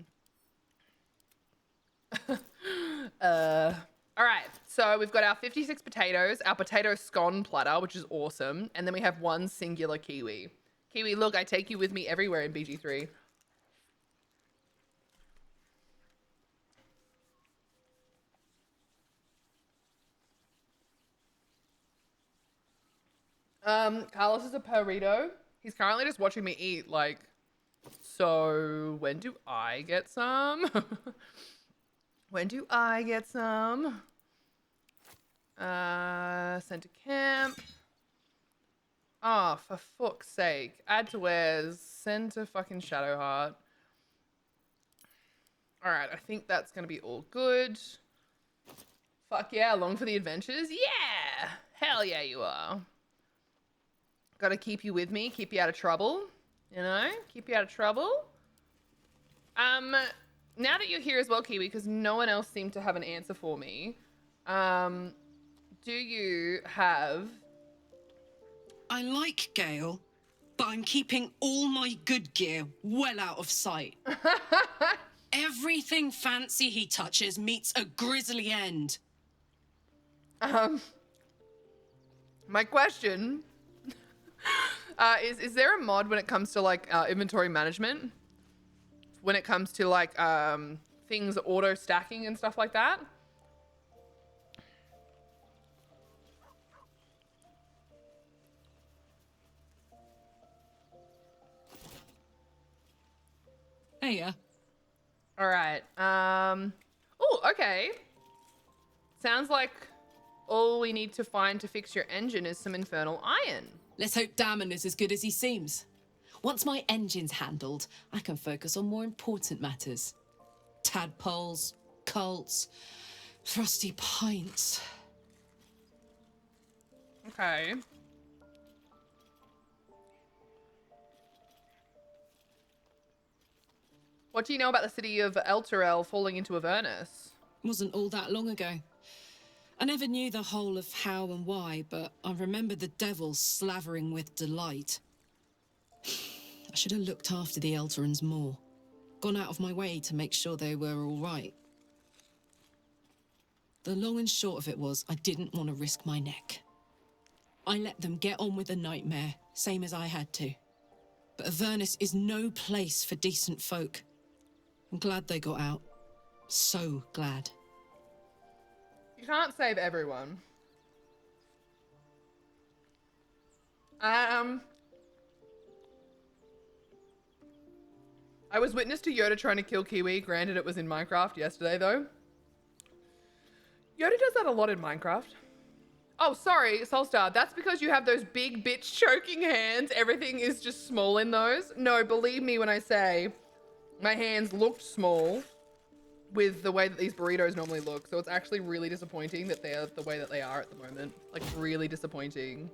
All right, so we've got our 56 potatoes, our potato scone platter, which is awesome. And then we have one singular kiwi. Kiwi, look, I take you with me everywhere in BG3. Carlos is a burrito. He's currently just watching me eat, like, so when do I get some? When do I get some? Sent to camp. Oh, for fuck's sake. Add to wares. Send to fucking Shadowheart. Alright, I think that's going to be all good. Fuck yeah, along for the adventures? Yeah! Hell yeah, you are. Gotta keep you with me, keep you out of trouble. You know? Keep you out of trouble. Now that you're here as well, Kiwi, because no one else seemed to have an answer for me, do you have... I like Gale, but I'm keeping all my good gear well out of sight. Everything fancy he touches meets a grisly end. My question is there a mod when it comes to like inventory management? When it comes to like things auto stacking and stuff like that? Hey, yeah. All right. Oh, okay. Sounds like all we need to find to fix your engine is some infernal iron. Let's hope Damon is as good as he seems. Once my engine's handled, I can focus on more important matters. Tadpoles, cults, frosty pints. Okay. What do you know about the city of Elturel falling into Avernus? Wasn't all that long ago. I never knew the whole of how and why, but I remember the devils slavering with delight. I should have looked after the Elturans more. Gone out of my way to make sure they were all right. The long and short of it was, I didn't want to risk my neck. I let them get on with the nightmare, same as I had to. But Avernus is no place for decent folk. I'm glad they got out. So glad. You can't save everyone. I was witness to Yoda trying to kill Kiwi. Granted, it was in Minecraft yesterday, though. Yoda does that a lot in Minecraft. Oh, sorry, Soulstar. That's because you have those big bitch choking hands. Everything is just small in those. No, believe me when I say my hands looked small with the way that these burritos normally look. So it's actually really disappointing that they're the way that they are at the moment. Like, really disappointing.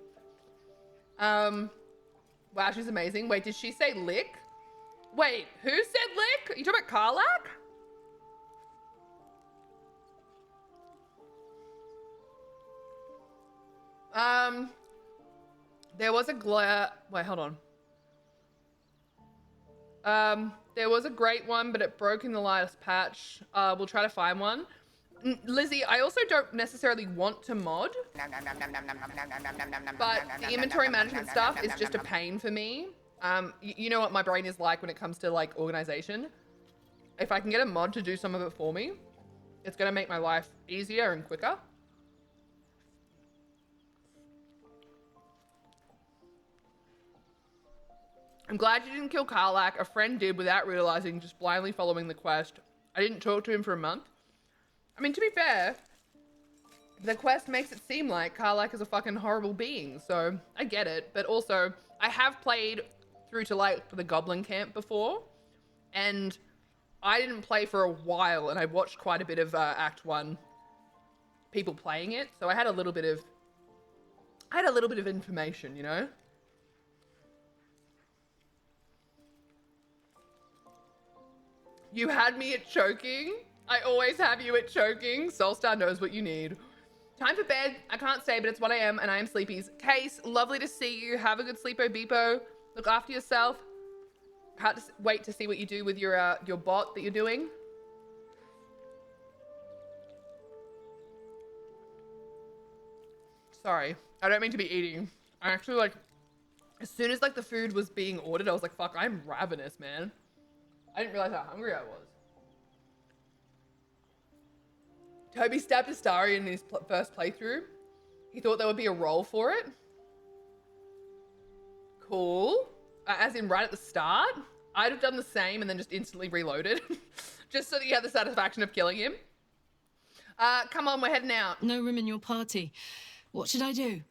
Wow, she's amazing. Wait, did she say lick? Wait, who said lick? Are you talking about Karlak? There was a wait, hold on. There was a great one, but it broke in the latest patch. We'll try to find one. Lizzie, I also don't necessarily want to mod, but the inventory management stuff is just a pain for me. You know what my brain is like when it comes to like organization. If I can get a mod to do some of it for me, it's gonna make my life easier and quicker. I'm glad you didn't kill Karlak. A friend did without realizing, just blindly following the quest. I didn't talk to him for a month. I mean, to be fair, the quest makes it seem like Karlak is a fucking horrible being, so I get it. But also, I have played through to like the Goblin Camp before, and I didn't play for a while, and I watched quite a bit of Act 1 people playing it, so I had a little bit of information, you know? You had me at choking. I always have you at choking. Soulstar knows what you need. Time for bed. I can't stay, but it's 1 AM and I am sleepies. Case, lovely to see you. Have a good sleepo beepo. Look after yourself. Can't wait to see what you do with your bot that you're doing. Sorry, I don't mean to be eating. I actually like, as soon as like the food was being ordered, I was like, fuck, I'm ravenous, man. I didn't realize how hungry I was. Toby stabbed Astarion in his first playthrough. He thought there would be a role for it. Cool. As in right at the start. I'd have done the same and then just instantly reloaded. Just so that you had the satisfaction of killing him. Come on, we're heading out. No room in your party. What should I do?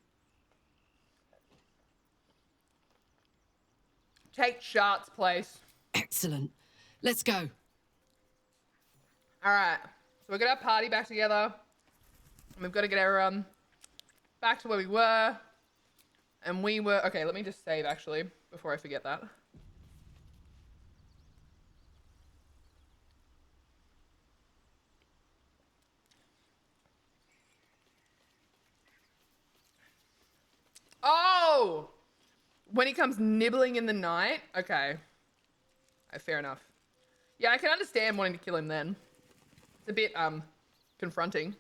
Take Shart's place. Excellent. Let's go. All right. So we're going to party back together. And we've got to get our back to where we were. And we were... Okay, let me just save, actually, before I forget that. Oh! When he comes nibbling in the night? Okay. Fair enough. Yeah, I can understand wanting to kill him then. It's a bit, confronting.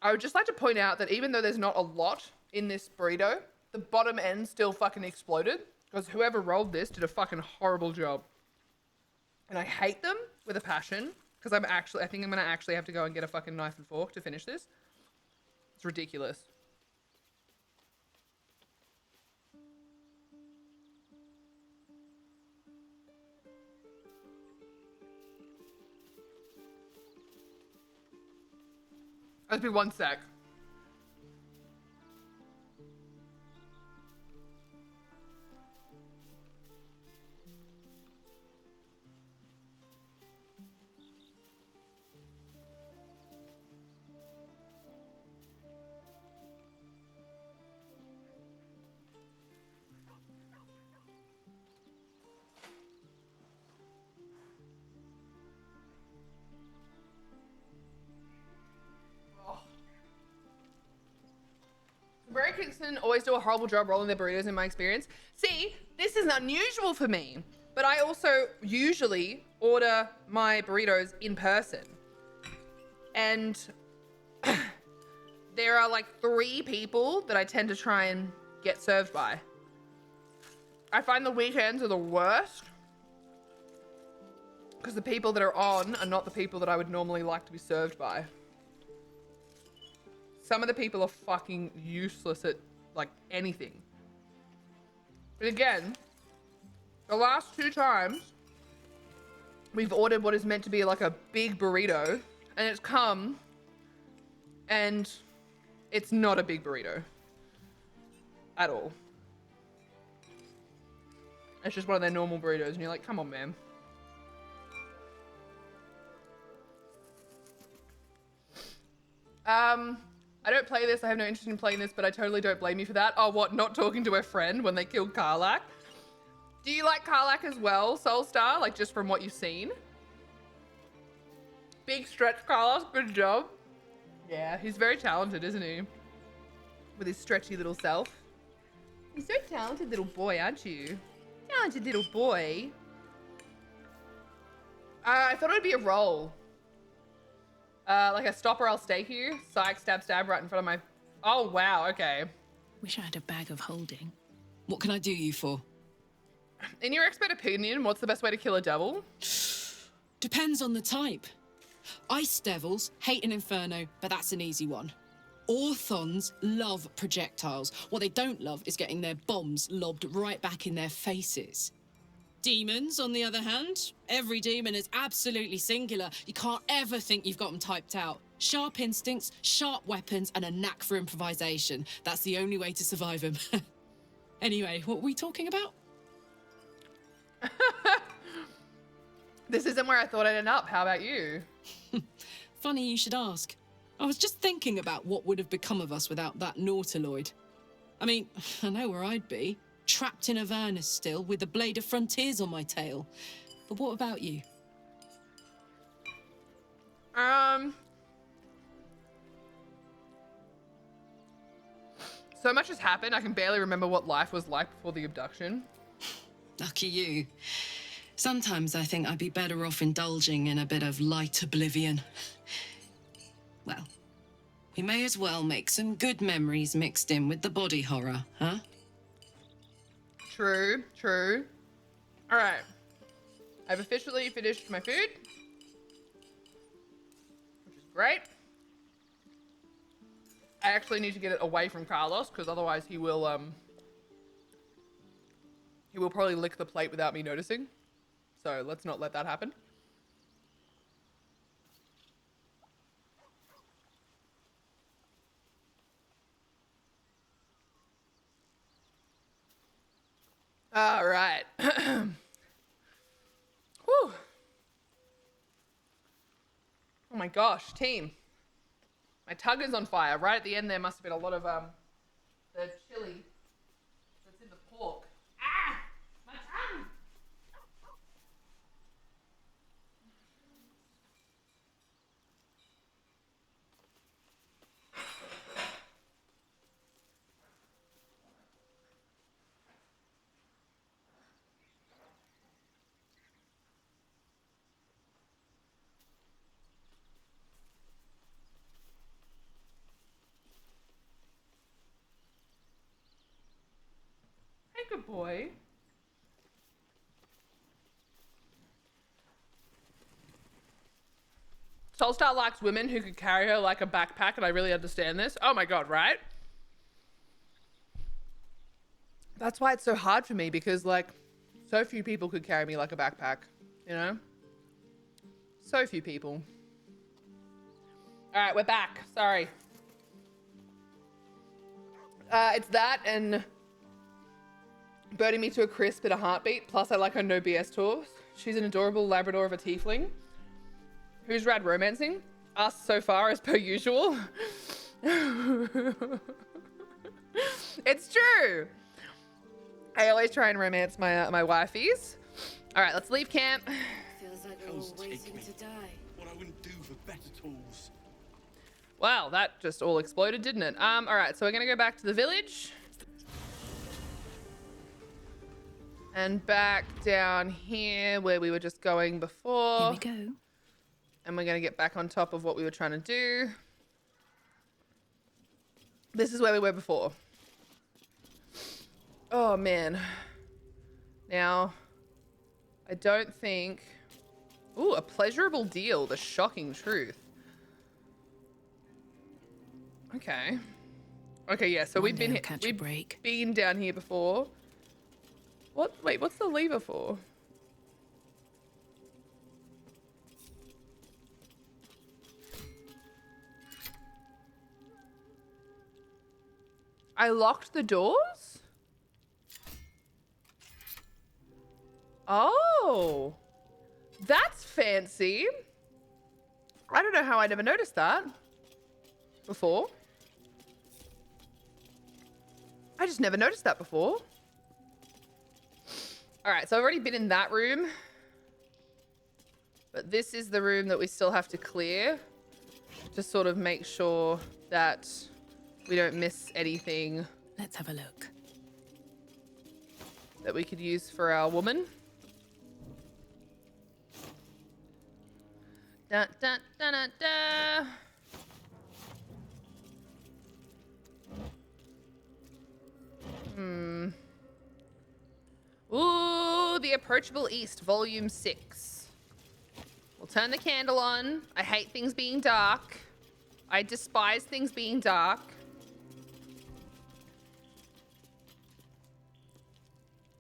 I would just like to point out that even though there's not a lot in this burrito, the bottom end still fucking exploded because whoever rolled this did a fucking horrible job. And I hate them with a passion because I think I'm gonna actually have to go and get a fucking knife and fork to finish this. It's ridiculous. Let's be 1 sec. Barry Kingston always do a horrible job rolling their burritos in my experience. See, this is unusual for me, but I also usually order my burritos in person. And there are like 3 people that I tend to try and get served by. I find the weekends are the worst because the people that are on are not the people that I would normally like to be served by. Some of the people are fucking useless at, like, anything. But again, the last 2 times, we've ordered what is meant to be, like, a big burrito, and it's come, and it's not a big burrito. At all. It's just one of their normal burritos, and you're like, come on, man. I don't play this, I have no interest in playing this, but I totally don't blame you for that. Oh, what, not talking to her friend when they killed Karlach? Do you like Karlach as well, Soulstar? Like, just from what you've seen? Big stretch, Carlos, good job. Yeah, he's very talented, isn't he? With his stretchy little self. You're so talented little boy, aren't you? Talented little boy. I thought it would be a roll. Like a stop or I'll stake you. Psych, stab, stab right in front of my... Oh, wow, okay. Wish I had a bag of holding. What can I do you for? In your expert opinion, what's the best way to kill a devil? Depends on the type. Ice devils hate an inferno, but that's an easy one. Orthons love projectiles. What they don't love is getting their bombs lobbed right back in their faces. Demons, on the other hand, every demon is absolutely singular. You can't ever think you've got them typed out. Sharp instincts, sharp weapons, and a knack for improvisation. That's the only way to survive them. Anyway, what were we talking about? This isn't where I thought I'd end up. How about you? Funny you should ask. I was just thinking about what would have become of us without that Nautiloid. I mean, I know where I'd be. Trapped in Avernus still, with the Blade of Frontiers on my tail. But what about you? So much has happened, I can barely remember what life was like before the abduction. Lucky you. Sometimes I think I'd be better off indulging in a bit of light oblivion. Well, we may as well make some good memories mixed in with the body horror, huh? True, true. All right. I've officially finished my food, which is great. I actually need to get it away from Carlos because otherwise he will probably lick the plate without me noticing. So let's not let that happen. All right. Whew. Oh my gosh, team. My tugger's on fire. Right at the end there must have been a lot of the chili that's in the pork. Ah! My tongue! Hey, good boy. Soulstar likes women who could carry her like a backpack, and I really understand this. Oh my god, right? That's why it's so hard for me, because like so few people could carry me like a backpack, you know? So few people. All right, we're back. Sorry. It's that and burning me to a crisp in a heartbeat. Plus, I like her no BS tours. She's an adorable Labrador of a tiefling. Who's rad romancing? Us so far, as per usual. It's true. I always try and romance my my wifeys. All right, let's leave camp. Feels like we're all waiting to die. What I wouldn't do for better tools. Wow, that just all exploded, didn't it? All right, so we're gonna go back to the village. And back down here where we were just going before. Here we go. And we're gonna get back on top of what we were trying to do. This is where we were before. Oh man. Now, I don't think... Ooh, a pleasurable deal, the shocking truth. Okay. Okay, yeah, so we've been been down here before. What? Wait, what's the lever for? I locked the doors? Oh. That's fancy. I don't know how I never noticed that before. I just never noticed that before. All right, so I've already been in that room. But this is the room that we still have to clear to sort of make sure that we don't miss anything. Let's have a look. That we could use for our woman. Da, da, da, da, da. Ooh, The Approachable East, Volume 6. We'll turn the candle on. I hate things being dark. I despise things being dark.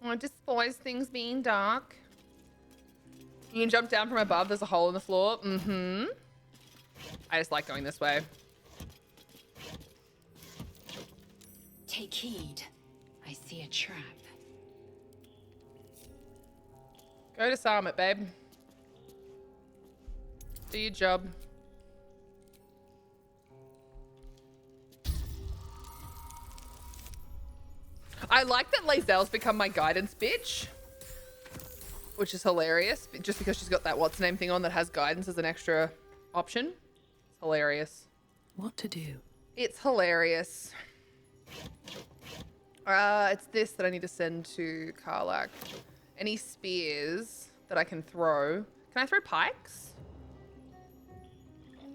I despise things being dark. You can jump down from above. There's a hole in the floor. Mm-hmm. I just like going this way. Take heed. I see a trap. Go disarm it, babe. Do your job. I like that Lae'zel's become my guidance bitch. Which is hilarious. Just because she's got that what's name thing on that has guidance as an extra option. It's hilarious. What to do? It's hilarious. It's this that I need to send to Karlach. Any spears that I can throw. Can I throw pikes?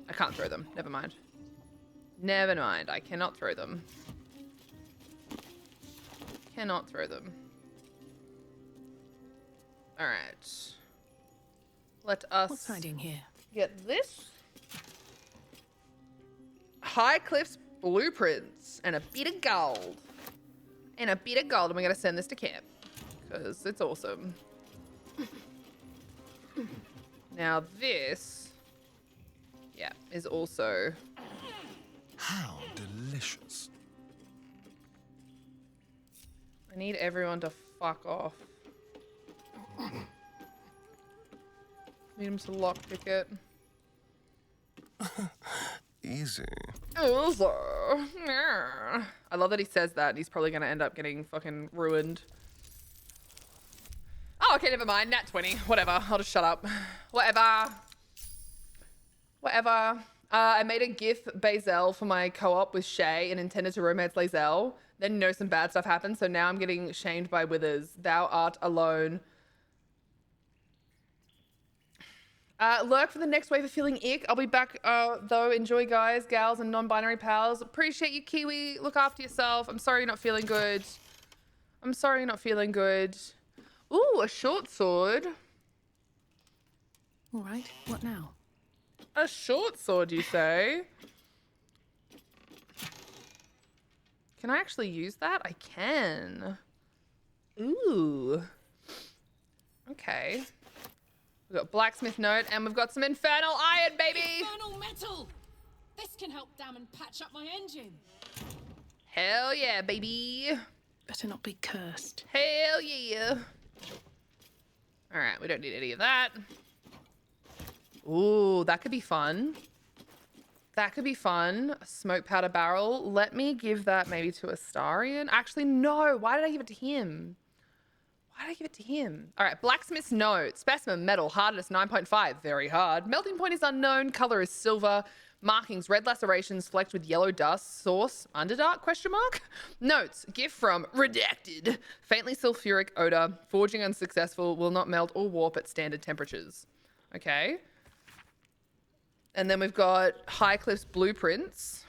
I can't throw them. Never mind. Never mind. I cannot throw them. Cannot throw them. All right. Let us... What's hiding here? Get this. High Cliff's blueprints and a bit of gold. And a bit of gold. And we're going to send this to camp. Because it's awesome. Now this... Yeah, is also... How delicious. I need everyone to fuck off. Need him to lockpick it. Easy. I love that he says that. He's probably going to end up getting fucking ruined. Oh, okay, never mind. Nat 20. Whatever. I'll just shut up. Whatever. I made a GIF Bazel for my co-op with Shay and intended to romance Lae'zel. Then some bad stuff happened, so now I'm getting shamed by Withers. Thou art alone. Lurk for the next wave of feeling ick. I'll be back, though. Enjoy, guys, gals, and non-binary pals. Appreciate you, Kiwi. Look after yourself. I'm sorry you're not feeling good. Ooh, a short sword. All right, what now? A short sword, you say? Can I actually use that? I can. Ooh. Okay. We've got blacksmith note, and we've got some infernal iron, baby! Infernal metal! This can help damn and patch up my engine. Hell yeah, baby! Better not be cursed. Hell yeah! Alright, we don't need any of that. Ooh, that could be fun. A smoke powder barrel. Let me give that maybe to Astarion. Actually, no. Why did I give it to him? All right, blacksmith's note. Specimen metal, hardness 9.5, very hard. Melting point is unknown, color is silver. Markings, red lacerations flecked with yellow dust. Source, underdark, question mark? Notes, gift from redacted. Faintly sulfuric odor. Forging unsuccessful, will not melt or warp at standard temperatures. Okay. And then we've got Highcliffe's blueprints.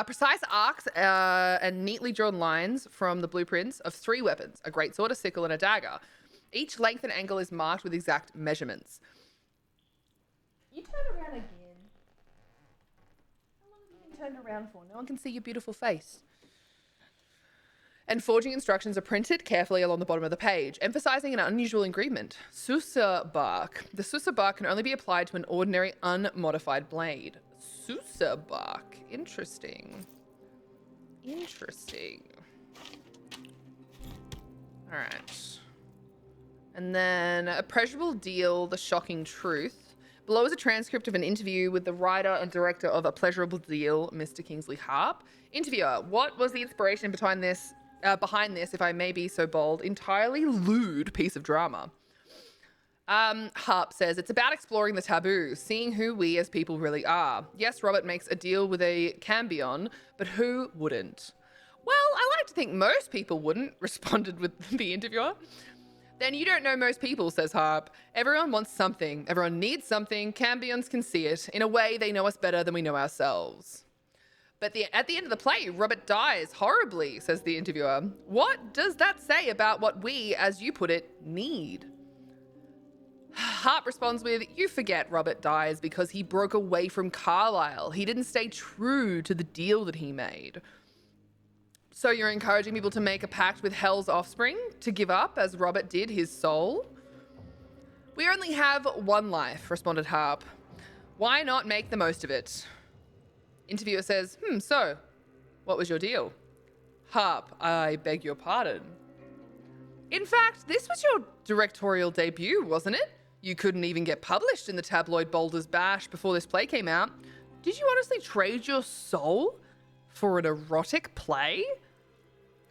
Precise arcs and neatly drawn lines from the blueprints of 3 weapons, a greatsword, a sickle, and a dagger. Each length and angle is marked with exact measurements. You turn around again. How long have you been turned around for? No one can see your beautiful face. And forging instructions are printed carefully along the bottom of the page, emphasizing an unusual ingredient, Susa bark. The Susa bark can only be applied to an ordinary unmodified blade. Susa bark. Interesting. All right. And then a pleasurable deal, the shocking truth. Below is a transcript of an interview with the writer and director of A Pleasurable Deal, Mr. Kingsley Harp. Interviewer, what was the inspiration behind this, if I may be so bold, entirely lewd piece of drama? Harp says, it's about exploring the taboo, seeing who we as people really are. Yes, Robert makes a deal with a Cambion, but who wouldn't? Well, I like to think most people wouldn't, responded with the interviewer. Then you don't know most people, says Harp. Everyone wants something. Everyone needs something. Cambions can see it. In a way, they know us better than we know ourselves. But at the end of the play, Robert dies horribly, says the interviewer. What does that say about what we, as you put it, need? Harp responds with, you forget Robert dies because he broke away from Carlisle. He didn't stay true to the deal that he made. So you're encouraging people to make a pact with Hell's offspring, to give up as Robert did his soul? We only have one life, responded Harp. Why not make the most of it? Interviewer says, so what was your deal? Harp, I beg your pardon. In fact, this was your directorial debut, wasn't it? You couldn't even get published in the tabloid Boulder's Bash before this play came out. Did you honestly trade your soul for an erotic play?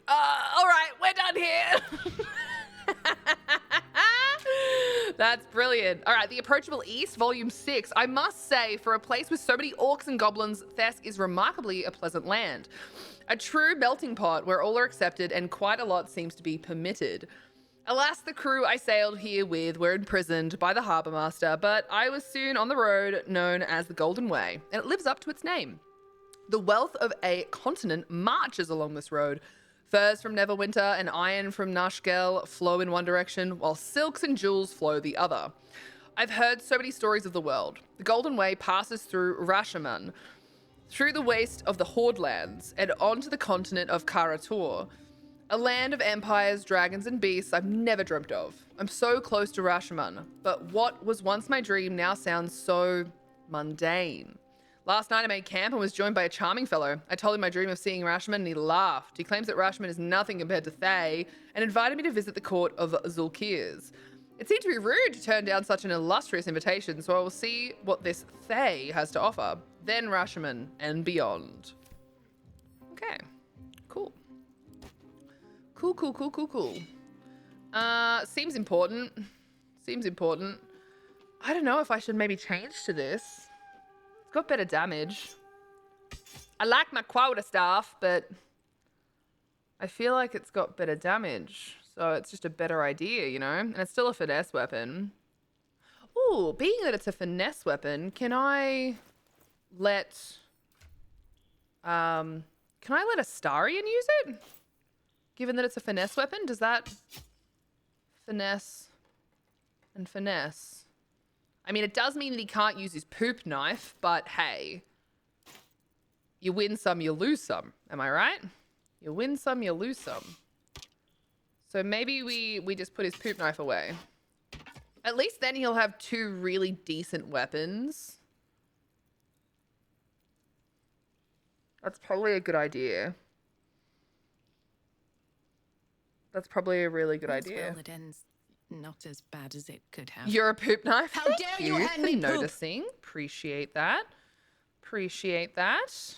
All right, we're done here. That's brilliant. All right, The Approachable East, Volume 6. I must say, for a place with so many orcs and goblins, Thesk is remarkably a pleasant land. A true melting pot where all are accepted and quite a lot seems to be permitted. Alas, the crew I sailed here with were imprisoned by the harbour master, but I was soon on the road known as the Golden Way, and it lives up to its name. The wealth of a continent marches along this road. Furs from Neverwinter and iron from Nashkel flow in one direction, while silks and jewels flow the other. I've heard so many stories of the world. The Golden Way passes through Rashomon, through the waste of the Hordelands, and onto the continent of Karator. A land of empires, dragons, and beasts I've never dreamt of. I'm so close to Rashomon, but what was once my dream now sounds so mundane. Last night I made camp and was joined by a charming fellow. I told him my dream of seeing Rashomon and he laughed. He claims that Rashomon is nothing compared to Thay and invited me to visit the court of Zulkirs. It seemed to be rude to turn down such an illustrious invitation, so I will see what this Thay has to offer. Then Rashomon and beyond. Okay. Cool. Cool. Seems important. Seems important. I don't know if I should maybe change to this. It's got better damage. I like my quota stuff, but I feel like it's got better damage. So it's just a better idea, you know? And it's still a finesse weapon. Ooh, being that it's a finesse weapon, can I let Astarion use it? Given that it's a finesse weapon, does that finesse and finesse? I mean, it does mean that he can't use his poop knife, but hey, you win some, you lose some. Am I right? You win some, you lose some. So maybe we just put his poop knife away. At least then he'll have two really decent weapons. That's probably a good idea. That's probably a really good idea. Well, it ends not as bad as it could have. You're a poop knife. How dare you hand me poop? Noticing. Appreciate that. Appreciate that.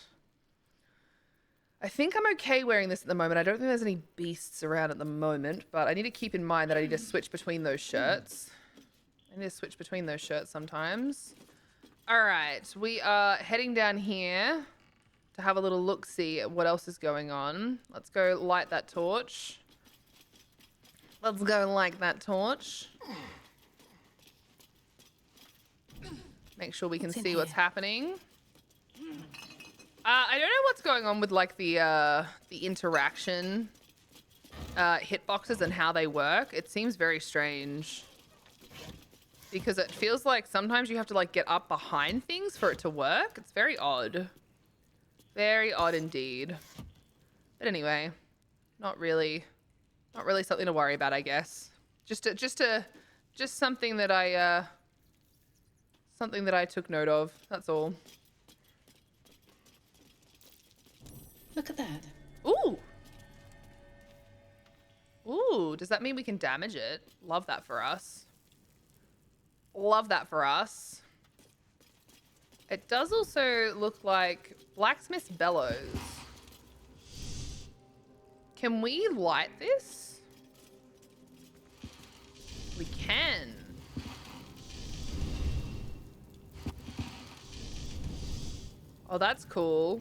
I think I'm okay wearing this at the moment. I don't think there's any beasts around at the moment, but I need to keep in mind that I need to switch between those shirts. I need to switch between those shirts sometimes. All right, we are heading down here to have a little look-see at what else is going on. Let's go light that torch. Let's go light that torch. Make sure we can see what's happening. I don't know what's going on with like the interaction hitboxes and how they work. It seems very strange because it feels like sometimes you have to like get up behind things for it to work. It's very odd. Very odd indeed. But anyway, not really something to worry about, I guess. Just something that I took note of. That's all. Look at that. Ooh. Ooh, does that mean we can damage it? Love that for us. Love that for us. It does also look like Blacksmith's Bellows. Can we light this? We can. Oh, that's cool.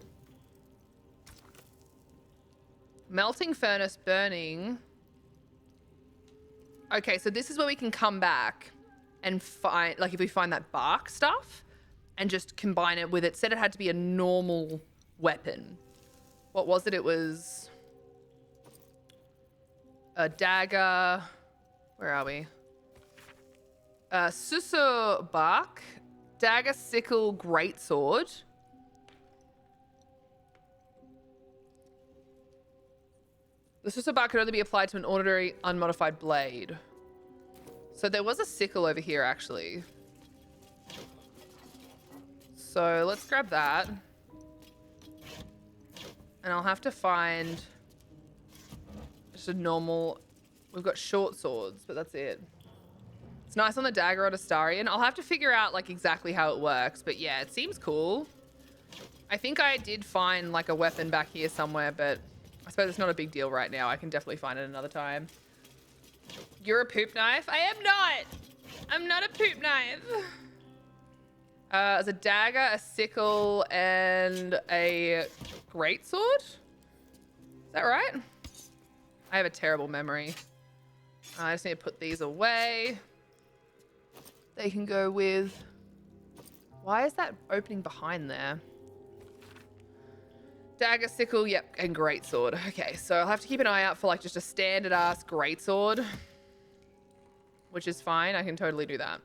Melting furnace burning. Okay, so this is where we can come back and find, like if we find that bark stuff and just combine it with it. Said it had to be a normal weapon. What was it? It was a dagger. Where are we? Suso bark, dagger, sickle, greatsword. The Suso bark could only be applied to an ordinary unmodified blade. So there was a sickle over here, actually. So let's grab that. And I'll have to find just a normal... We've got short swords, but that's it. It's nice on the dagger on Astarion. I'll have to figure out like exactly how it works, but yeah, it seems cool. I think I did find like a weapon back here somewhere, but I suppose it's not a big deal right now. I can definitely find it another time. You're a poop knife? I am not. I'm not a poop knife. There's a dagger, a sickle, and a greatsword. Is that right? I have a terrible memory. I just need to put these away. They can go with... Why is that opening behind there? Dagger, sickle, yep, and greatsword. Okay, so I'll have to keep an eye out for like just a standard ass greatsword, which is fine. I can totally do that.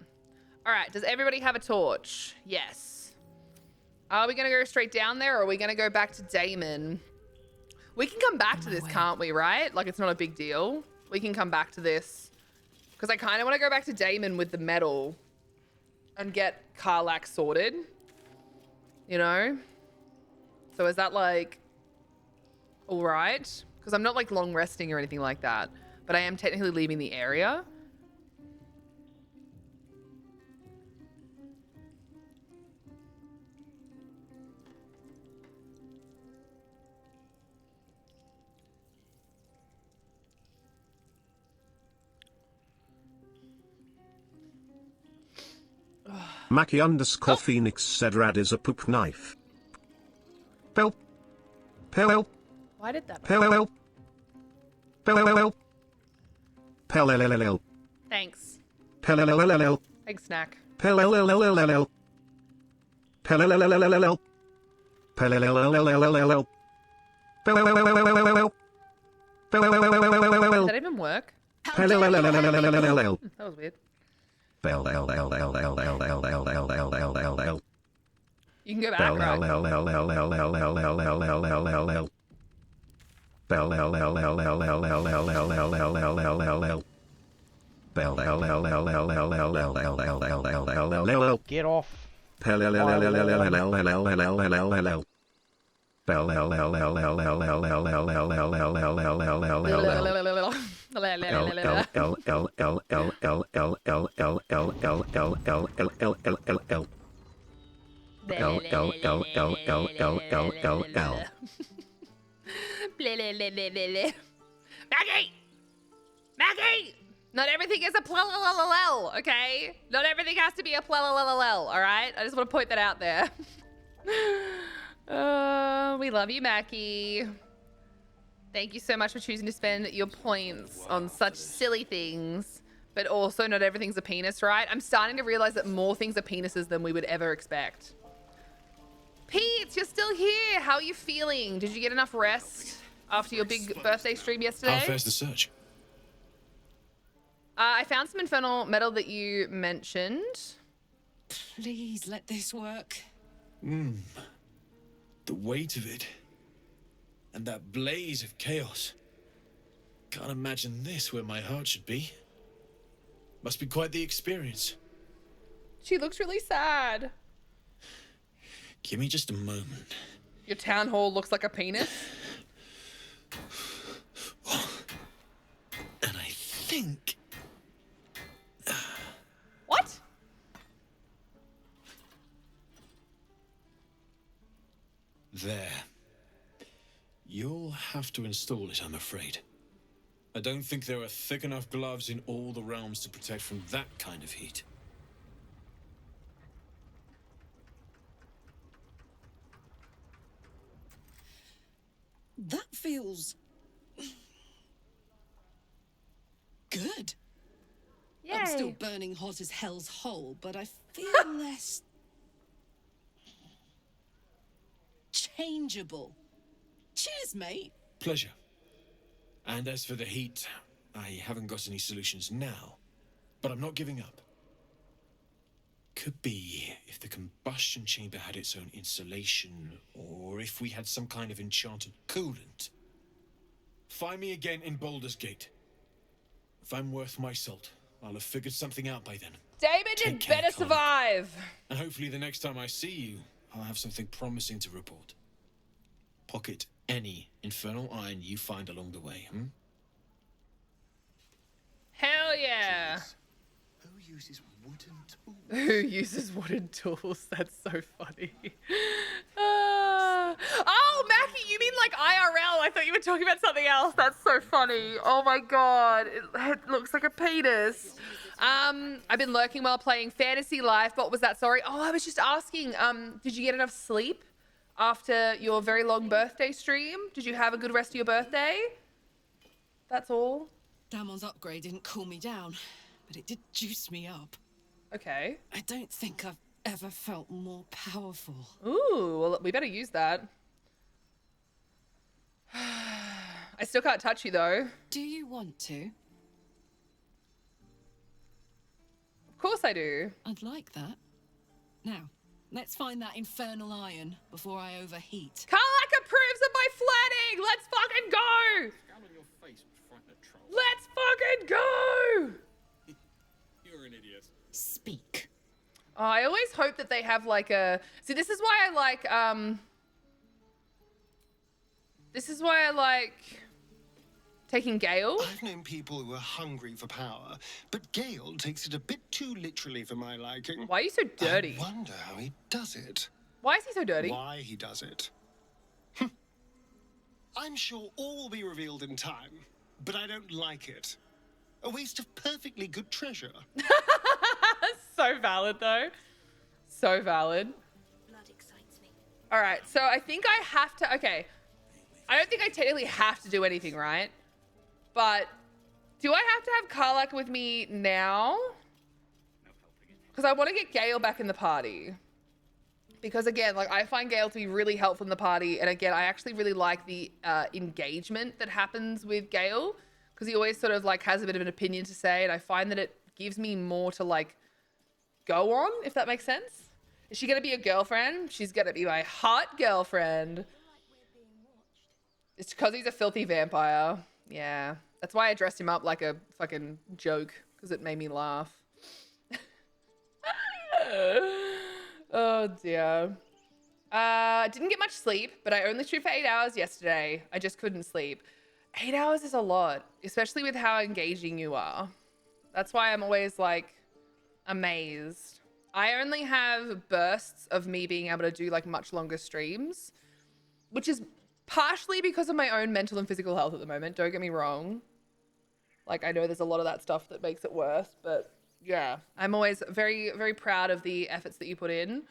All right, does everybody have a torch? Yes. Are we gonna go straight down there or are we gonna go back to Damon? We can come back to this, can't we, right? Like it's not a big deal. We can come back to this because I kind of want to go back to Damon with the metal and get Karlach sorted, you know? So is that like, all right? Because I'm not like long resting or anything like that, but I am technically leaving the area. Mackie _ Phoenix said rad is a poop knife. Pel. Pel. Why did that? Pel. Pel. Pel. Thanks. Pel. Thanks, Snack. Pel. Pel. Pel. Did that even work? That was weird. You can go back, right? Get off. Maggie! Maggie! Not everything is a plalalalalal, okay? Not everything has to be a plalalalalal, all right? I just want to point that out there. We love you, Mackie. Thank you so much for choosing to spend your points on such silly things. But also, not everything's a penis, right? I'm starting to realize that more things are penises than we would ever expect. Pete, you're still here. How are you feeling? Did you get enough rest after your big birthday stream yesterday? How fares the search? I found some infernal metal that you mentioned. Please let this work. The weight of it. And that blaze of chaos. Can't imagine this where my heart should be. Must be quite the experience. She looks really sad. Give me just a moment. Your town hall looks like a penis. And I think... What? There. You'll have to install it, I'm afraid. I don't think there are thick enough gloves in all the realms to protect from that kind of heat. That feels... good. Yay. I'm still burning hot as hell's hole, but I feel less... changeable. Cheers, mate. Pleasure. And as for the heat, I haven't got any solutions now, but I'm not giving up. Could be if the combustion chamber had its own insulation, or if we had some kind of enchanted coolant. Find me again in Baldur's Gate. If I'm worth my salt, I'll have figured something out by then. Damon, you better survive. And hopefully the next time I see you, I'll have something promising to report. Pocket any infernal iron you find along the way, Hell yeah. Who uses wooden tools? Who uses wooden tools? That's so funny. Oh, Mackie, you mean like IRL? I thought you were talking about something else. That's so funny. Oh my god, it looks like a penis. I've been lurking while playing Fantasy Life. What was that? Sorry. Oh, I was just asking. Did you get enough sleep after your very long birthday stream? Did you have a good rest of your birthday? That's all. Damon's upgrade didn't cool me down, but it did juice me up. Okay. I don't think I've ever felt more powerful. Ooh, well, we better use that. I still can't touch you, though. Do you want to? Of course I do. I'd like that. Now, let's find that infernal iron before I overheat. Karlak approves of my flatting! Let's fucking go! Let's fucking go! You're an idiot. Speak. Oh, I always hope that they have like a... See, this is why I like taking Gale. I've known people who are hungry for power, but Gale takes it a bit too literally for my liking. Why are you so dirty? I wonder how he does it. Why is he so dirty? Why he does it. I'm sure all will be revealed in time, but I don't like it. A waste of perfectly good treasure. So valid, though. So valid. Blood excites me. All right, so I think I have to, okay. I don't think I technically have to do anything, right? But do I have to have Karlak with me now? Because I want to get Gale back in the party. Because again, like I find Gale to be really helpful in the party. And again, I actually really like the engagement that happens with Gale. Because he always sort of like has a bit of an opinion to say. And I find that it gives me more to like go on, if that makes sense. Is she going to be a girlfriend? She's going to be my hot girlfriend. It's because he's a filthy vampire. Yeah. That's why I dressed him up like a fucking joke. Because it made me laugh. Oh dear. Didn't get much sleep, but I only streamed for 8 hours yesterday. I just couldn't sleep. 8 hours is a lot, especially with how engaging you are. That's why I'm always like amazed. I only have bursts of me being able to do like much longer streams, which is partially because of my own mental and physical health at the moment. Don't get me wrong. Like I know there's a lot of that stuff that makes it worse, but yeah, I'm always very, very proud of the efforts that you put in.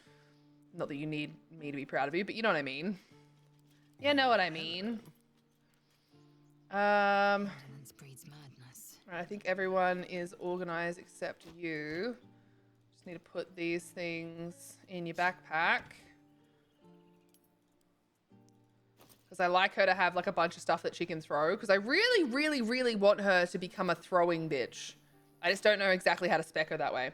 Not that you need me to be proud of you, but you know what I mean. You know what I mean. Breeds madness. I think everyone is organized except you. Just need to put these things in your backpack. Because I like her to have like a bunch of stuff that she can throw. Because I really, really, really want her to become a throwing bitch. I just don't know exactly how to spec her that way.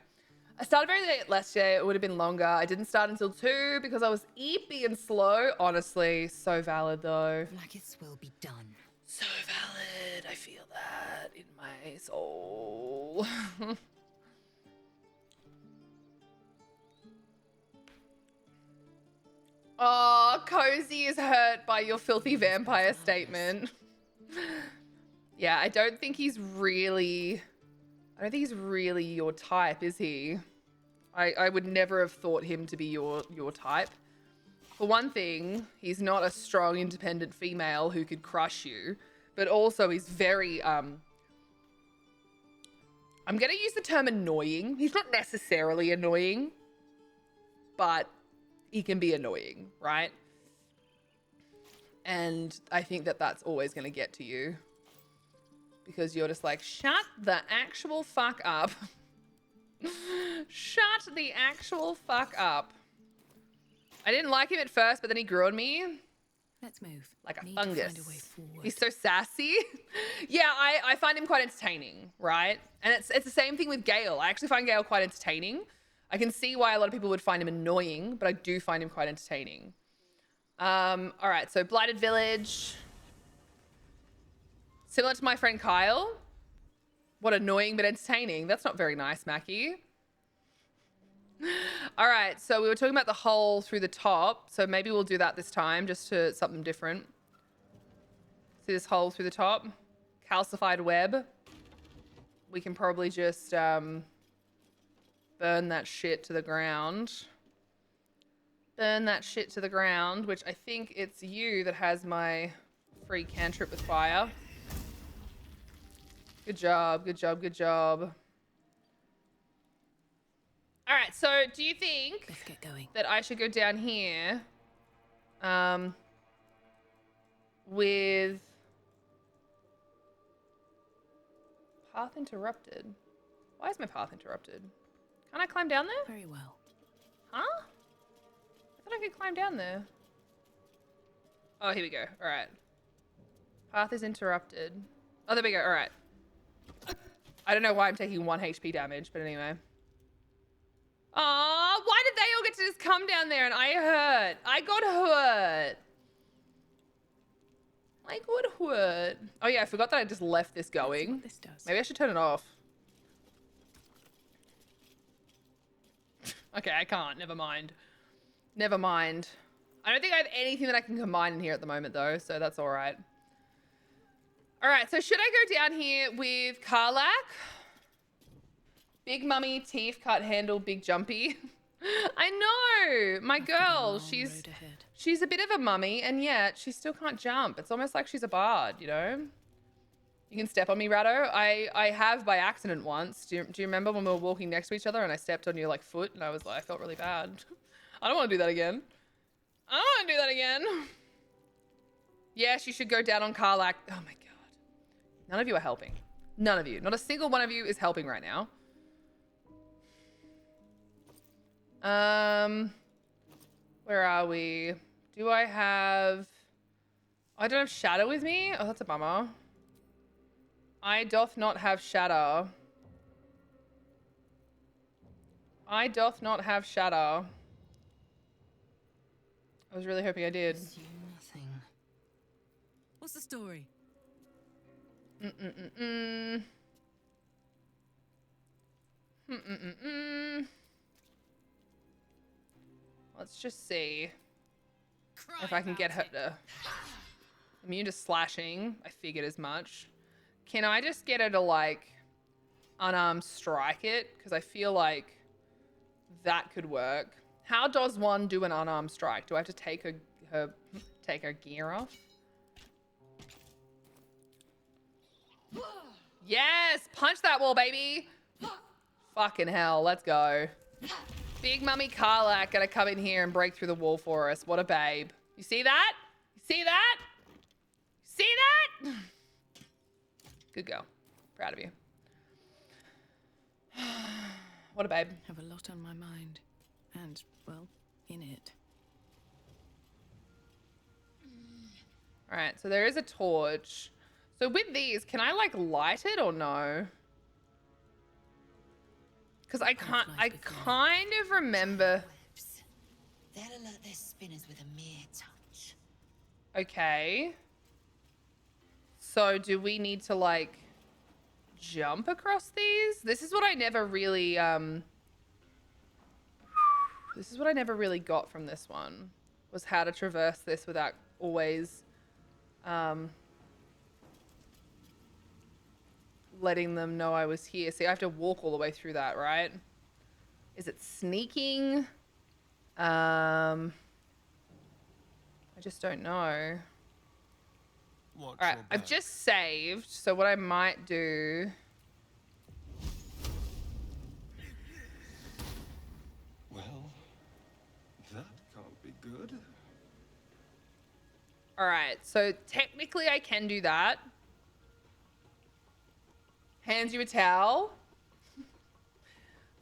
I started very late last year. It would have been longer. I didn't start until 2 because I was eepy and slow. Honestly, so valid though. Blackets will be done. So valid. I feel that in my soul. Oh, Cozy is hurt by your filthy vampire statement. Yeah, I don't think he's really your type, is he? I would never have thought him to be your type. For one thing, he's not a strong, independent female who could crush you, but also he's very, I'm gonna use the term annoying. He's not necessarily annoying, but he can be annoying, right? And I think that that's always gonna get to you. Because you're just like, shut the actual fuck up. Shut the actual fuck up. I didn't like him at first, but then he grew on me. Let's move. Like a Need to fungus. find a way forward. He's so sassy. Yeah, I find him quite entertaining, right? And it's the same thing with Gale. I actually find Gale quite entertaining. I can see why a lot of people would find him annoying, but I do find him quite entertaining. All right, so Blighted Village. Similar to my friend Kyle. What annoying but entertaining. That's not very nice, Mackie. All right, so we were talking about the hole through the top. So maybe we'll do that this time, just to something different. See this hole through the top? Calcified web. We can probably just burn that shit to the ground. Burn that shit to the ground, which I think it's you that has my free cantrip with fire. Good job, good job, good job. All right, so do you think Let's get going. that I should go down here with path interrupted? Why is my path interrupted? Can't I climb down there? Very well. Huh? I thought I could climb down there. Oh, here we go. All right. Path is interrupted. Oh, there we go. All right. I don't know why I'm taking 1 HP damage, but anyway. Aw, why did they all get to just come down there and I hurt? I got hurt. I got hurt. Oh yeah, I forgot that I just left this going. This does. Maybe I should turn it off. Okay, I can't. Never mind. Never mind. I don't think I have anything that I can combine in here at the moment though, so that's all right. All right, so should I go down here with Karlak? Big mummy, teeth, cut handle, big jumpy. I know, my girl, she's a bit of a mummy and yet she still can't jump. It's almost like she's a bard, you know? You can step on me, Ratto. I have by accident once. Do you remember when we were walking next to each other and I stepped on your like foot and I was like, I felt really bad. I don't want to do that again. I don't want to do that again. Yes, you should go down on Karlak. Oh my god. None of you are helping. None of you. Not a single one of you is helping right now. Where are we? Do I have... I don't have Shadow with me? Oh, that's a bummer. I doth not have Shadow. I doth not have Shadow. I was really hoping I did. Nothing. What's the story? Let's just see if I can get her to... Immune to slashing. I figured as much. Can I just get her to, like, unarmed strike it? Because I feel like that could work. How does one do an unarmed strike? Do I have to take her gear off? Yes! Punch that wall, baby! Fucking hell, let's go. Big Mummy Karlak gonna come in here and break through the wall for us. What a babe. You see that? You see that? See that? Good girl. Proud of you. What a babe. Have a lot on my mind. And, well, in it. Alright, so there is a torch. So with these, can I, like, light it or no? Because I kind of remember... They'll alert their spinners with a mere touch. Okay. So do we need to, like, jump across these? This is what I never really, This is what I never really got from this one. Was how to traverse this without always, letting them know I was here. See, I have to walk all the way through that, right? Is it sneaking? I just don't know. All right, I've just saved. So what I might do... Well, that can't be good. All right, so technically I can do that. Hands you a towel.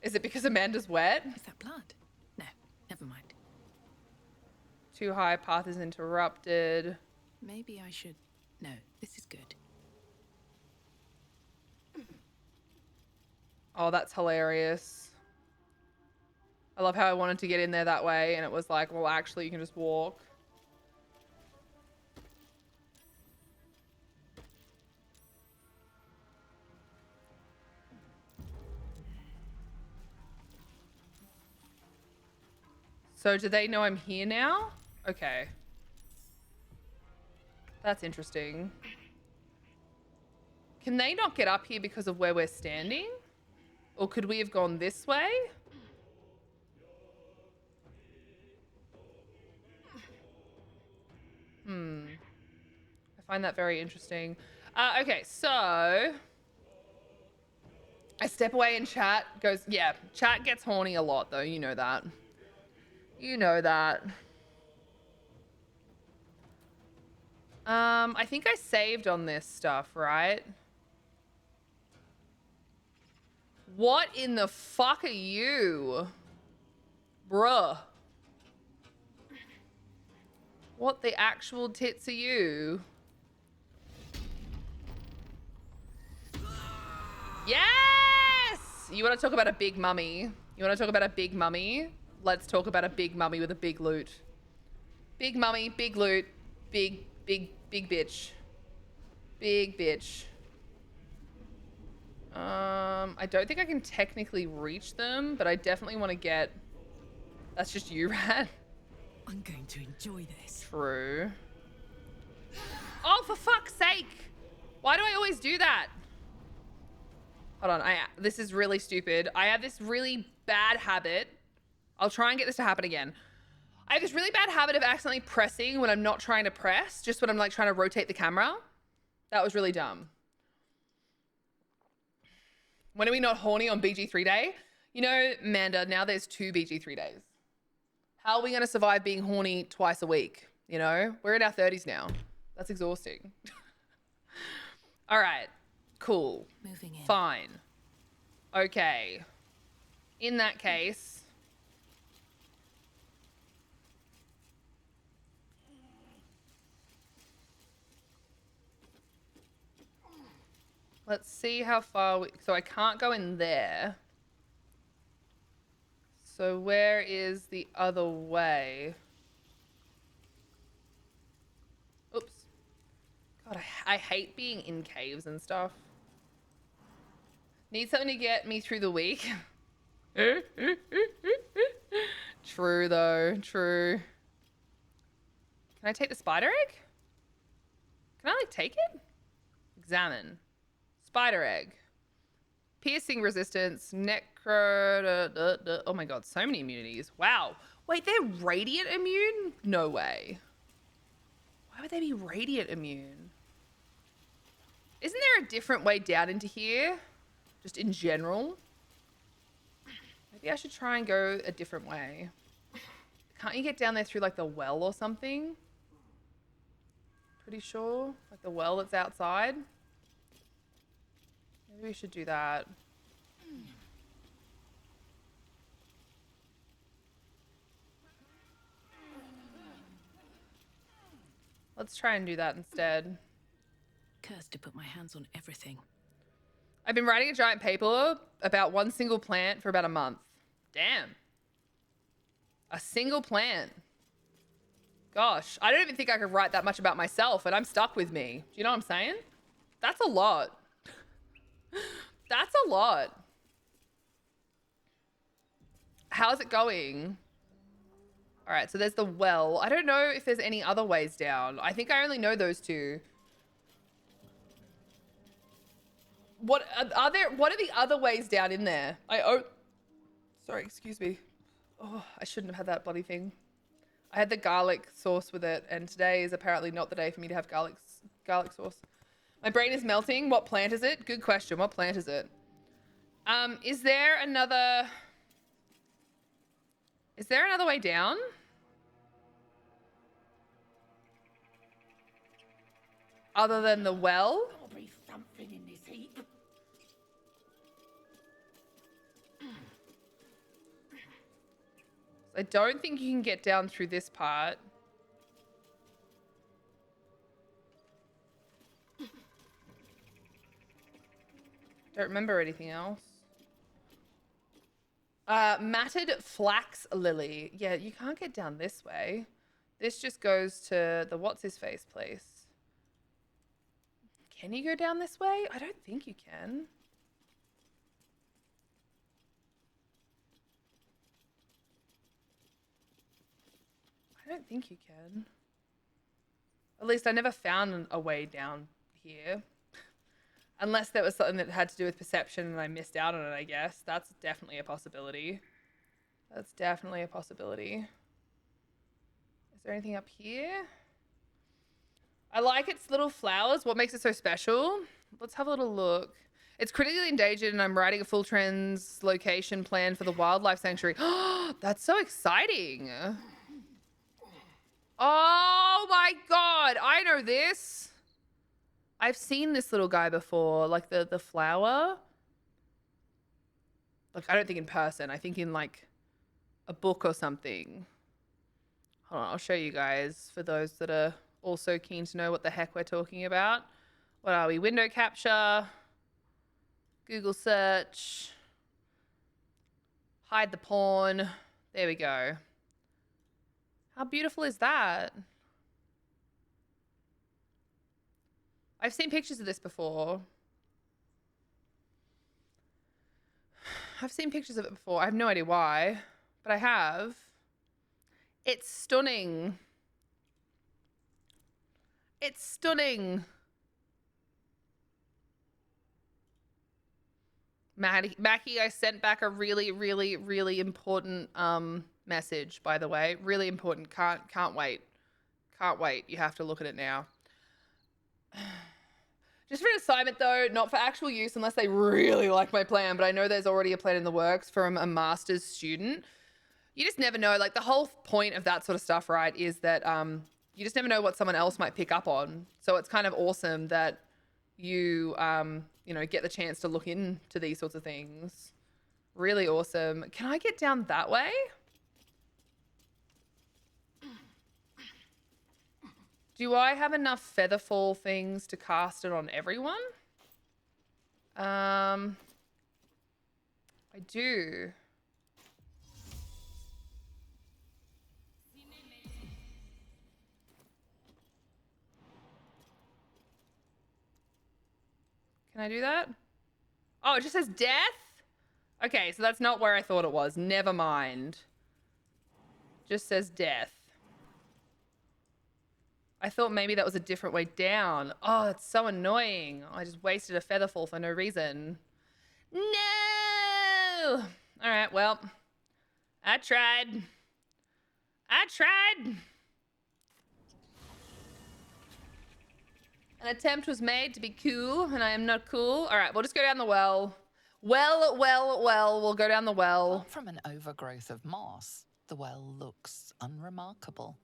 Is it because Amanda's wet? Is that blood? No, never mind. Too high, path is interrupted. Maybe I should... No, this is good. Oh, that's hilarious. I love how I wanted to get in there that way and it was like, well, actually you can just walk. So do they know I'm here now? Okay. That's interesting. Can they not get up here because of where we're standing? Or could we have gone this way? I find that very interesting. Okay, so... I step away and chat goes... Yeah, chat gets horny a lot though, you know that. You know that. I think I saved on this stuff, right? What in the fuck are you? Bruh. What the actual tits are you? Yes! You want to talk about a big mummy? You want to talk about a big mummy? Let's talk about a big mummy with a big loot. Big mummy, big loot, big bitch. Big bitch. I don't think I can technically reach them, but I definitely want to get... That's just you, Rat. I'm going to enjoy this. True. Oh, for fuck's sake! Why do I always do that? Hold on, this is really stupid. I have this really bad habit. I'll try and get this to happen again. I have this really bad habit of accidentally pressing when I'm not trying to press, just when I'm like trying to rotate the camera. That was really dumb. When are we not horny on BG3 day? You know, Amanda, now there's 2 BG3 days. How are we going to survive being horny twice a week? You know, we're in our 30s now. That's exhausting. All right, cool. Moving in. Fine. Okay. In that case, let's see how far so I can't go in there. So where is the other way? Oops. God, I hate being in caves and stuff. Need something to get me through the week. True though, true. Can I take the spider egg? Can I like take it? Examine. Spider egg. Piercing resistance, necro... Oh my god, so many immunities. Wow. Wait, they're radiant immune? No way. Why would they be radiant immune? Isn't there a different way down into here? Just in general? Maybe I should try and go a different way. Can't you get down there through like the well or something? Pretty sure. Like the well that's outside. Maybe we should do that. Let's try and do that instead. Cursed to put my hands on everything. I've been writing a giant paper about one single plant for about a month. Damn. A single plant. Gosh, I don't even think I could write that much about myself, and I'm stuck with me. Do you know what I'm saying? That's a lot. That's a lot. How's it going? All right, so there's the well. I don't know if there's any other ways down. I think I only know those 2. What are the other ways down in there? Sorry, excuse me. Oh, I shouldn't have had that bloody thing. I had the garlic sauce with it, and today is apparently not the day for me to have garlic sauce. My brain is melting. What plant is it? Good question. What plant is it? Is there another way down? Other than the well? There'll be something in this heap. I don't think you can get down through this part. Don't remember anything else. Matted flax lily. Yeah, you can't get down this way. This just goes to the what's-his-face place. Can you go down this way? I don't think you can. I don't think you can. At least I never found a way down here. Unless there was something that had to do with perception and I missed out on it, I guess. That's definitely a possibility. That's definitely a possibility. Is there anything up here? I like its little flowers. What makes it so special? Let's have a little look. It's critically endangered and I'm writing a full translocation plan for the wildlife sanctuary. Oh, that's so exciting. Oh my god, I know this. I've seen this little guy before, like the flower. Like, I don't think in person. I think in like a book or something. Hold on, I'll show you guys for those that are also keen to know what the heck we're talking about. What are we? Window capture. Google search. Hide the porn. There we go. How beautiful is that? I've seen pictures of this before. I've seen pictures of it before. I have no idea why, but I have. It's stunning. It's stunning. Mackie, I sent back a really, really, really important message, by the way. Really important. Can't wait. Can't wait. You have to look at it now. Just for an assignment though, not for actual use unless they really like my plan, but I know there's already a plan in the works from a master's student. You just never know. Like the whole point of that sort of stuff, right, is that you just never know what someone else might pick up on. So it's kind of awesome that you, you know, get the chance to look into these sorts of things. Really awesome. Can I get down that way? Do I have enough featherfall things to cast it on everyone? I do. Can I do that? Oh, it just says death? Okay, so that's not where I thought it was. Never mind. Just says death. I thought maybe that was a different way down. Oh, that's so annoying. I just wasted a featherfall for no reason. No! All right, well, I tried. I tried. An attempt was made to be cool, and I am not cool. All right, we'll just go down the well. Well, we'll go down the well. Apart from an overgrowth of moss, the well looks unremarkable.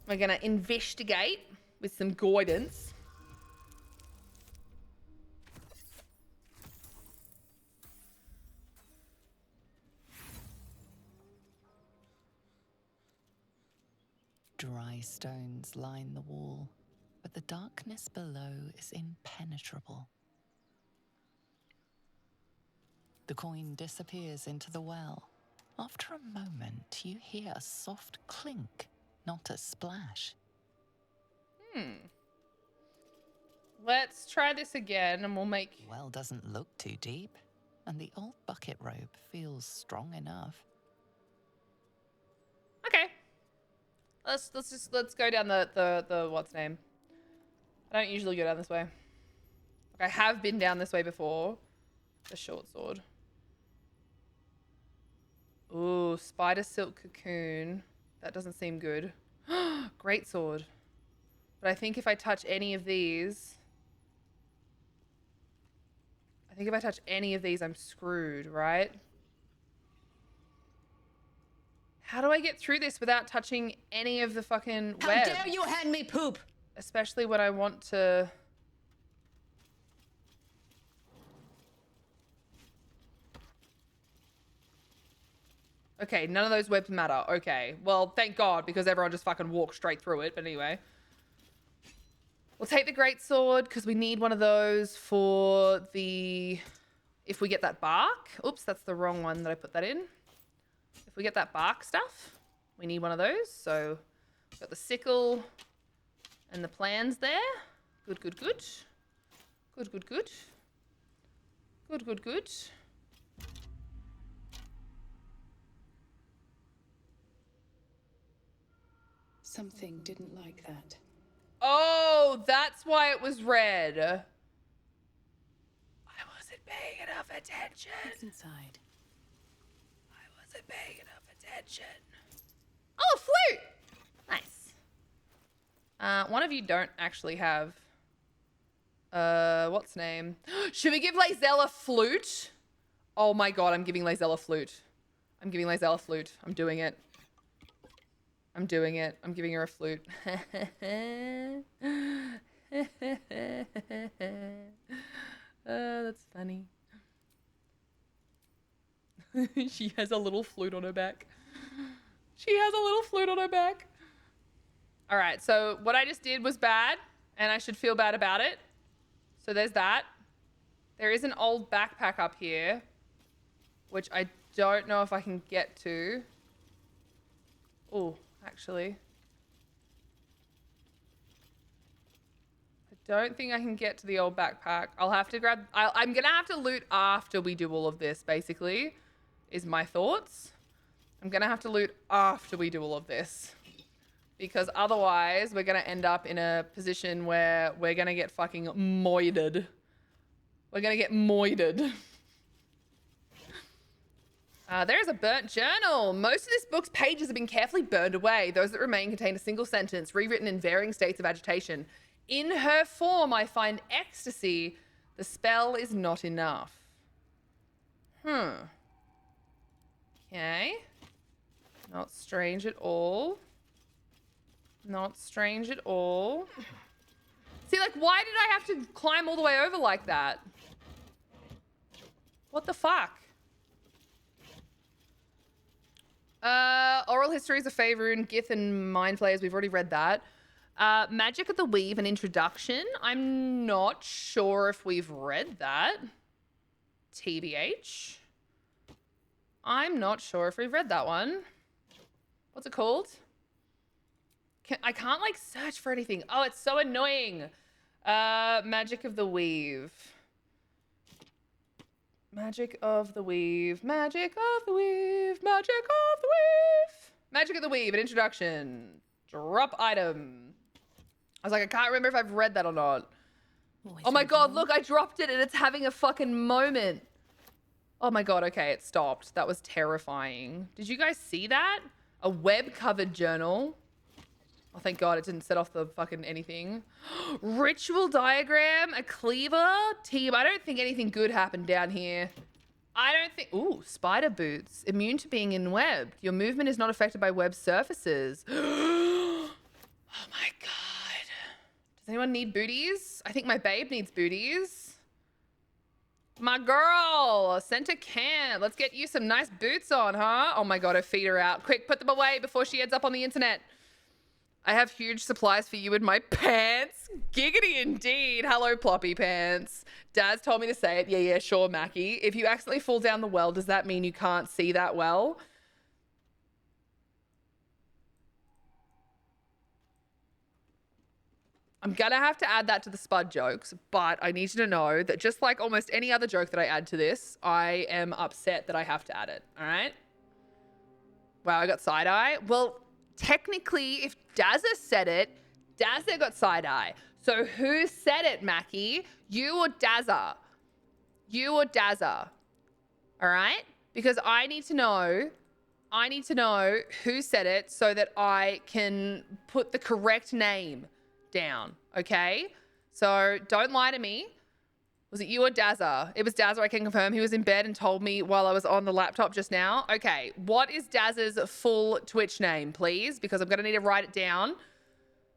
We're gonna investigate with some guidance. Dry stones line the wall, but the darkness below is impenetrable. The coin disappears into the well. After a moment, you hear a soft clink, not a splash. Let's try this again and we'll make... The well doesn't look too deep, and the old bucket rope feels strong enough. Okay. Let's go down the what's name. I don't usually go down this way. Like I have been down this way before. The short sword. Ooh, spider silk cocoon. That doesn't seem good. Great sword. But I think if I touch any of these... I'm screwed, right? How do I get through this without touching any of the fucking web? How dare you hand me poop? Especially when I want to... Okay, none of those webs matter. Okay, well, thank God, because everyone just fucking walked straight through it. But anyway. We'll take the greatsword, because we need one of those for the... If we get that bark. Oops, that's the wrong one that I put that in. If we get that bark stuff, we need one of those. So, we've got the sickle and the plans there. Good, good, good. Good, good, good. Good, good, good. Something didn't like that. Oh, that's why it was red. I wasn't paying enough attention. What's inside? I wasn't paying enough attention. Oh, a flute! Nice. One of you don't actually have... what's name? Should we give Lazelle a flute? Oh my god, I'm giving Lazelle a flute. I'm giving Lazelle a flute. I'm doing it. I'm doing it. I'm giving her a flute. That's funny. She has a little flute on her back. She has a little flute on her back. All right, so what I just did was bad, and I should feel bad about it. So there's that. There is an old backpack up here, which I don't know if I can get to. Oh, actually. I don't think I can get to the old backpack. I'll have to grab... I'm going to have to loot after we do all of this, basically, is my thoughts. I'm going to have to loot after we do all of this. Because otherwise, we're going to end up in a position where we're going to get fucking moided. We're going to get moided. There is a burnt journal. Most of this book's pages have been carefully burned away. Those that remain contain a single sentence, rewritten in varying states of agitation. In her form, I find ecstasy. The spell is not enough. Okay. Not strange at all. Not strange at all. See, like, why did I have to climb all the way over like that? What the fuck? Oral Histories of Faerun, Gith and Mind Flayers. We've already read that. Magic of the Weave, an introduction. I'm not sure if we've read that. TBH. I'm not sure if we've read that one. What's it called? I can't, like, search for anything. Oh, it's so annoying. Magic of the Weave. Magic of the Weave. Magic of the Weave. Magic of the Weave. Magic of the Weave, an introduction. Drop item. I was like, I can't remember if I've read that or not. Oh my god, look, I dropped it and it's having a fucking moment. Oh my god, okay, it stopped. That was terrifying. Did you guys see that? A web-covered journal. Oh, thank god it didn't set off the fucking anything. Ritual diagram, a cleaver. Team, I don't think anything good happened down here. I don't think... Ooh, spider boots. Immune to being in web. Your movement is not affected by web surfaces. Oh my god. Does anyone need booties? I think my babe needs booties. My girl, sent to camp. Let's get you some nice boots on, huh? Oh my god, her feet are out. Quick, put them away before she ends up on the internet. I have huge supplies for you in my pants. Giggity indeed. Hello, Ploppy Pants. Daz told me to say it. Yeah, sure, Mackie. If you accidentally fall down the well, does that mean you can't see that well? I'm gonna have to add that to the Spud jokes, but I need you to know that just like almost any other joke that I add to this, I am upset that I have to add it, all right? Wow, I got side-eye. Well, technically, if Dazza said it, Dazza got side-eye. So who said it, Mackie? You or Dazza? You or Dazza? All right? Because I need to know who said it so that I can put the correct name down, okay? So don't lie to me. Was it you or Dazza? It was Dazza, I can confirm. He was in bed and told me while I was on the laptop just now. Okay, what is Dazza's full Twitch name, please? Because I'm going to need to write it down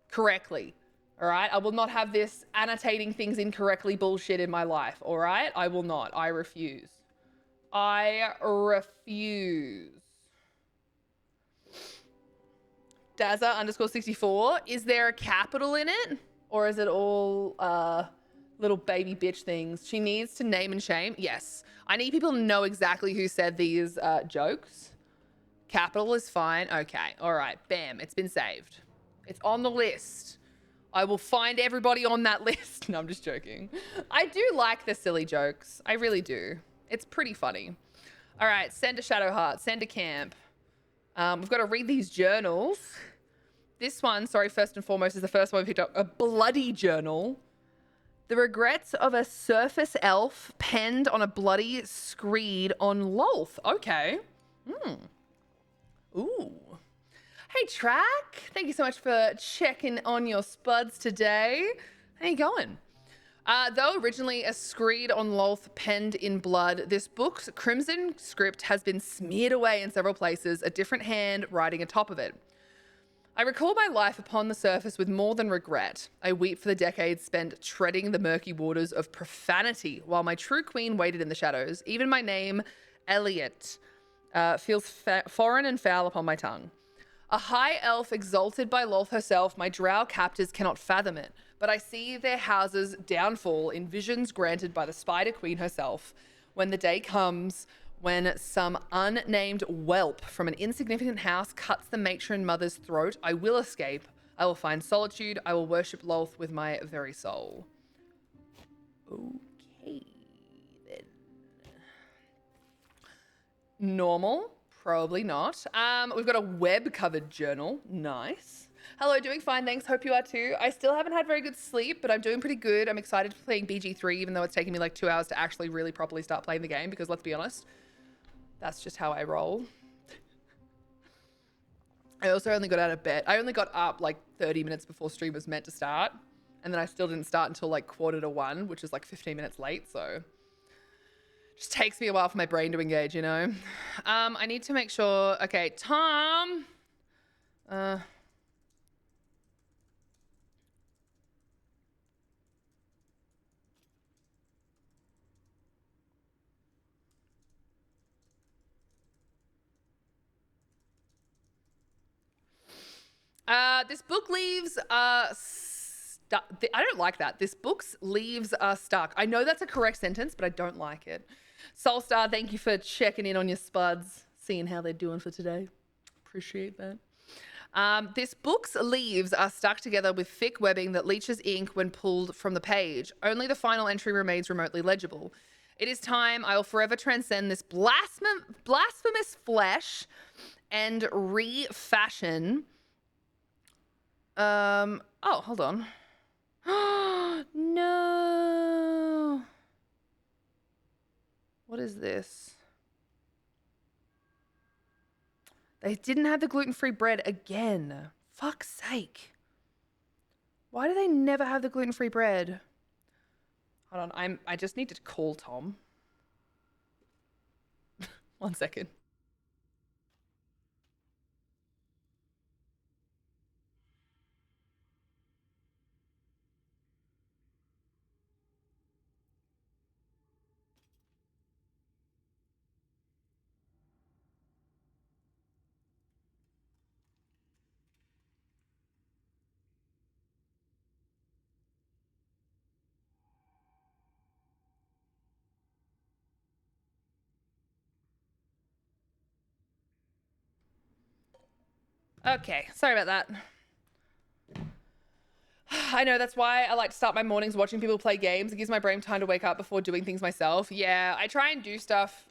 correctly, all right? I will not have this annotating things incorrectly bullshit in my life, all right? I will not. I refuse. I refuse. Dazza _64. Is there a capital in it? Or is it all little baby bitch things? She needs to name and shame. Yes. I need people to know exactly who said these jokes. Capital is fine. Okay. All right. Bam. It's been saved. It's on the list. I will find everybody on that list. No, I'm just joking. I do like the silly jokes. I really do. It's pretty funny. All right. Send to Shadowheart. Send to camp. We've got to read these journals. This one, sorry, first and foremost, is the first one we picked up. A bloody journal. The regrets of a surface elf penned on a bloody screed on Lolth. Okay. Ooh. Hey, Track. Thank you so much for checking on your spuds today. How you going? Though originally a screed on Lolth penned in blood, this book's crimson script has been smeared away in several places, a different hand writing atop of it. I recall my life upon the surface with more than regret. I weep for the decades spent treading the murky waters of profanity while my true queen waited in the shadows. Even my name, Elliot, feels foreign and foul upon my tongue. A high elf exalted by Lolth herself, my drow captors cannot fathom it, but I see their houses downfall in visions granted by the Spider Queen herself. When the day comes when some unnamed whelp from an insignificant house cuts the matron mother's throat, I will escape. I will find solitude. I will worship Lolth with my very soul. Okay, then. Normal? Probably not. We've got a web-covered journal. Nice. Hello, doing fine, thanks. Hope you are too. I still haven't had very good sleep, but I'm doing pretty good. I'm excited for playing BG3, even though it's taking me like 2 hours to actually really properly start playing the game, because let's be honest, that's just how I roll. I also only got out of bed. I only got up like 30 minutes before stream was meant to start. and then I still didn't start until like 1:45, which is like 15 minutes late, so just takes me a while for my brain to engage, you know. I need to make sure. Okay, Tom. This book leaves stuck. I don't like that. This book's leaves are stuck. I know that's a correct sentence, but I don't like it. Soulstar, thank you for checking in on your spuds, seeing how they're doing for today. Appreciate that. This book's leaves are stuck together with thick webbing that leaches ink when pulled from the page. Only the final entry remains remotely legible. It is time. I will forever transcend this blasphemous flesh and refashion. Oh, hold on. No. What is this? They didn't have the gluten-free bread again. Fuck's sake. Why do they never have the gluten-free bread? Hold on, I just need to call Tom. 1 second. Okay, sorry about that. I know, that's why I like to start my mornings watching people play games. It gives my brain time to wake up before doing things myself. Yeah, I try and do stuff.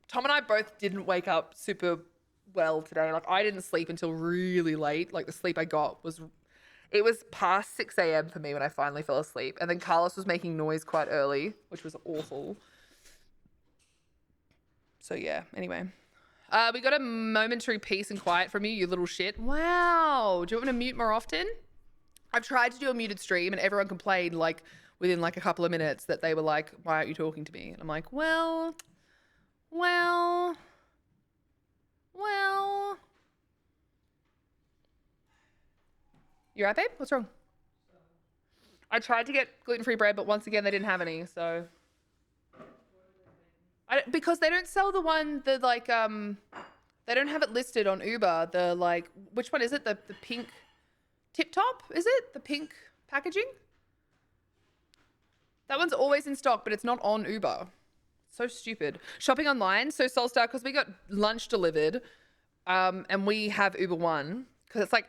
Tom and I both didn't wake up super well today. Like, I didn't sleep until really late. Like, the sleep I got was past 6 a.m. for me when I finally fell asleep. And then Carlos was making noise quite early, which was awful. So yeah, anyway. We got a momentary peace and quiet from you, you little shit. Wow. Do you want me to mute more often? I've tried to do a muted stream and everyone complained like within like a couple of minutes that they were like, why aren't you talking to me? And I'm like, well. You right, babe? What's wrong? I tried to get gluten-free bread, but once again, they didn't have any, so. Because they don't sell the one, they don't have it listed on Uber. The like, which one is it? The pink tip top, is it? The pink packaging? That one's always in stock, but it's not on Uber. So stupid. Shopping online. So Soulstar, because we got lunch delivered, and we have Uber One, because it's like,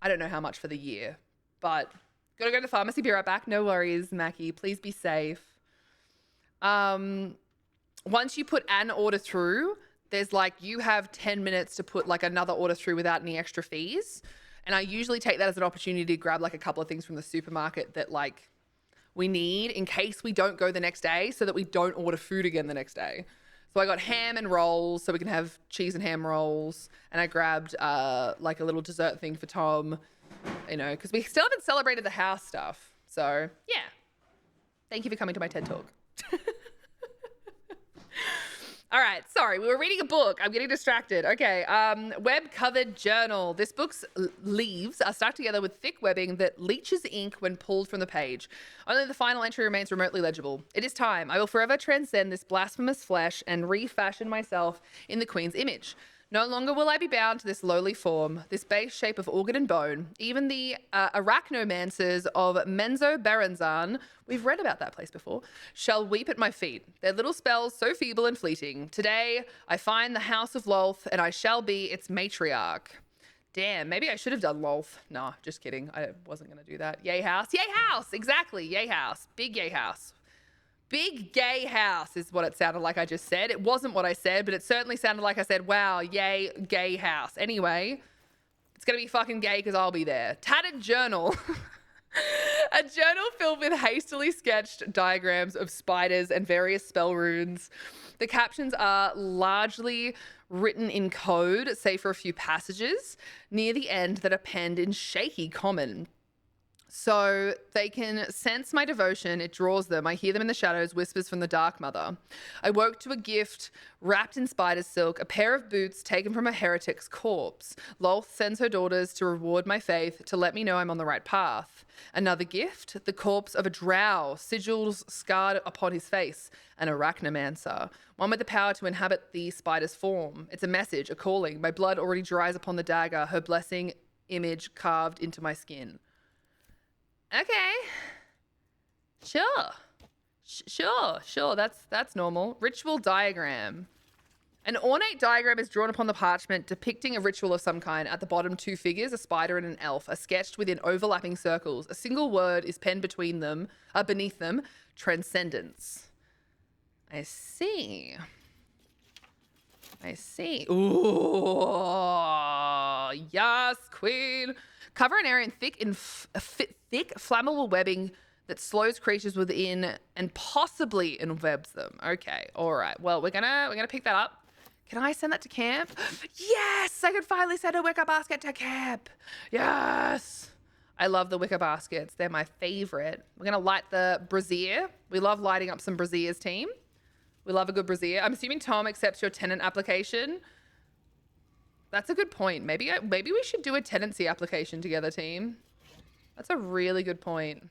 I don't know how much for the year, but gotta go to the pharmacy, be right back. No worries, Mackie. Please be safe. Once you put an order through, there's like, you have 10 minutes to put like another order through without any extra fees. And I usually take that as an opportunity to grab like a couple of things from the supermarket that like we need in case we don't go the next day, so that we don't order food again the next day. So I got ham and rolls so we can have cheese and ham rolls. And I grabbed like a little dessert thing for Tom, you know, because we still haven't celebrated the house stuff. So yeah, thank you for coming to my TED Talk. All right, sorry, we were reading a book. I'm getting distracted. Okay, web-covered journal. This book's leaves are stuck together with thick webbing that leaches ink when pulled from the page. Only the final entry remains remotely legible. It is time. I will forever transcend this blasphemous flesh and refashion myself in the Queen's image. No longer will I be bound to this lowly form, this base shape of organ and bone. Even the arachnomancers of Menzo Berenzan, we've read about that place before, shall weep at my feet. Their little spells so feeble and fleeting. Today, I find the house of Lolth, and I shall be its matriarch. Damn, maybe I should have done Lolth. Nah, just kidding. I wasn't going to do that. Yay house. Yay house! Exactly, yay house. Big yay house. Big gay house is what it sounded like I just said. It wasn't what I said, but it certainly sounded like I said, wow, yay, gay house. Anyway, it's going to be fucking gay because I'll be there. Tattered journal. A journal filled with hastily sketched diagrams of spiders and various spell runes. The captions are largely written in code, save for a few passages near the end that are penned in shaky common. So they can sense my devotion. It draws them. I hear them in the shadows, whispers from the Dark Mother. I woke to a gift wrapped in spider silk, a pair of boots taken from a heretic's corpse. Lolth sends her daughters to reward my faith, to let me know I'm on the right path. Another gift, the corpse of a drow, sigils scarred upon his face, an arachnomancer, one with the power to inhabit the spider's form. It's a message, a calling. My blood already dries upon the dagger, her blessing image carved into my skin. Okay. Sure. That's normal. Ritual diagram. An ornate diagram is drawn upon the parchment depicting a ritual of some kind. At the bottom, 2 figures, a spider and an elf, are sketched within overlapping circles. A single word is penned beneath them, transcendence. I see. Ooh, yes, queen. Cover an area in thick, flammable webbing that slows creatures within and possibly enwebs them. Okay, all right. Well, we're gonna pick that up. Can I send that to camp? Yes, I can finally send a wicker basket to camp. Yes. I love the wicker baskets. They're my favorite. We're gonna light the brazier. We love lighting up some braziers, team. We love a good brazier. I'm assuming Tom accepts your tenant application. That's a good point. Maybe we should do a tenancy application together, team. That's a really good point.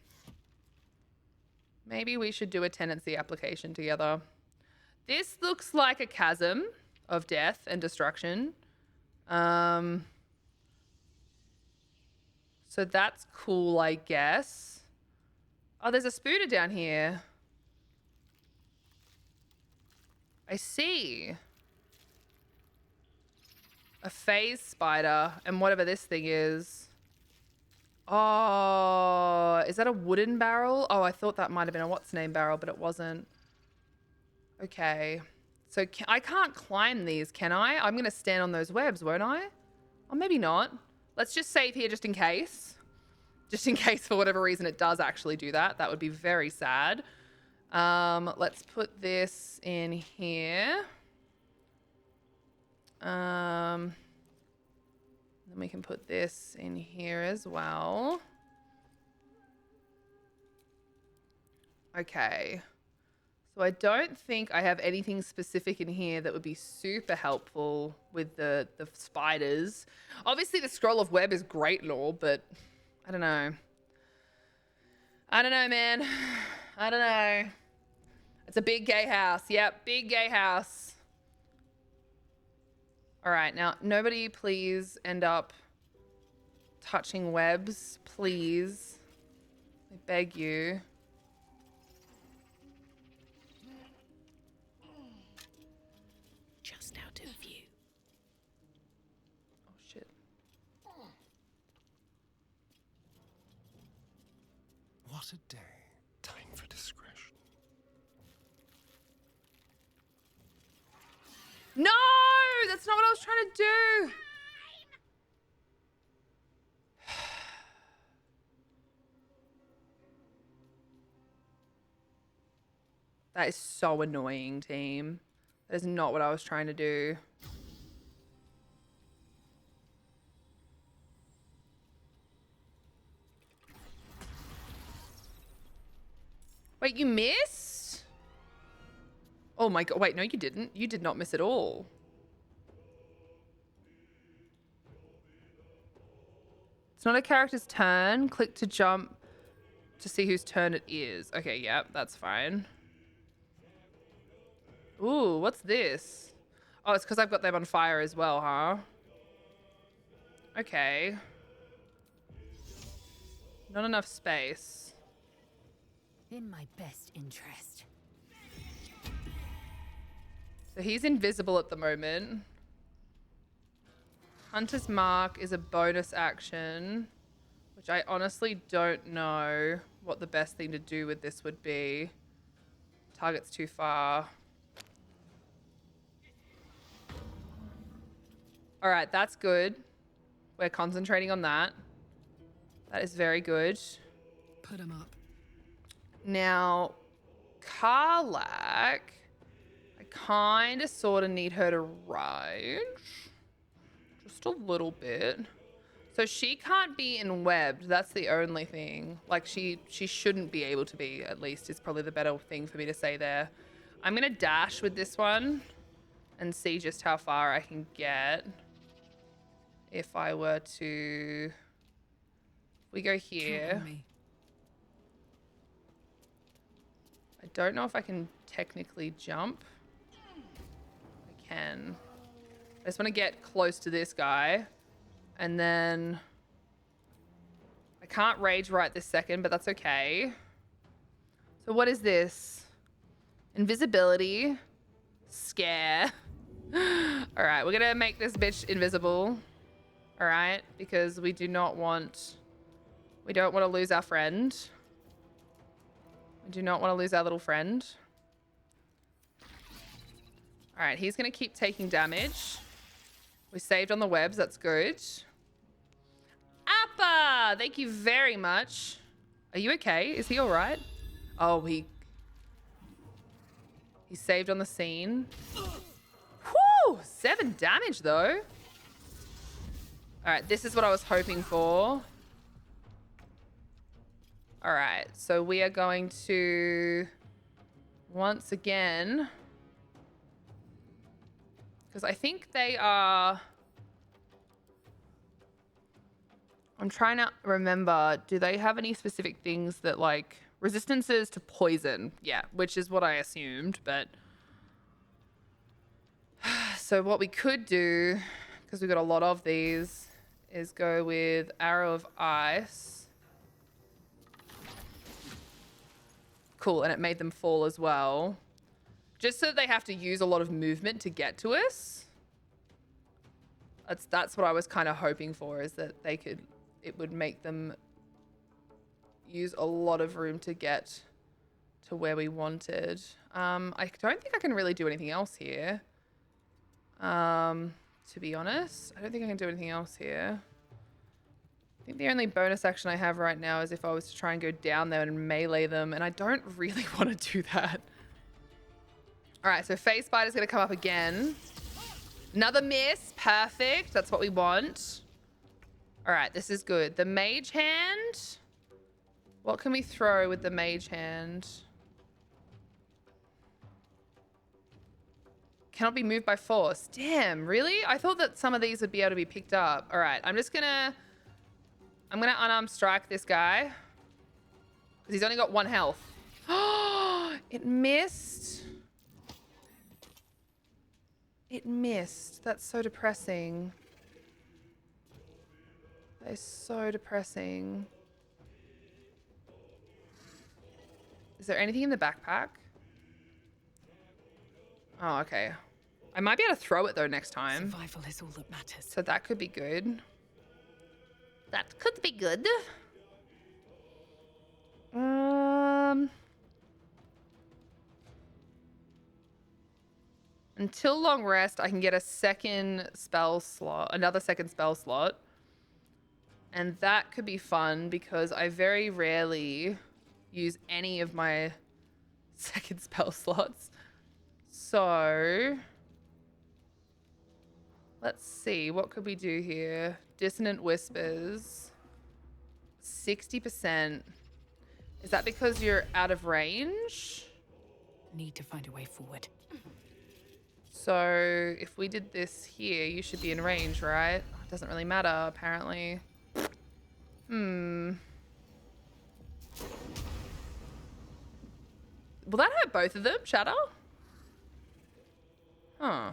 Maybe we should do a tenancy application together. This looks like a chasm of death and destruction. So that's cool, I guess. Oh, there's a spooder down here. I see. A phase spider and whatever this thing is. Oh, is that a wooden barrel? Oh, I thought that might have been a what's-name barrel, but it wasn't. Okay. So I can't climb these, can I? I'm going to stand on those webs, won't I? Or maybe not. Let's just save here just in case. Just in case for whatever reason it does actually do that. That would be very sad. Let's put this in here. Then we can put this in here as well. Okay. So I don't think I have anything specific in here that would be super helpful with the spiders. Obviously the scroll of web is great and all, but I don't know. I don't know, man. I don't know. It's a big gay house. Yep, big gay house. All right, now nobody please end up touching webs, please. I beg you. Just out of view. Oh shit. What a day. Time for discretion. No, that's not what I was trying to do. That is so annoying, team. That is not what I was trying to do. Wait, you missed? Oh my god, wait, no you didn't. You did not miss at all. It's not a character's turn. Click to jump to see whose turn it is. Okay, yep, that's fine. Ooh, what's this? Oh, it's because I've got them on fire as well, huh? Okay. Not enough space. In my best interest. So he's invisible at the moment. Hunter's Mark is a bonus action, which I honestly don't know what the best thing to do with this would be. Target's too far. All right, that's good. We're concentrating on that. That is very good. Put him up. Now, Karlak, I kind of sort of need her to ride. Just a little bit. So she can't be in webbed. That's the only thing. Like she shouldn't be able to be, at least, is probably the better thing for me to say there. I'm going to dash with this one and see just how far I can get. If I were to... We go here. I don't know if I can technically jump. I can. I just want to get close to this guy. And then... I can't rage right this second, but that's okay. So what is this? Invisibility. Scare. All right, we're going to make this bitch invisible. All right, because we do not want... We don't want to lose our friend. We do not want to lose our little friend. All right, he's going to keep taking damage. We saved on the webs. That's good. Appa! Thank you very much. Are you okay? Is he all right? Oh, he saved on the scene. Whew! 7 damage, though. All right, this is what I was hoping for. All right, so we are going to, once again, because I think they are, I'm trying to remember, do they have any specific things that like, resistances to poison? Yeah, which is what I assumed, but. So what we could do, because we've got a lot of these, is go with Arrow of Ice. Cool, and it made them fall as well. Just so they have to use a lot of movement to get to us. That's what I was kind of hoping for, is that they could, it would make them use a lot of room to get to where we wanted. I don't think I can really do anything else here. To be honest, I don't think I can do anything else here. I think the only bonus action I have right now is if I was to try and go down there and melee them, and I don't really want to do that. All right, so Phase Spider's going to come up again. Another miss. Perfect. That's what we want. All right, this is good. The Mage Hand. What can we throw with the Mage Hand? Cannot be moved by force. Damn, really? I thought that some of these would be able to be picked up. All right, I'm gonna unarmed strike this guy. Because he's only got 1 health. Oh, it missed. It missed. That's so depressing. That is so depressing. Is there anything in the backpack? Oh, okay. I might be able to throw it though next time. Survival is all that matters. So that could be good. That could be good. Until long rest, I can get a second spell slot, another second spell slot. And that could be fun because I very rarely use any of my second spell slots. So let's see, what could we do here? Dissonant Whispers, 60%. Is that because you're out of range? Need to find a way forward. So if we did this here, you should be in range, right? It doesn't really matter, apparently. Will that hurt both of them, Shadow? Huh.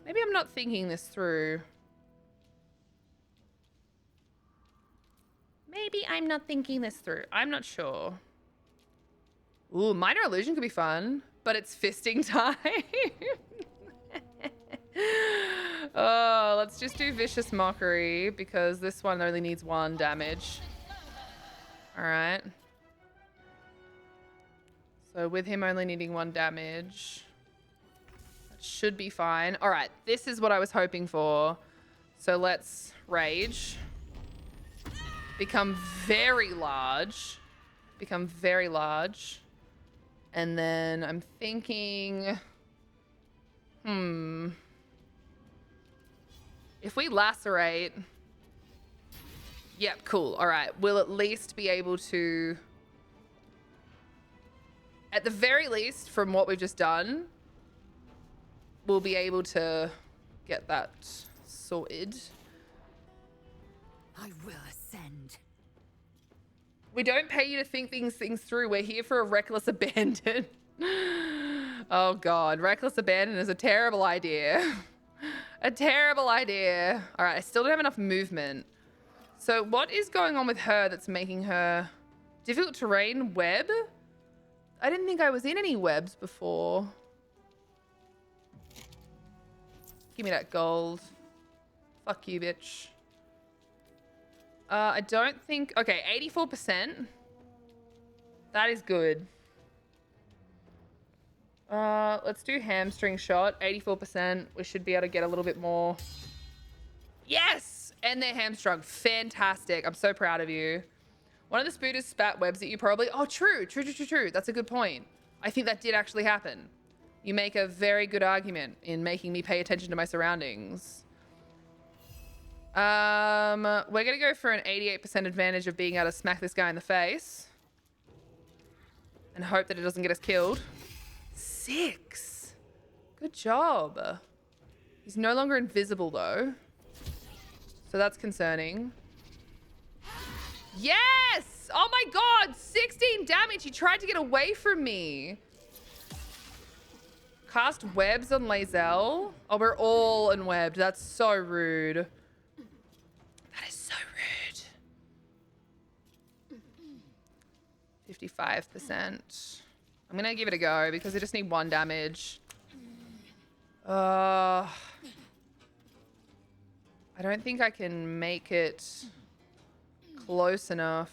Maybe I'm not thinking this through. Maybe I'm not thinking this through. I'm not sure. Ooh, Minor Illusion could be fun, but it's fisting time. Oh, let's just do Vicious Mockery because this one only needs 1 damage. All right. So with him only needing 1 damage, that should be fine. All right, this is what I was hoping for. So let's rage. Become very large. Become very large. And then I'm thinking, If we lacerate... Yep, cool. All right. We'll at least be able to... At the very least, from what we've just done, we'll be able to get that sorted. I will ascend. We don't pay you to think things through. We're here for a reckless abandon. Oh God, reckless abandon is a terrible idea. A terrible idea. All right, I still don't have enough movement. So what is going on with her that's making her difficult terrain? Web? I didn't think I was in any webs before. Give me that gold. Fuck you, bitch. I don't think... Okay, 84%. That is good. Let's do hamstring shot. 84%. We should be able to get a little bit more. Yes! And they're hamstrung. Fantastic. I'm so proud of you. One of the spooters spat webs at you probably. Oh, true. True. That's a good point. I think that did actually happen. You make a very good argument in making me pay attention to my surroundings. We're going to go for an 88% advantage of being able to smack this guy in the face. And hope that it doesn't get us killed. 6. Good job. He's no longer invisible, though. So that's concerning. Yes! Oh my God! 16 damage! He tried to get away from me. Cast webs on Lae'zel. Oh, we're all unwebbed. That's so rude. That is so rude. 55%. I'm gonna give it a go because I just need 1 damage. I don't think I can make it close enough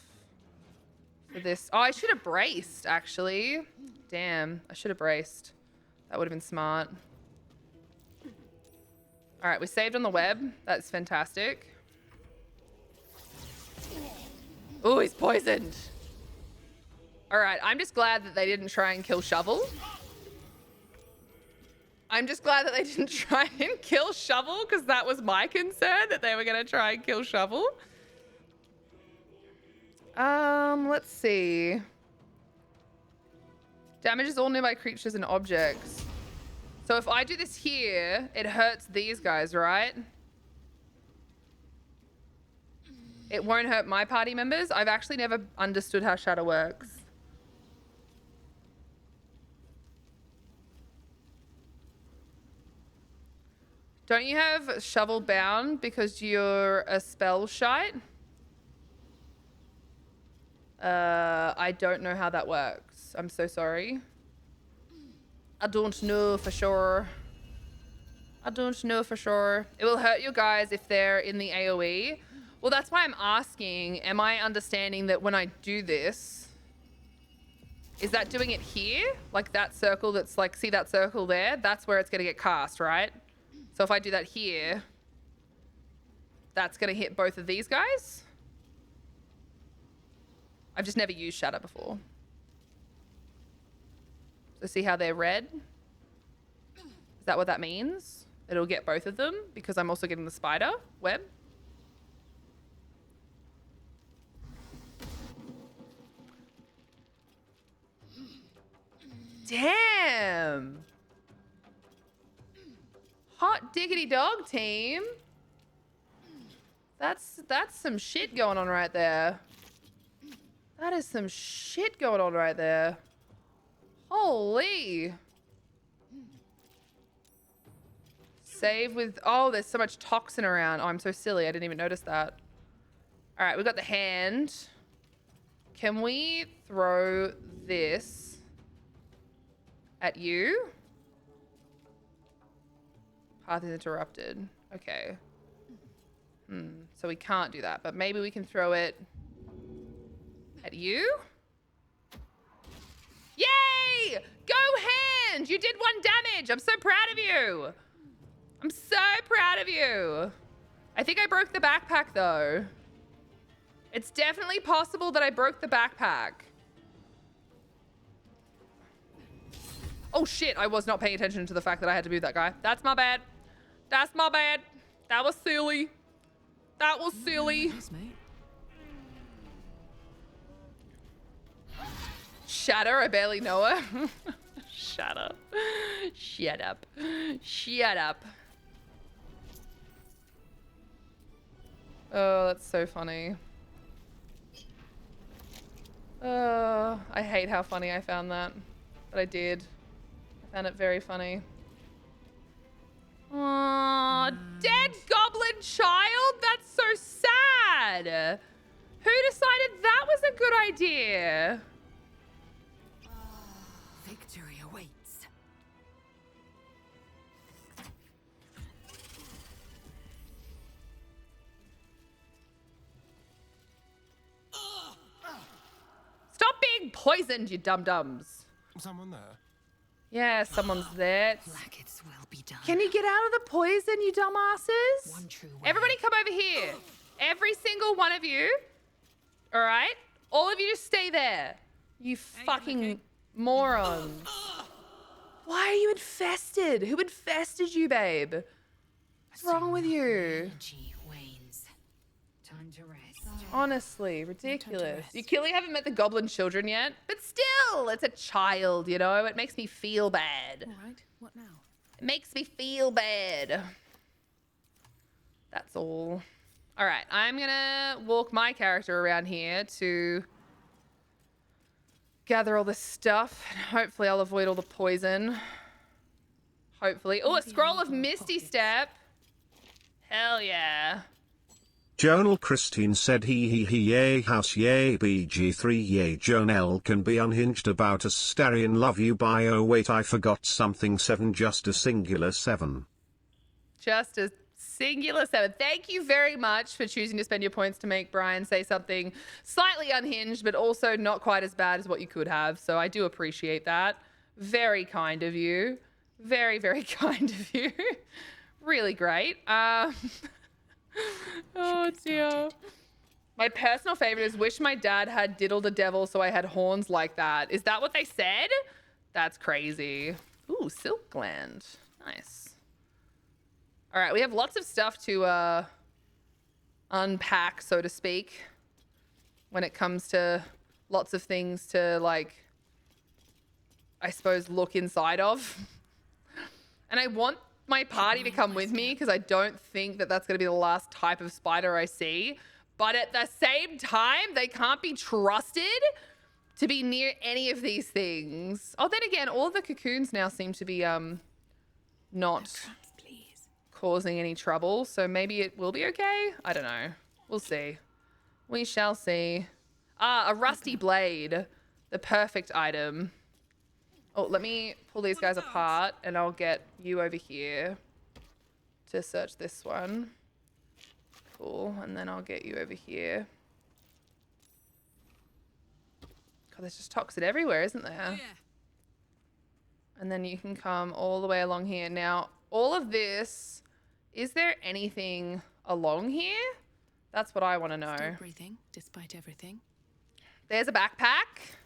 for this. Oh, I should have braced, actually. Damn, I should have braced. That would have been smart. All right, we saved on the web. That's fantastic. Oh, he's poisoned. All right, I'm just glad that they didn't try and kill Shovel. I'm just glad that they didn't try and kill Shovel because that was my concern, that they were going to try and kill Shovel. Let's see. Damages all nearby creatures and objects. So if I do this here, it hurts these guys, right? It won't hurt my party members. I've actually never understood how Shadow works. Don't you have Shovel bound because you're a spell shite? I don't know how that works. I'm so sorry. I don't know for sure. I don't know for sure. It will hurt you guys if they're in the AoE. Well, that's why I'm asking, am I understanding that when I do this, is that doing it here? Like that circle that's like, see that circle there? That's where it's going to get cast, right? So if I do that here, that's going to hit both of these guys. I've just never used Shatter before. So see how they're red? Is that what that means? It'll get both of them because I'm also getting the spider web. Damn. Hot diggity dog team. That's some shit going on right there. That is some shit going on right there. Holy. Save with... Oh, there's so much toxin around. Oh, I'm so silly. I didn't even notice that. All right, we got the hand. Can we throw this at you? Path is interrupted. Okay. So we can't do that, but maybe we can throw it at you? Yay! Go hand! You did 1 damage! I'm so proud of you! I'm so proud of you! I think I broke the backpack, though. It's definitely possible that I broke the backpack. Oh, shit. I was not paying attention to the fact that I had to move that guy. That's my bad. That's my bad. That was silly. That was silly. Thanks, mate. Shatter, I barely know her. Shut up. Shut up. Shut up. Oh, that's so funny. I hate how funny I found that. But I did. I found it very funny. Aww, dead goblin child? That's so sad. Who decided that was a good idea? Victory awaits. Stop being poisoned, you dum-dums. Someone there? Yeah, someone's there. Blackets will be done. Can you get out of the poison, you dumbasses? One true way. Everybody come over here. Every single one of you. All right? All of you just stay there. You fucking morons. Why are you infested? Who infested you, babe? What's wrong with you? Energy wanes. Time to rest. Honestly, ridiculous. You clearly haven't met the goblin children yet, but still, it's a child, you know? It makes me feel bad. All right, what now? It makes me feel bad. That's all. All right, I'm gonna walk my character around here to gather all this stuff. And hopefully I'll avoid all the poison. Hopefully. Oh, a scroll of Misty Step. Hell yeah. Jonal Christine said he yay house yay BG3 yay Jonel can be unhinged about a Starion love you by oh wait I forgot something 7 just a singular 7. Just a singular 7. Thank you very much for choosing to spend your points to make Brian say something slightly unhinged, but also not quite as bad as what you could have. So I do appreciate that. Very kind of you. Very, very kind of you. Really great. Oh dear. My personal favorite is wish my dad had diddled a devil so I had horns like that. Is that what they said? That's crazy. Ooh, silk gland. Nice. All right, we have lots of stuff to unpack, so to speak, when it comes to lots of things to, like, I suppose, look inside of. And I want my party to come with me because I don't think that that's going to be the last type of spider I see. But at the same time, they can't be trusted to be near any of these things. Oh, then again, all the cocoons now seem to be not causing any trouble. So maybe it will be okay. I don't know. We'll see. We shall see. Ah, a rusty blade. The perfect item. Oh, let me pull these guys apart and I'll get you over here to search this one. Cool. And then I'll get you over here. God, there's just toxin everywhere, isn't there? Oh, yeah. And then you can come all the way along here. Now, all of this, is there anything along here? That's what I want to know. Still breathing, despite everything. There's a backpack.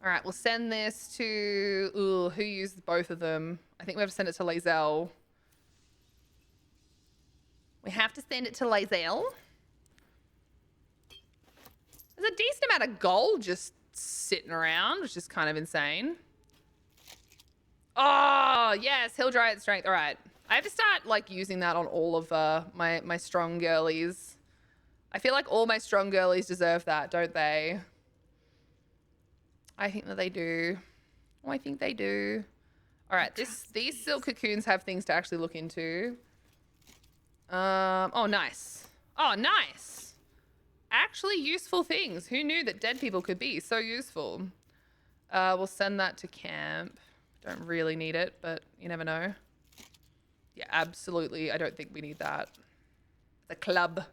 All right, we'll send this to... Ooh, who used both of them? I think we have to send it to Lae'zel. We have to send it to Lae'zel. There's a decent amount of gold just sitting around, which is kind of insane. Oh, yes, Hill Dryad Strength. All right. I have to start, like, using that on all of my strong girlies. I feel like all my strong girlies deserve that, don't they? I think that they do. Oh, I think they do. All right, these silk cocoons have things to actually look into. Oh, nice. Oh, nice. Actually useful things. Who knew that dead people could be so useful? We'll send that to camp. Don't really need it, but you never know. Yeah, absolutely. I don't think we need that. The club.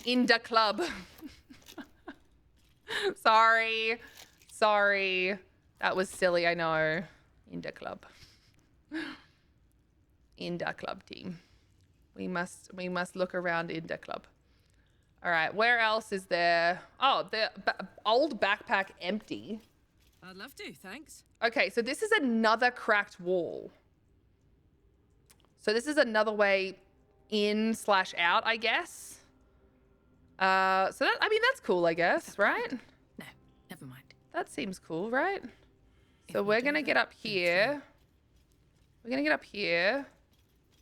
In the club. Sorry. Sorry. That was silly, I know. In the club. In the club team. We must look around in the club. All right, where else is there? Oh, the old backpack empty. I'd love to, thanks. Okay, so this is another cracked wall. So this is another way in/out, I guess. So that, I mean, that's cool, I guess, right? No, never mind. That seems cool, right? So we're gonna get up here. We're gonna get up here,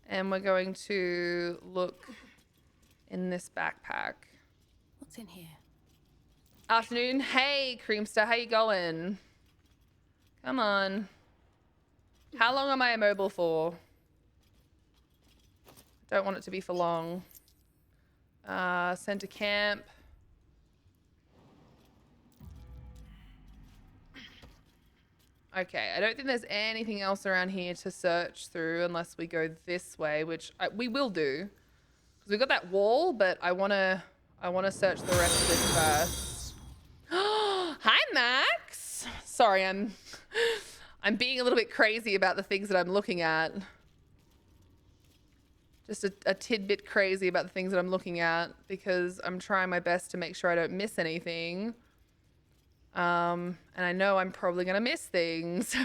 and we're going to look in this backpack. What's in here? Afternoon. Hey, Creamster, how you going? Come on. How long am I immobile for? Don't want it to be for long. Send to camp. Okay, I don't think there's anything else around here to search through unless we go this way, which we will do. Because we've got that wall, but I wanna search the rest of this first. Hi, Max! Sorry, I'm being a little bit crazy about the things that I'm looking at. Just a tidbit crazy about the things that I'm looking at because I'm trying my best to make sure I don't miss anything. And I know I'm probably gonna miss things.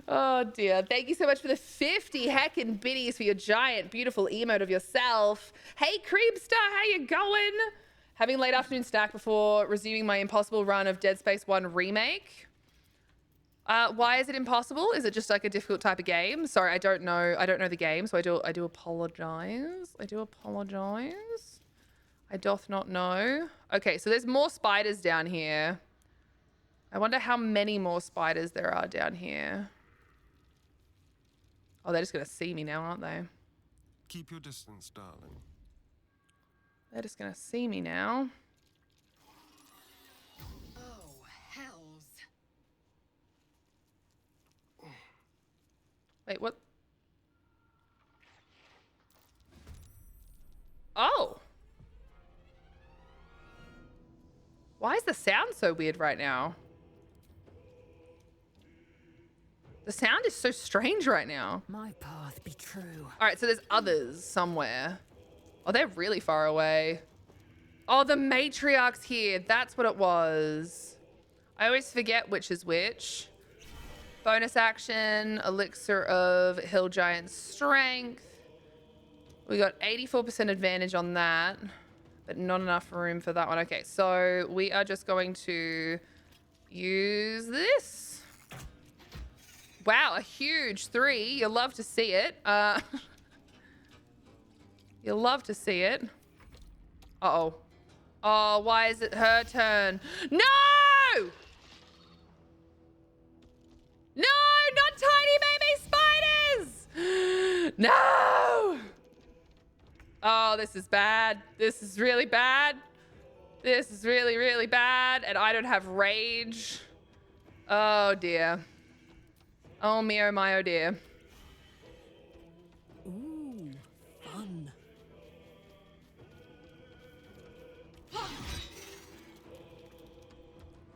Oh dear. Thank you so much for the 50 heckin' biddies for your giant, beautiful emote of yourself. Hey, Creepstar, how you going? Having a late afternoon snack before resuming my impossible run of Dead Space 1 remake. Why is it impossible? Is it just like a difficult type of game? Sorry, I don't know the game, so I do apologize. I do apologize. I doth not know. Okay, so there's more spiders down here. I wonder how many more spiders there are down here. Oh, they're just gonna see me now, aren't they? Keep your distance, darling. They're just gonna see me now. Oh, hells. Wait, what? Oh. Why is the sound so weird right now? The sound is so strange right now. My path be true. All right, so there's others somewhere. Oh, they're really far away. Oh, the matriarch's here. That's what it was. I always forget which is which. Bonus action, elixir of hill giant strength. We got 84% advantage on that, but not enough room for that one. Okay, so we are just going to use this. Wow, a huge 3. You'll love to see it. You'll love to see it. Uh-oh. Oh, why is it her turn? No! No, not tiny baby spiders! No! Oh, this is bad. This is really bad. This is really, really bad. And I don't have rage. Oh, dear. Oh, me, oh, my, oh, dear. Ooh, fun.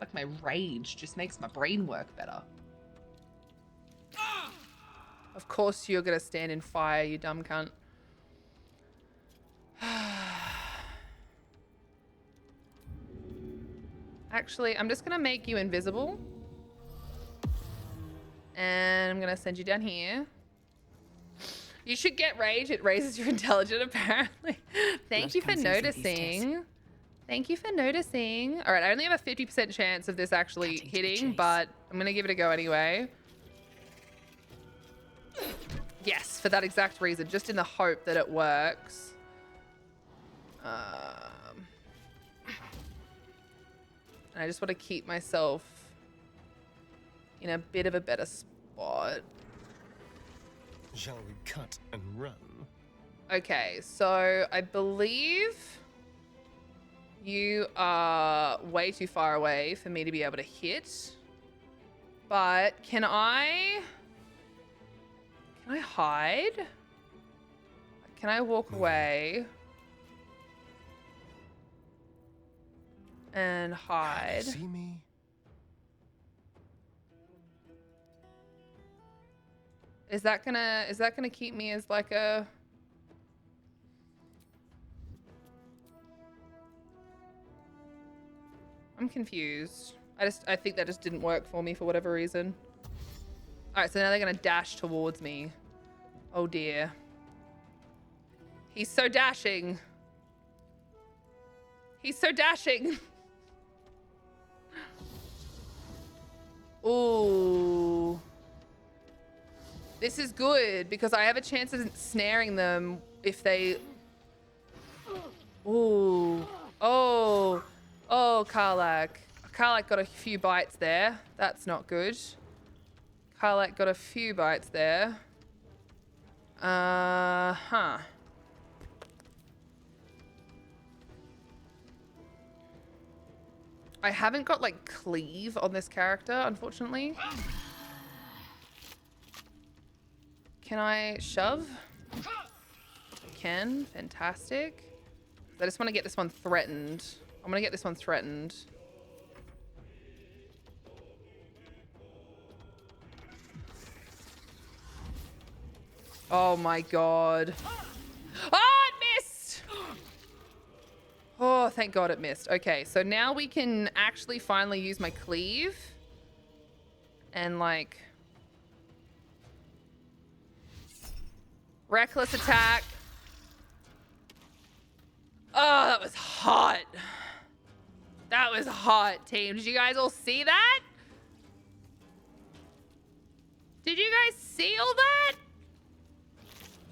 Like my rage just makes my brain work better. Of course you're gonna stand in fire, you dumb cunt. Actually, I'm just gonna make you invisible. And I'm gonna send you down here. You should get rage. It raises your intelligence, apparently. Thank you for noticing. Thank you for noticing. All right, I only have a 50% chance of this actually hitting, but I'm gonna give it a go anyway. Yes, for that exact reason, just in the hope that it works. And I just want to keep myself in a bit of a better spot. Shall we cut and run? Okay, so I believe you are way too far away for me to be able to hit. But can I hide? Can I walk away and hide? See me? Is that gonna keep me as like a... I'm confused. I think that just didn't work for me for whatever reason. All right, so now they're gonna dash towards me. Oh dear. He's so dashing. He's so dashing. Ooh. This is good because I have a chance of snaring them if they... Ooh. Oh. Oh, Karlak. Karlak got a few bites there. That's not good. Karlak got a few bites there. Huh. I haven't got, like, cleave on this character, unfortunately. Can I shove? I can. Fantastic. I just want to get this one threatened. I'm going to get this one threatened. Oh my god. Oh, it missed! Oh, thank god it missed. Okay, so now we can actually finally use my cleave. And like... reckless attack. Oh, that was hot. That was hot, team. Did you guys all see that? Did you guys see all that?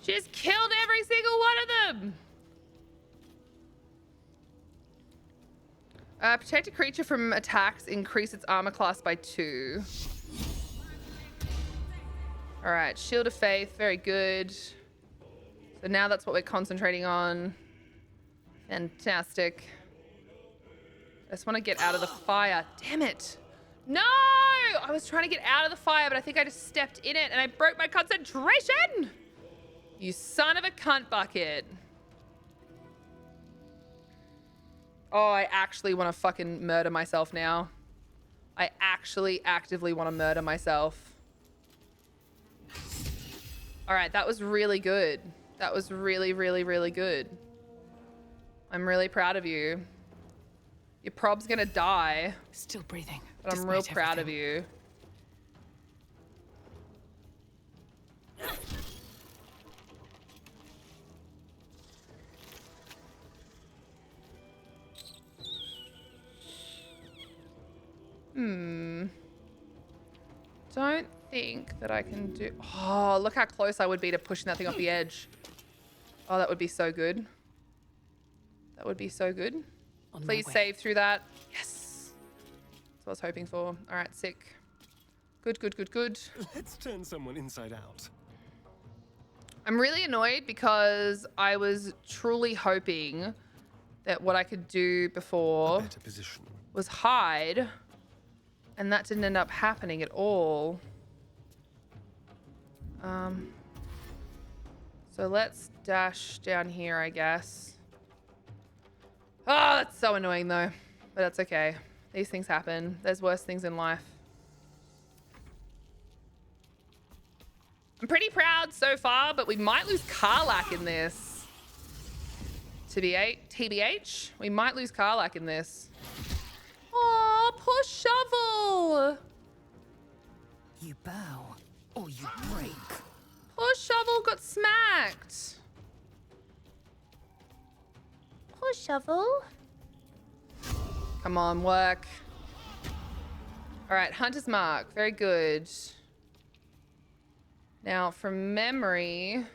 She just killed every single one of them. Protect a creature from attacks. Increase its armor class by 2. All right, Shield of Faith. Very good. So now that's what we're concentrating on. Fantastic. I just want to get out of the fire. Damn it. No! I was trying to get out of the fire, but I think I just stepped in it and I broke my concentration! You son of a cunt bucket. Oh, I actually want to fucking murder myself now. I actually actively want to murder myself. All right, that was really good. That was really, really, really good. I'm really proud of you. Your prob's gonna die. Still breathing. But I'm real proud of you. Don't think that I can do... Oh, look how close I would be to pushing that thing off the edge. Oh, that would be so good. That would be so good. Please save through that. Yes. That's what I was hoping for. All right, sick. Good, good, good, good. Let's turn someone inside out. I'm really annoyed because I was truly hoping that what I could do before was hide, and that didn't end up happening at all. So let's dash down here, I guess. Oh, that's so annoying though, but that's okay. These things happen. There's worse things in life. I'm pretty proud so far, but we might lose Karlak in this. TBH, we might lose Karlak in this. Oh, poor Shovel. You bow or you break. Poor Shovel got smacked. Poor Shovel. Come on, work. All right, Hunter's Mark. Very good. Now, from memory...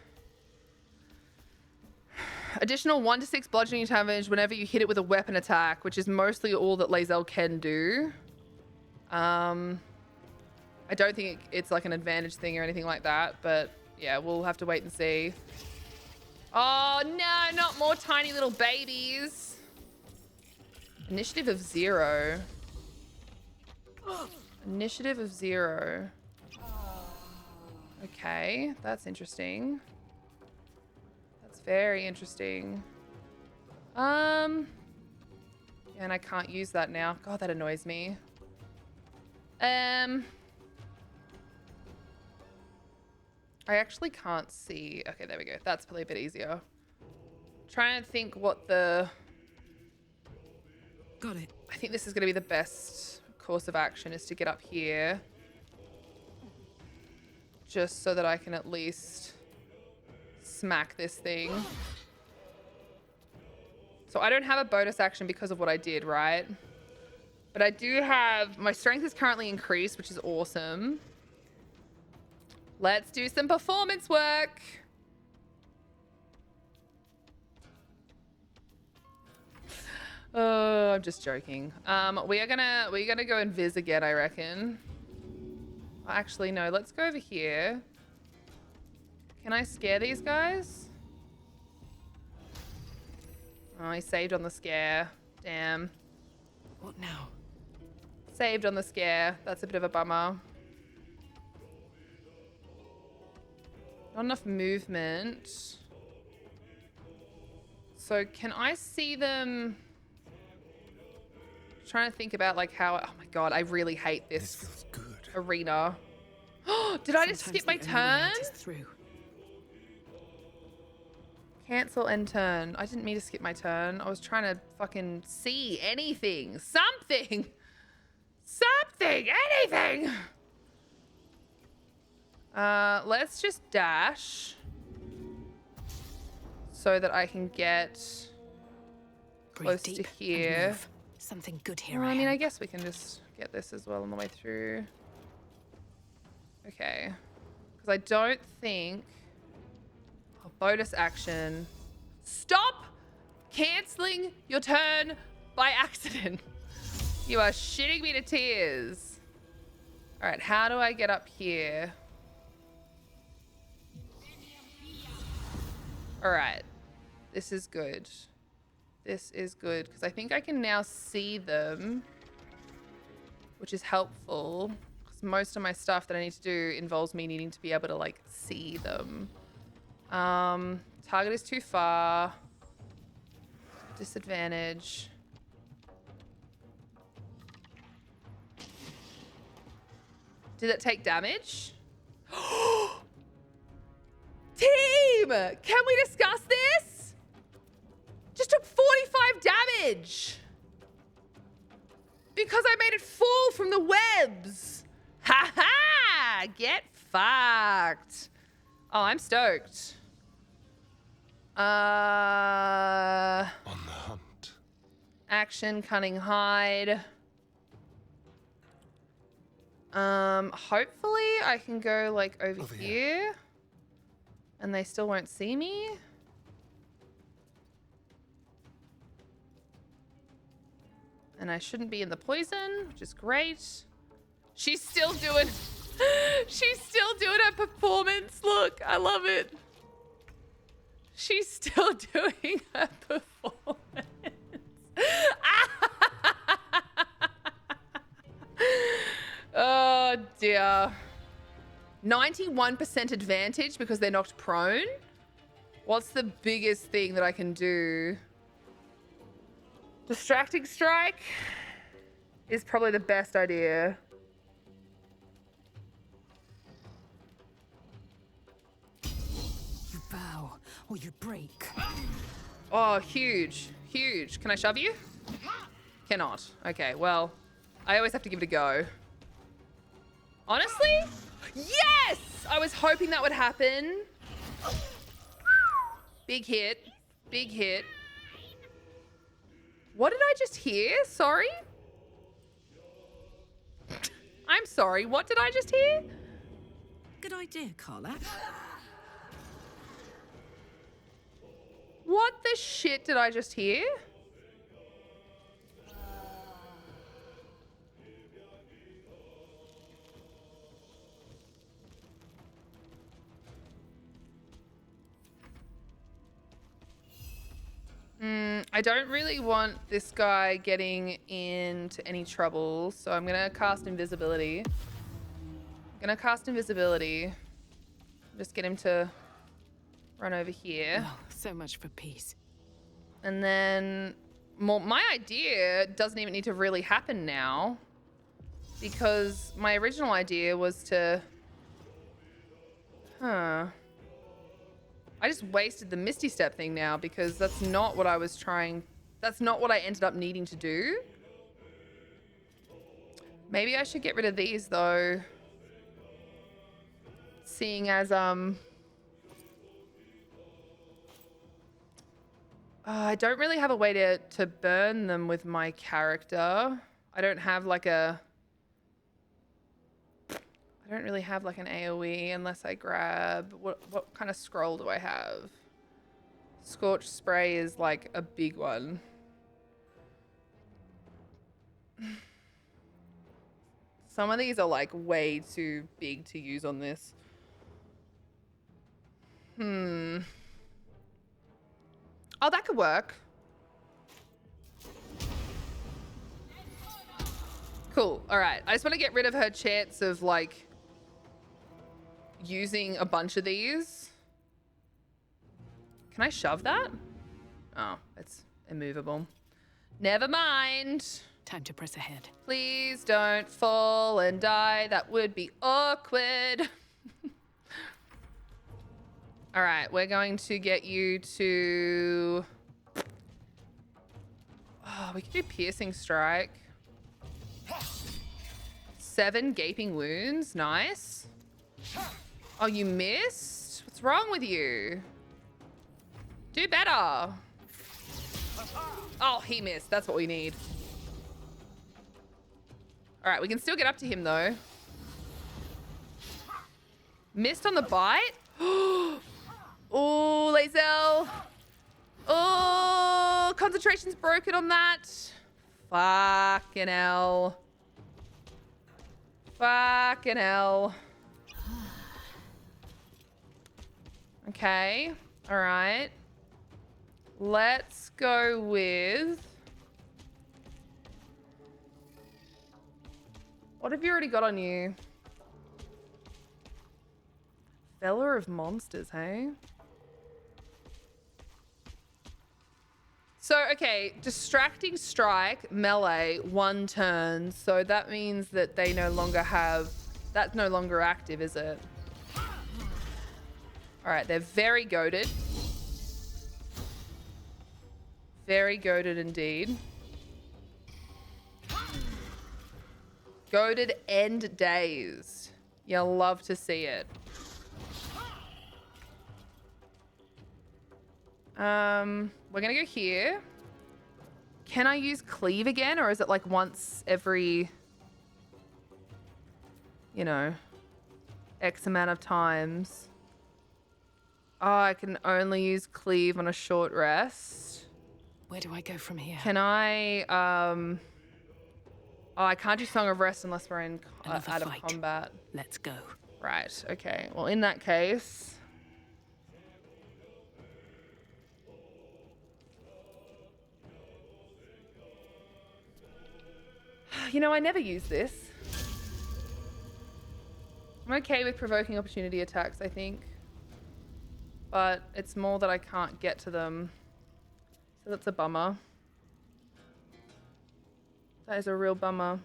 Additional 1 to 6 bludgeoning damage whenever you hit it with a weapon attack, which is mostly all that Lae'zel can do. I don't think it's like an advantage thing or anything like that, but yeah, we'll have to wait and see. Oh no, not more tiny little babies. Initiative of 0. Initiative of 0. Okay, that's interesting. That's very interesting. And I can't use that now. God, that annoys me. I actually can't see. Okay, there we go. That's probably a bit easier. Trying to think what the... Got it. I think this is going to be the best course of action, is to get up here. Just so that I can at least smack this thing. So I don't have a bonus action because of what I did, right? But I do have... My strength is currently increased, which is awesome. Let's do some performance work. Oh, I'm just joking. We're gonna go invis again, I reckon. Actually, no. Let's go over here. Can I scare these guys? Oh, he saved on the scare. Damn. What now? Saved on the scare. That's a bit of a bummer. Not enough movement. So can I see them? Trying to think about like how. Oh my god, I really hate this arena. Did I just skip my turn? Cancel end turn. I didn't mean to skip my turn. I was trying to fucking see anything. Something. Something. Anything. Let's just dash. So that I can get close to here. Something good here. Well, I mean, I guess we can just get this as well on the way through. Okay. Because I don't think... Oh, bonus action. Stop cancelling your turn by accident. You are shitting me to tears. All right, how do I get up here? All right. This is good. This is good because I think I can now see them, which is helpful because most of my stuff that I need to do involves me needing to be able to like see them. Target is too far. Disadvantage. Did it take damage? Team, can we discuss this? Just took 45 damage. Because I made it fall from the webs. Ha ha! Get fucked. Oh, I'm stoked. On the hunt. Action, cunning hide. Hopefully I can go like over here. And they still won't see me. And I shouldn't be in the poison, which is great. She's still doing... She's still doing her performance. Look, I love it. She's still doing her performance. Oh, dear. 91% advantage because they're knocked prone? What's the biggest thing that I can do? Distracting strike is probably the best idea. You bow or you break. Oh, huge. Huge. Can I shove you? Cannot. Okay, well, I always have to give it a go. Honestly? Yes! I was hoping that would happen. Big hit. Big hit. What did I just hear? Sorry? I'm sorry. What did I just hear? Good idea, Carla. What the shit did I just hear? I don't really want this guy getting into any trouble, so I'm gonna cast invisibility. Just get him to run over here. Oh, so much for peace. And then my idea doesn't even need to really happen now, because my original idea was to... I just wasted the Misty Step thing now because that's not what I was trying... That's not what I ended up needing to do. Maybe I should get rid of these though. Seeing as, I don't really have a way to burn them with my character. I don't have like a... I don't really have like an AoE unless I grab... What kind of scroll do I have? Scorch spray is like a big one. Some of these are like way too big to use on this. Oh, that could work. Cool. All right. I just want to get rid of her chance of like using a bunch of these. Can I shove that? Oh, it's immovable. Never mind. Time to press ahead. Please don't fall and die. That would be awkward. All right, we're going to get you to... Oh, we could do piercing strike. 7 gaping wounds. Nice. Oh, you missed? What's wrong with you? Do better. Oh, he missed. That's what we need. All right, we can still get up to him, though. Missed on the bite? Oh, Lae'zel. Oh, concentration's broken on that. Fucking hell. Fucking hell. Okay. All right. Let's go with... What have you already got on you? Fella of monsters, hey? So, okay, distracting strike, melee, 1 turn. So that means that they no longer have... That's no longer active, is it? All right, they're very goated. Very goated indeed. Goated end dazed. You'll love to see it. We're gonna go here. Can I use cleave again, or is it like once every, you know, X amount of times? Oh, I can only use cleave on a short rest. Where do I go from here? Can I, oh, I can't do Song of Rest unless we're in out of combat. Let's go. Right, okay. Well, in that case... You know, I never use this. I'm okay with provoking opportunity attacks, I think. But it's more that I can't get to them. So that's a bummer. That is a real bummer.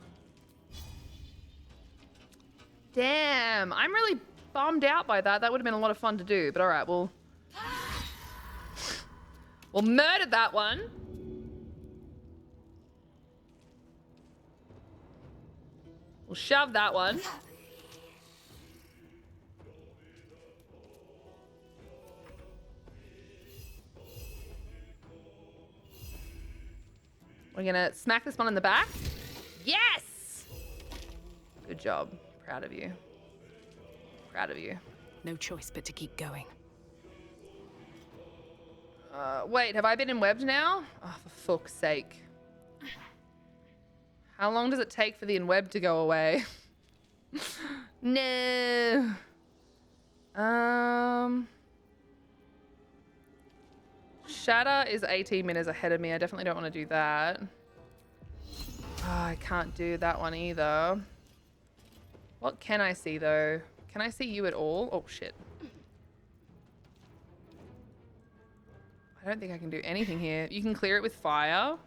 Damn, I'm really bummed out by that. That would have been a lot of fun to do, but all right, we'll murder that one. We'll shove that one. We're gonna smack this one in the back. Yes! Good job. Proud of you. Proud of you. No choice but to keep going. Wait, have I been in webbed now? Oh, for fuck's sake. How long does it take for the in-web to go away? No. Shatter is 18 minutes ahead of me. I definitely don't want to do that. Oh, I can't do that one either. What can I see, though? Can I see you at all? Oh, shit. I don't think I can do anything here. You can clear it with fire.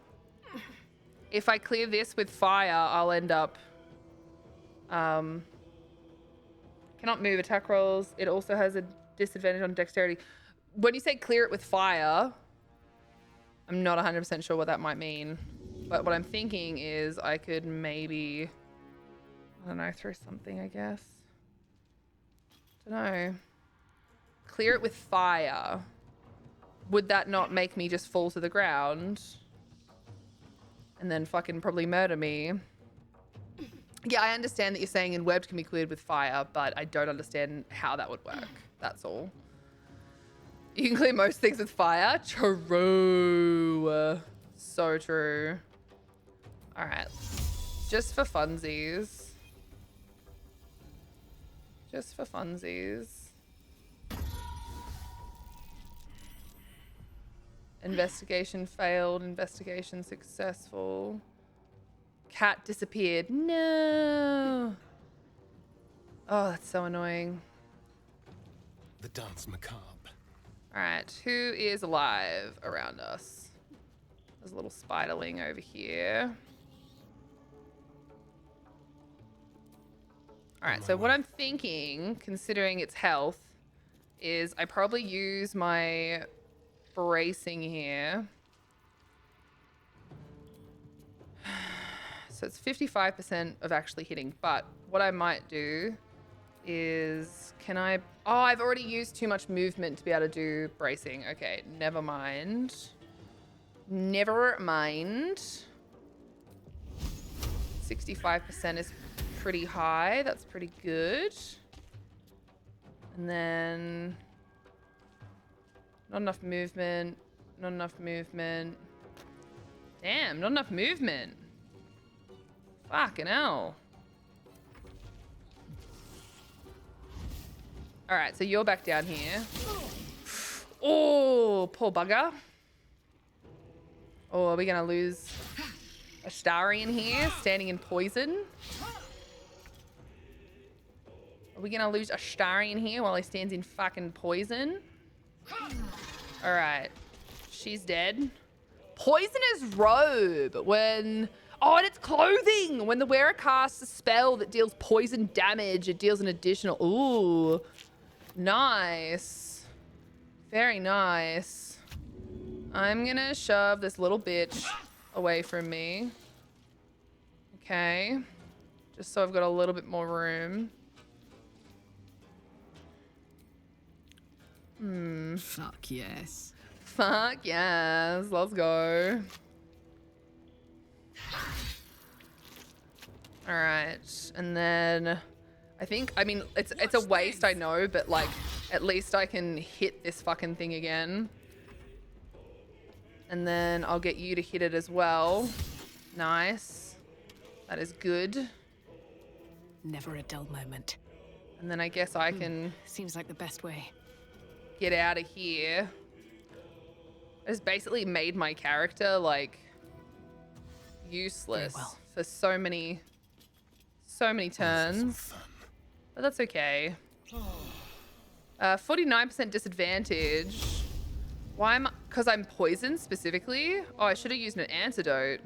If I clear this with fire, I'll end up... cannot move attack rolls. It also has a disadvantage on dexterity. When you say clear it with fire, I'm not 100% sure what that might mean. But what I'm thinking is I could maybe... I don't know, throw something, I guess. Don't know. Clear it with fire. would that not make me just fall to the ground? And then fucking probably murder me? Yeah, I understand that you're saying Enwebbed can be cleared with fire, but I don't understand how that would work. That's all. You can clear most things with fire? True. So true. All right. Just for funsies. Just for funsies. Investigation failed. Investigation successful. Cat disappeared. No. Oh, that's so annoying. The dance macabre. All right, who is alive around us? There's a little spiderling over here. All right, so what I'm thinking, considering its health, is I probably use my bracing here. So it's 55% of actually hitting, but what I might do is, can I... Oh, I've already used too much movement to be able to do bracing. Okay, never mind. Never mind. 65% is pretty high. That's pretty good. And then... Not enough movement. Not enough movement. Damn, not enough movement. Fucking hell. All right, so you're back down here. Oh, poor bugger. Oh, are we gonna lose a Starian here, standing in poison? Are we gonna lose a Starian here while he stands in fucking poison? All right, she's dead. Poisonous robe when... Oh, and it's clothing! When the wearer casts a spell that deals poison damage, it deals an additional... Ooh. Nice. Very nice. I'm gonna shove this little bitch away from me. Okay. Just so I've got a little bit more room. Fuck yes. Fuck yes. Let's go. All right. And then... I mean, it's a waste, I know, but like, at least I can hit this fucking thing again. And then I'll get you to hit it as well. Nice. That is good. Never a dull moment. And then I guess I can... Seems like the best way. Get out of here. I just basically made my character, like, useless for so many turns. But that's okay. 49% disadvantage. Why am I... Because I'm poisoned specifically? Oh, I should have used an antidote.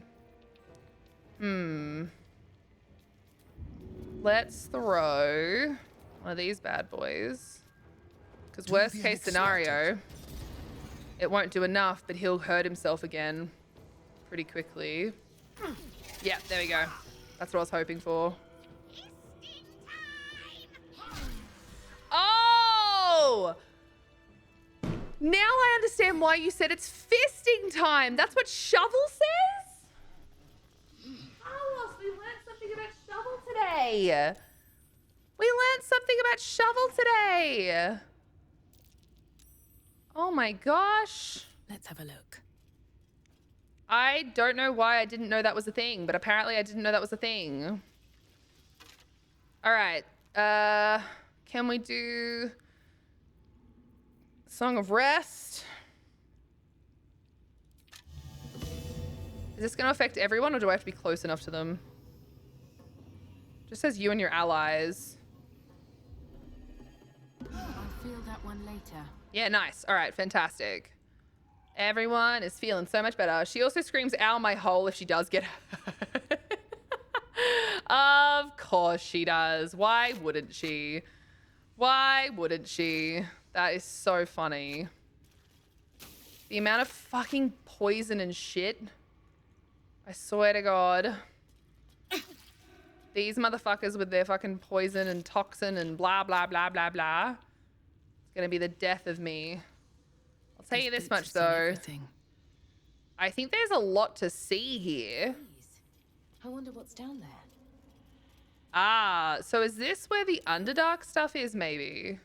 Let's throw one of these bad boys. Because worst case scenario, it won't do enough, but he'll hurt himself again pretty quickly. Yeah, there we go. That's what I was hoping for. Oh! Now I understand why you said it's fisting time. That's what Shovel says? Carlos, we learned something about Shovel today. We learned something about Shovel today. Oh my gosh. Let's have a look. I don't know why I didn't know that was a thing, but apparently I didn't know that was a thing. All right. Can we do Song of Rest? Is this going to affect everyone, or do I have to be close enough to them? Just says you and your allies. I'll feel that one later. Yeah, nice. All right, fantastic. Everyone is feeling so much better. She also screams, ow, my hole, if she does get hurt. Of course she does. Why wouldn't she? Why wouldn't she? That is so funny. The amount of fucking poison and shit. I swear to God. These motherfuckers with their fucking poison and toxin and blah, blah, blah, blah, blah. It's gonna be the death of me. say you this much though. I think there's a lot to see here. I wonder what's down there. Ah, so is this where the Underdark stuff is, maybe?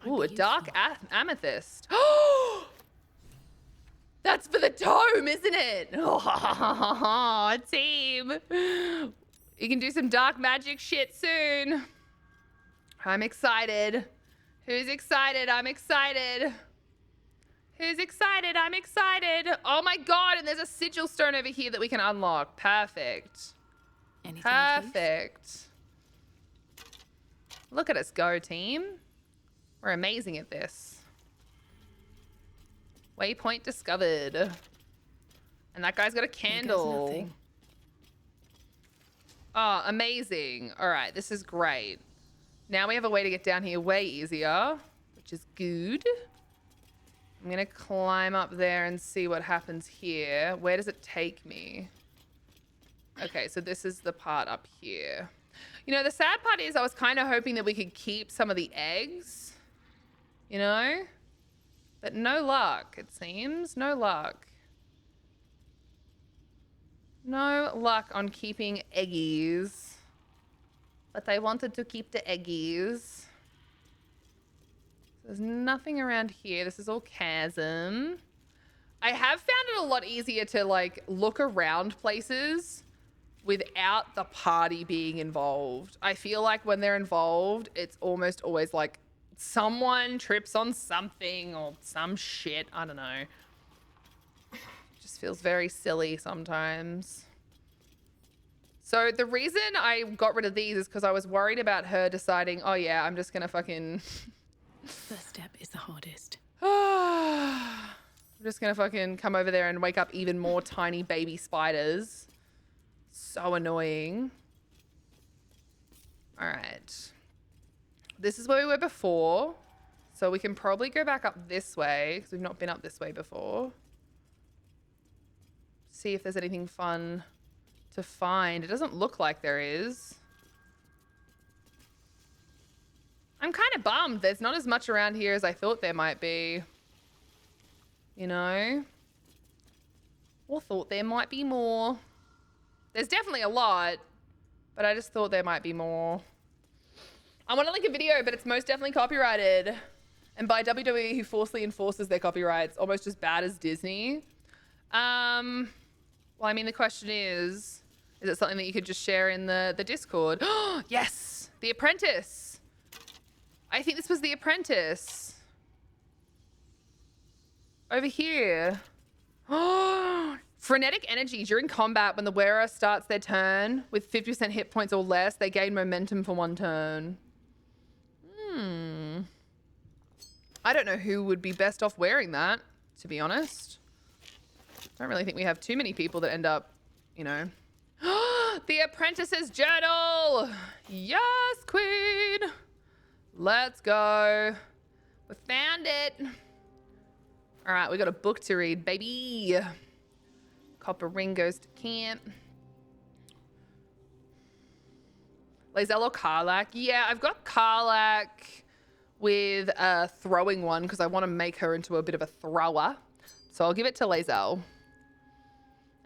Ooh, a dark amethyst. Oh! That's for the tome, isn't it? Oh, team. You can do some dark magic shit soon. I'm excited. Who's excited? I'm excited. Who's excited? I'm excited. Oh my god, and there's a sigil stone over here that we can unlock. Perfect. Perfect. Look at us go, team. We're amazing at this. Waypoint discovered. And that guy's got a candle. Oh, amazing. All right, this is great. Now we have a way to get down here way easier, which is good. I'm gonna climb up there and see what happens here. Where does it take me? Okay, so this is the part up here. You know, the sad part is I was kind of hoping that we could keep some of the eggs, you know? But no luck, it seems. No luck. No luck on keeping eggies. But I wanted to keep the eggies. There's nothing around here. This is all chasm. I have found it a lot easier to like look around places without the party being involved. I feel like when they're involved, it's almost always like someone trips on something or some shit. I don't know. Just feels very silly sometimes. So the reason I got rid of these is because I was worried about her deciding, oh yeah, I'm just gonna fucking... First step is the hardest. I'm just gonna fucking come over there and wake up even more tiny baby spiders. So annoying. All right. This is where we were before. So we can probably go back up this way because we've not been up this way before. See if there's anything fun to find. It doesn't look like there is. I'm kind of bummed. There's not as much around here as I thought there might be. You know? Or thought there might be more. There's definitely a lot, but I just thought there might be more. I want to link a video, but it's most definitely copyrighted. And by WWE, who forcefully enforces their copyrights, almost as bad as Disney. Well, I mean, the question is it something that you could just share in the Discord? Yes! The Apprentice! I think this was The Apprentice. Over here. Oh, frenetic energy. During combat, when the wearer starts their turn with 50% hit points or less, they gain momentum for 1 turn. I don't know who would be best off wearing that, to be honest. I don't really think we have too many people that end up, you know. The Apprentice's Journal! Yes, Queen! Let's go. We found it. All right, we got a book to read, baby. Copper ring goes to camp. Lae'zel or Karlach? Yeah, I've got Karlach with a throwing one because I want to make her into a bit of a thrower. So I'll give it to Lae'zel.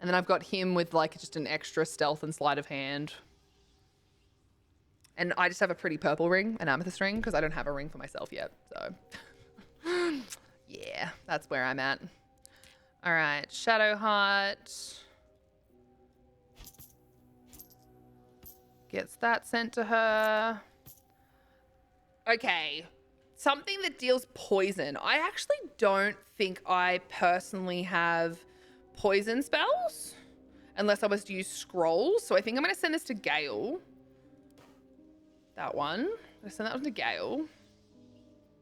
And then I've got him with like just an extra stealth and sleight of hand. And I just have a pretty purple ring, an amethyst ring, because I don't have a ring for myself yet. So yeah, that's where I'm at. All right, Shadowheart. Gets that sent to her. Okay, something that deals poison. I actually don't think I personally have poison spells unless I was to use scrolls. So I think I'm going to send this to Gale. That one. I'm going to send that one to Gale.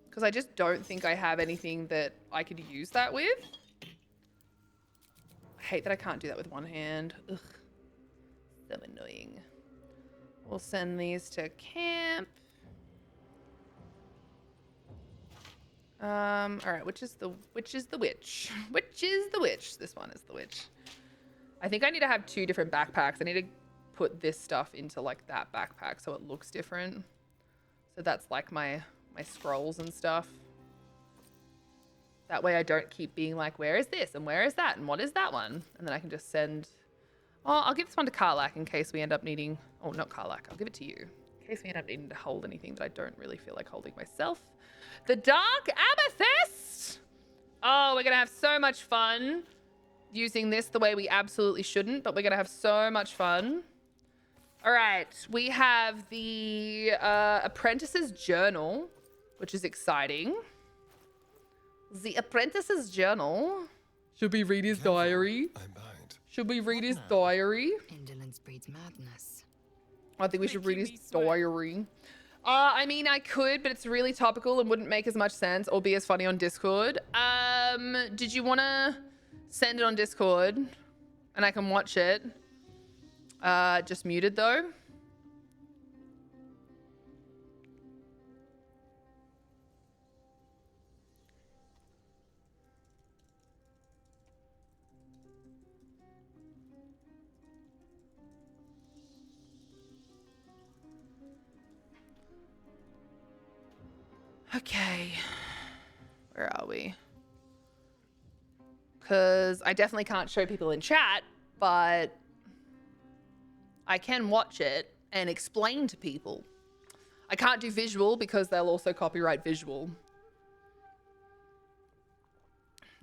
Because I just don't think I have anything that I could use that with. I hate that I can't do that with one hand. Ugh. So annoying. We'll send these to camp. All right, which is the witch? Which is the witch? This one is the witch. I think I need to have 2 different backpacks. I need to put this stuff into like that backpack so it looks different. So that's like my scrolls and stuff. That way I don't keep being like, where is this and where is that and what is that one? And then I can just send... Oh, I'll give this one to Karlak in case we end up needing... Oh, not Karlak. I'll give it to you. In case we end up needing to hold anything that I don't really feel like holding myself. The Dark Amethyst! Oh, we're going to have so much fun using this the way we absolutely shouldn't, but we're going to have so much fun. All right. We have the Apprentice's Journal, which is exciting. The Apprentice's Journal. Should we read his diary? I'm bound. Should we read his diary? Indolence breeds madness. I think we should read his diary. I mean, I could, but it's really topical and wouldn't make as much sense or be as funny on Discord. Did you want to send it on Discord and I can watch it? Just muted though. Okay, where are we? Because I definitely can't show people in chat, but I can watch it and explain to people. I can't do visual because they'll also copyright visual.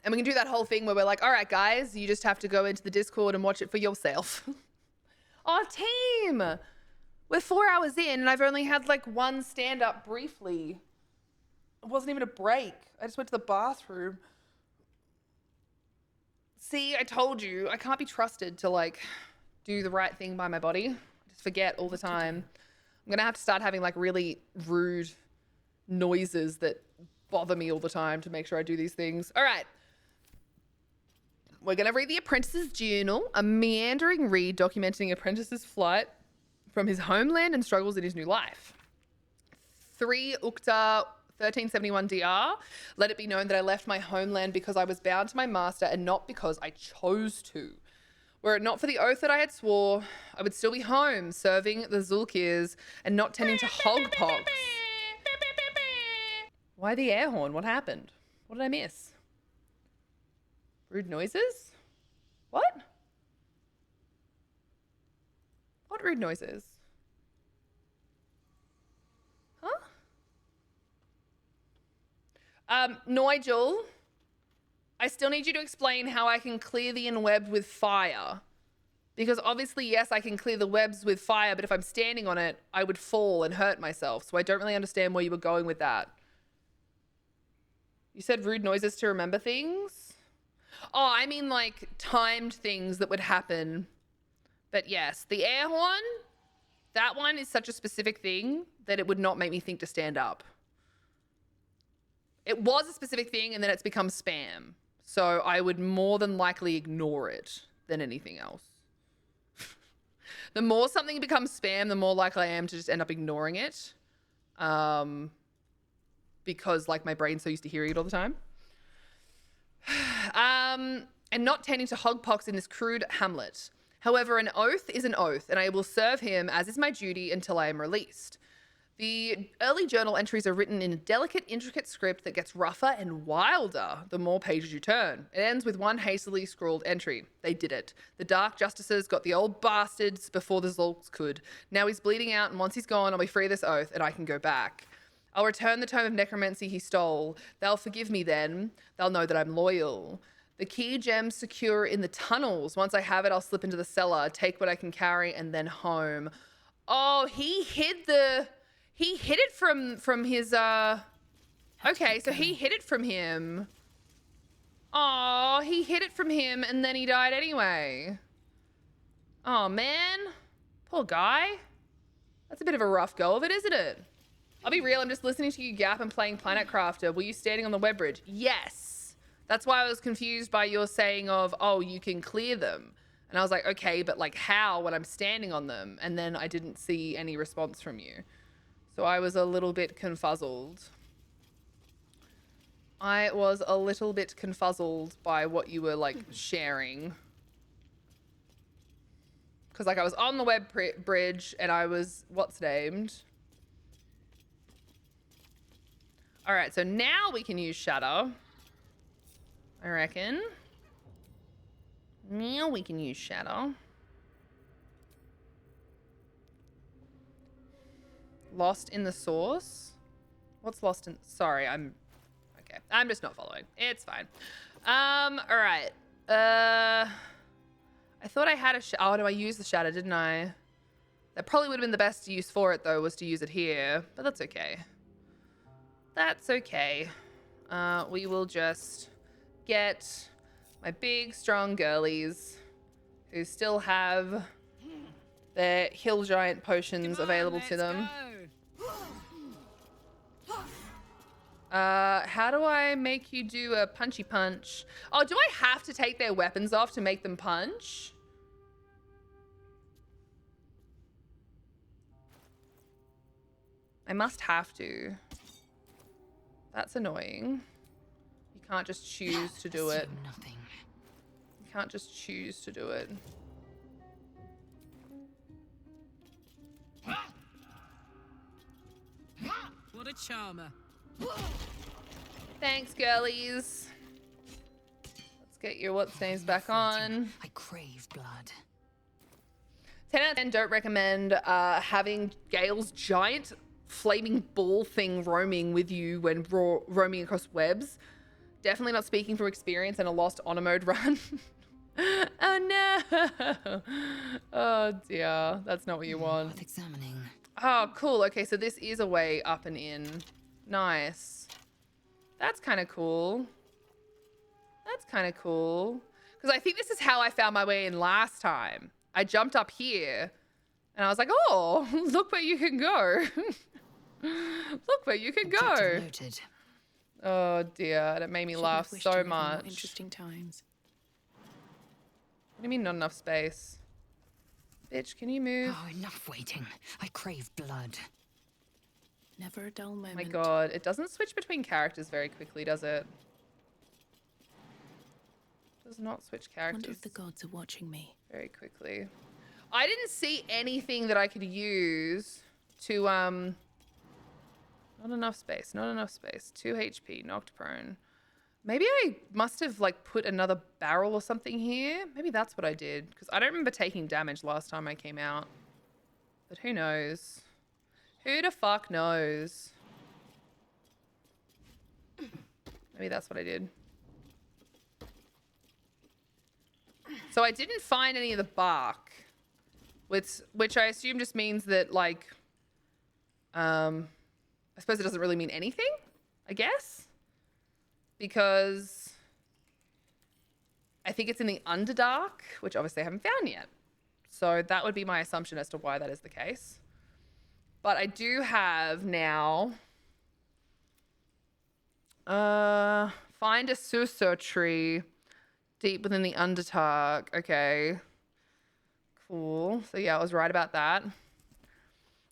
And we can do that whole thing where we're like, all right, guys, you just have to go into the Discord and watch it for yourself. Oh, team! We're 4 hours in and I've only had like one stand up briefly. It wasn't even a break. I just went to the bathroom. See, I told you, I can't be trusted to like do the right thing by my body. I just forget all the time. I'm gonna have to start having like really rude noises that bother me all the time to make sure I do these things. All right. We're gonna read The Apprentice's Journal, a meandering read documenting Apprentice's flight from his homeland and struggles in his new life. 3 Ukta 1371 DR. Let it be known that I left my homeland because I was bound to my master and not because I chose to. Were it not for the oath that I had swore, I would still be home serving the Zulkirs and not tending to hogpox. Why the air horn? What happened? What did I miss? Rude noises? What? What rude noises? Nigel, I still need you to explain how I can clear the inweb with fire. Because obviously, yes, I can clear the webs with fire, but if I'm standing on it, I would fall and hurt myself. So I don't really understand where you were going with that. You said rude noises to remember things? Oh, I mean like timed things that would happen. But yes, the air horn, that one is such a specific thing that it would not make me think to stand up. It was a specific thing and then it's become spam. So I would more than likely ignore it than anything else. The more something becomes spam, the more likely I am to just end up ignoring it. Because like my brain's so used to hearing it all the time. And not tending to hogpox in this crude hamlet. However, an oath is an oath and I will serve him as is my duty until I am released. The early journal entries are written in a delicate, intricate script that gets rougher and wilder the more pages you turn. It ends with one hastily scrawled entry. They did it. The Dark Justices got the old bastards before the Zulks could. Now he's bleeding out, and once he's gone, I'll be free of this oath, and I can go back. I'll return the tome of necromancy he stole. They'll forgive me then. They'll know that I'm loyal. The key gem's secure in the tunnels. Once I have it, I'll slip into the cellar, take what I can carry, and then home. Oh, he hid it from his, okay, so he hid it from him. Oh, he hid it from him and then he died anyway. Oh, man. Poor guy. That's a bit of a rough go of it, isn't it? I'll be real, I'm just listening to you gap and playing Planet Crafter. Were you standing on the web bridge? Yes. That's why I was confused by your saying of, oh, you can clear them. And I was like, okay, but like how when I'm standing on them? And then I didn't see any response from you. So I was a little bit confuzzled. I was a little bit confuzzled by what you were like sharing. Because like I was on the web bridge and I was, what's named? All right, so now we can use Shatter. I reckon. Now we can use shadow. Lost in the source? What's lost in... Sorry, I'm... Okay, I'm just not following. It's fine. Alright. I thought I had a... Oh, no, I used the shadow, didn't I? That probably would have been the best use for it, though, was to use it here. But that's okay. That's okay. We will just get my big, strong girlies who still have their hill giant potions available to them. How do I make you do a punchy punch? Oh, do I have to take their weapons off to make them punch? I must have to. That's annoying. You can't just choose to do it. Nothing. You can't just choose to do it. What a charmer. Thanks, girlies. Let's get your what's names back on. I crave blood. 10 out of 10, don't recommend having Gale's giant flaming ball thing roaming with you when roaming across webs. Definitely not speaking from experience and a lost honor mode run. Oh no. Oh dear. That's not what you want. Worth examining. Oh, cool. Okay, so this is a way up and in. Nice. That's kind of cool. That's kind of cool. Because I think this is how I found my way in last time. I jumped up here and I was like, oh, look where you can go. Look where you can go. Noted. Oh dear, and it made me laugh so much. Interesting times. What do you mean not enough space? Bitch, can you move? Oh, enough waiting. I crave blood. Never a dull moment. Oh my god, it doesn't switch between characters very quickly, does it? Does not switch I wonder characters if the gods are watching me. very quickly. I didn't see anything that I could use to, not enough space, not enough space. 2 HP, knocked prone. Maybe I must have, like, put another barrel or something here. Maybe that's what I did, because I don't remember taking damage last time I came out. But who knows? Who the fuck knows? Maybe that's what I did. So I didn't find any of the bark, which I assume just means that, like, I suppose it doesn't really mean anything, I guess. Because I think it's in the Underdark, which obviously I haven't found yet. So that would be my assumption as to why that is the case. But I do have now... find a Susur tree deep within the Underdark. Okay. Cool. So yeah, I was right about that.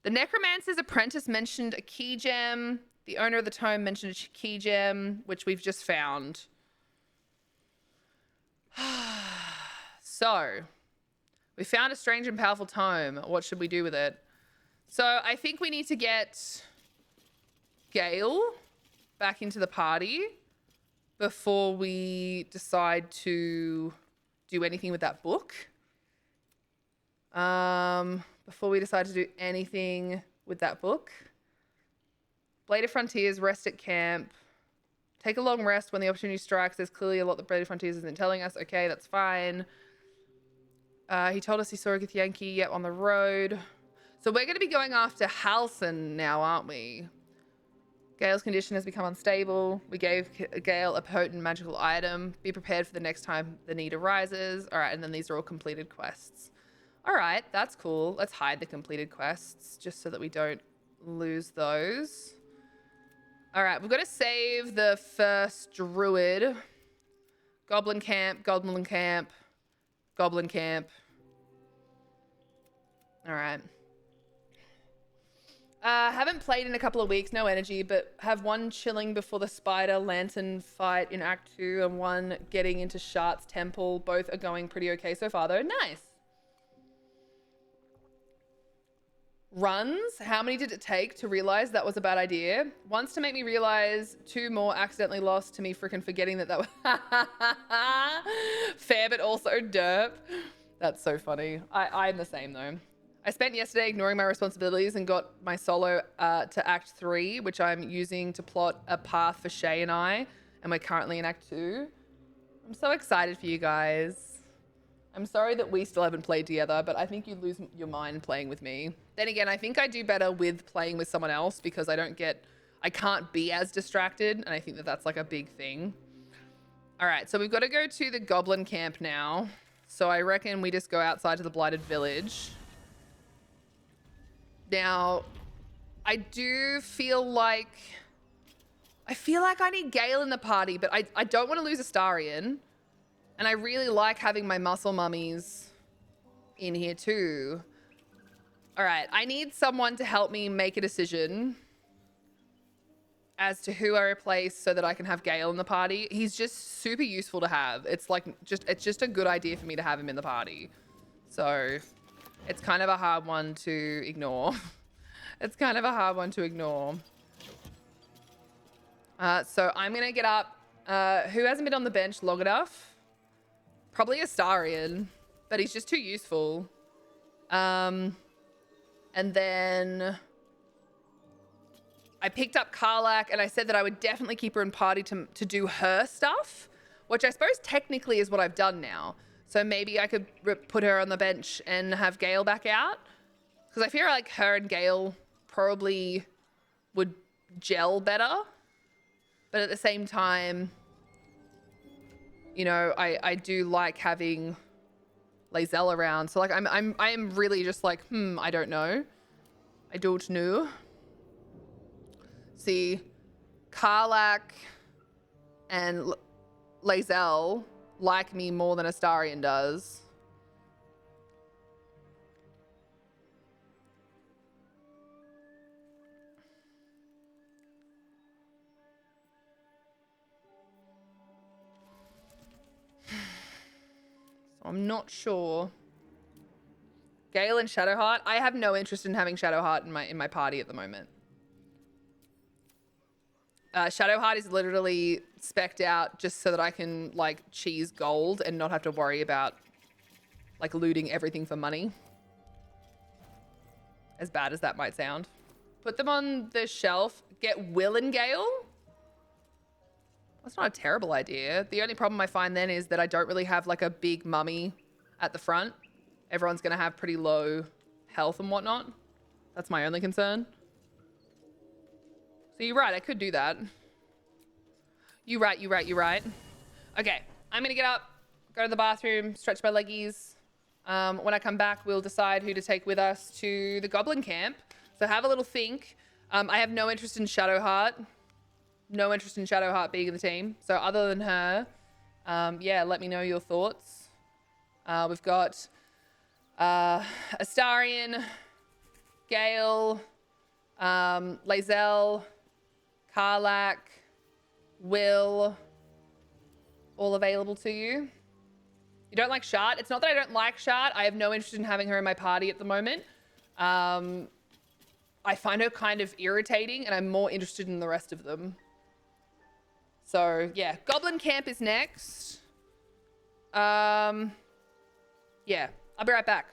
The Necromancer's Apprentice mentioned a key gem. The owner of the tome mentioned a key gem, which we've just found. So, we found a strange and powerful tome. What should we do with it? So, I think we need to get Gale back into the party before we decide to do anything with that book. Before we decide to do anything with that book. Bladed Frontiers, rest at camp. Take a long rest when the opportunity strikes. There's clearly a lot that Bladed Frontiers isn't telling us. Okay, that's fine. He told us he saw a Githyanki, yep, on the road. So we're going to be going after Halson now, aren't we? Gale's condition has become unstable. We gave Gale a potent magical item. Be prepared for the next time the need arises. All right, and then these are all completed quests. All right, that's cool. Let's hide the completed quests just so that we don't lose those. All right, we've got to save the first druid. Goblin camp, goblin camp, goblin camp. All right. Haven't played in a couple of weeks, no energy, but have one chilling before the spider lantern fight in Act 2 and one getting into Shart's temple. Both are going pretty okay so far, though. Nice. runs. How many did it take to realize that was a bad idea? Once to make me realize, 2 more accidentally lost to me freaking forgetting that was fair, but also derp. That's so funny. I'm the same though. I spent yesterday ignoring my responsibilities and got my solo to Act 3, which I'm using to plot a path for Shay and I, and we're currently in Act 2. I'm so excited for you guys. I'm sorry that we still haven't played together, but I think you'd lose your mind playing with me. Then again, I think I do better with playing with someone else because I can't be as distracted, and I think that that's like a big thing. All right, so we've got to go to the goblin camp now. So I reckon we just go outside to the blighted village. Now, I do feel like I need Gale in the party, but I don't want to lose Astarion. And I really like having my muscle mummies in here too. All right, I need someone to help me make a decision as to who I replace so that I can have Gale in the party. He's just super useful to have. It's just a good idea for me to have him in the party. So it's kind of a hard one to ignore. It's kind of a hard one to ignore. So I'm gonna get up. Who hasn't been on the bench long enough? Probably Astarion, but he's just too useful. And then I picked up Karlak and I said that I would definitely keep her in party to do her stuff, which I suppose technically is what I've done now. So maybe I could put her on the bench and have Gale back out. Because I feel like her and Gale probably would gel better. But at the same time, you know, I do like having Lae'zel around. So like I am really just like, I don't know. I don't know. See, Karlak and Lae'zel like me more than Astarion does. So I'm not sure. Gale and Shadowheart. I have no interest in having Shadowheart in my party at the moment. Shadowheart is literally spec'd out just so that I can like cheese gold and not have to worry about like looting everything for money. As bad as that might sound. Put them on the shelf. Get Will and Gale. That's not a terrible idea. The only problem I find then is that I don't really have like a big mummy at the front. Everyone's gonna have pretty low health and whatnot. That's my only concern. So you're right, I could do that. You're right. Okay, I'm gonna get up, go to the bathroom, stretch my leggies. When I come back, we'll decide who to take with us to the goblin camp. So have a little think. I have no interest in Shadowheart. No interest in Shadowheart being in the team. So other than her, yeah, let me know your thoughts. We've got Astarion, Gale, Lae'zel, Karlak, Will, all available to you. You don't like Shart? It's not that I don't like Shart. I have no interest in having her in my party at the moment. I find her kind of irritating and I'm more interested in the rest of them. So yeah, Goblin Camp is next. Yeah, I'll be right back.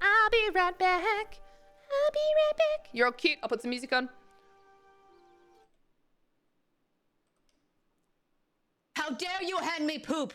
I'll be right back. You're all cute. I'll put some music on. How dare you hand me poop?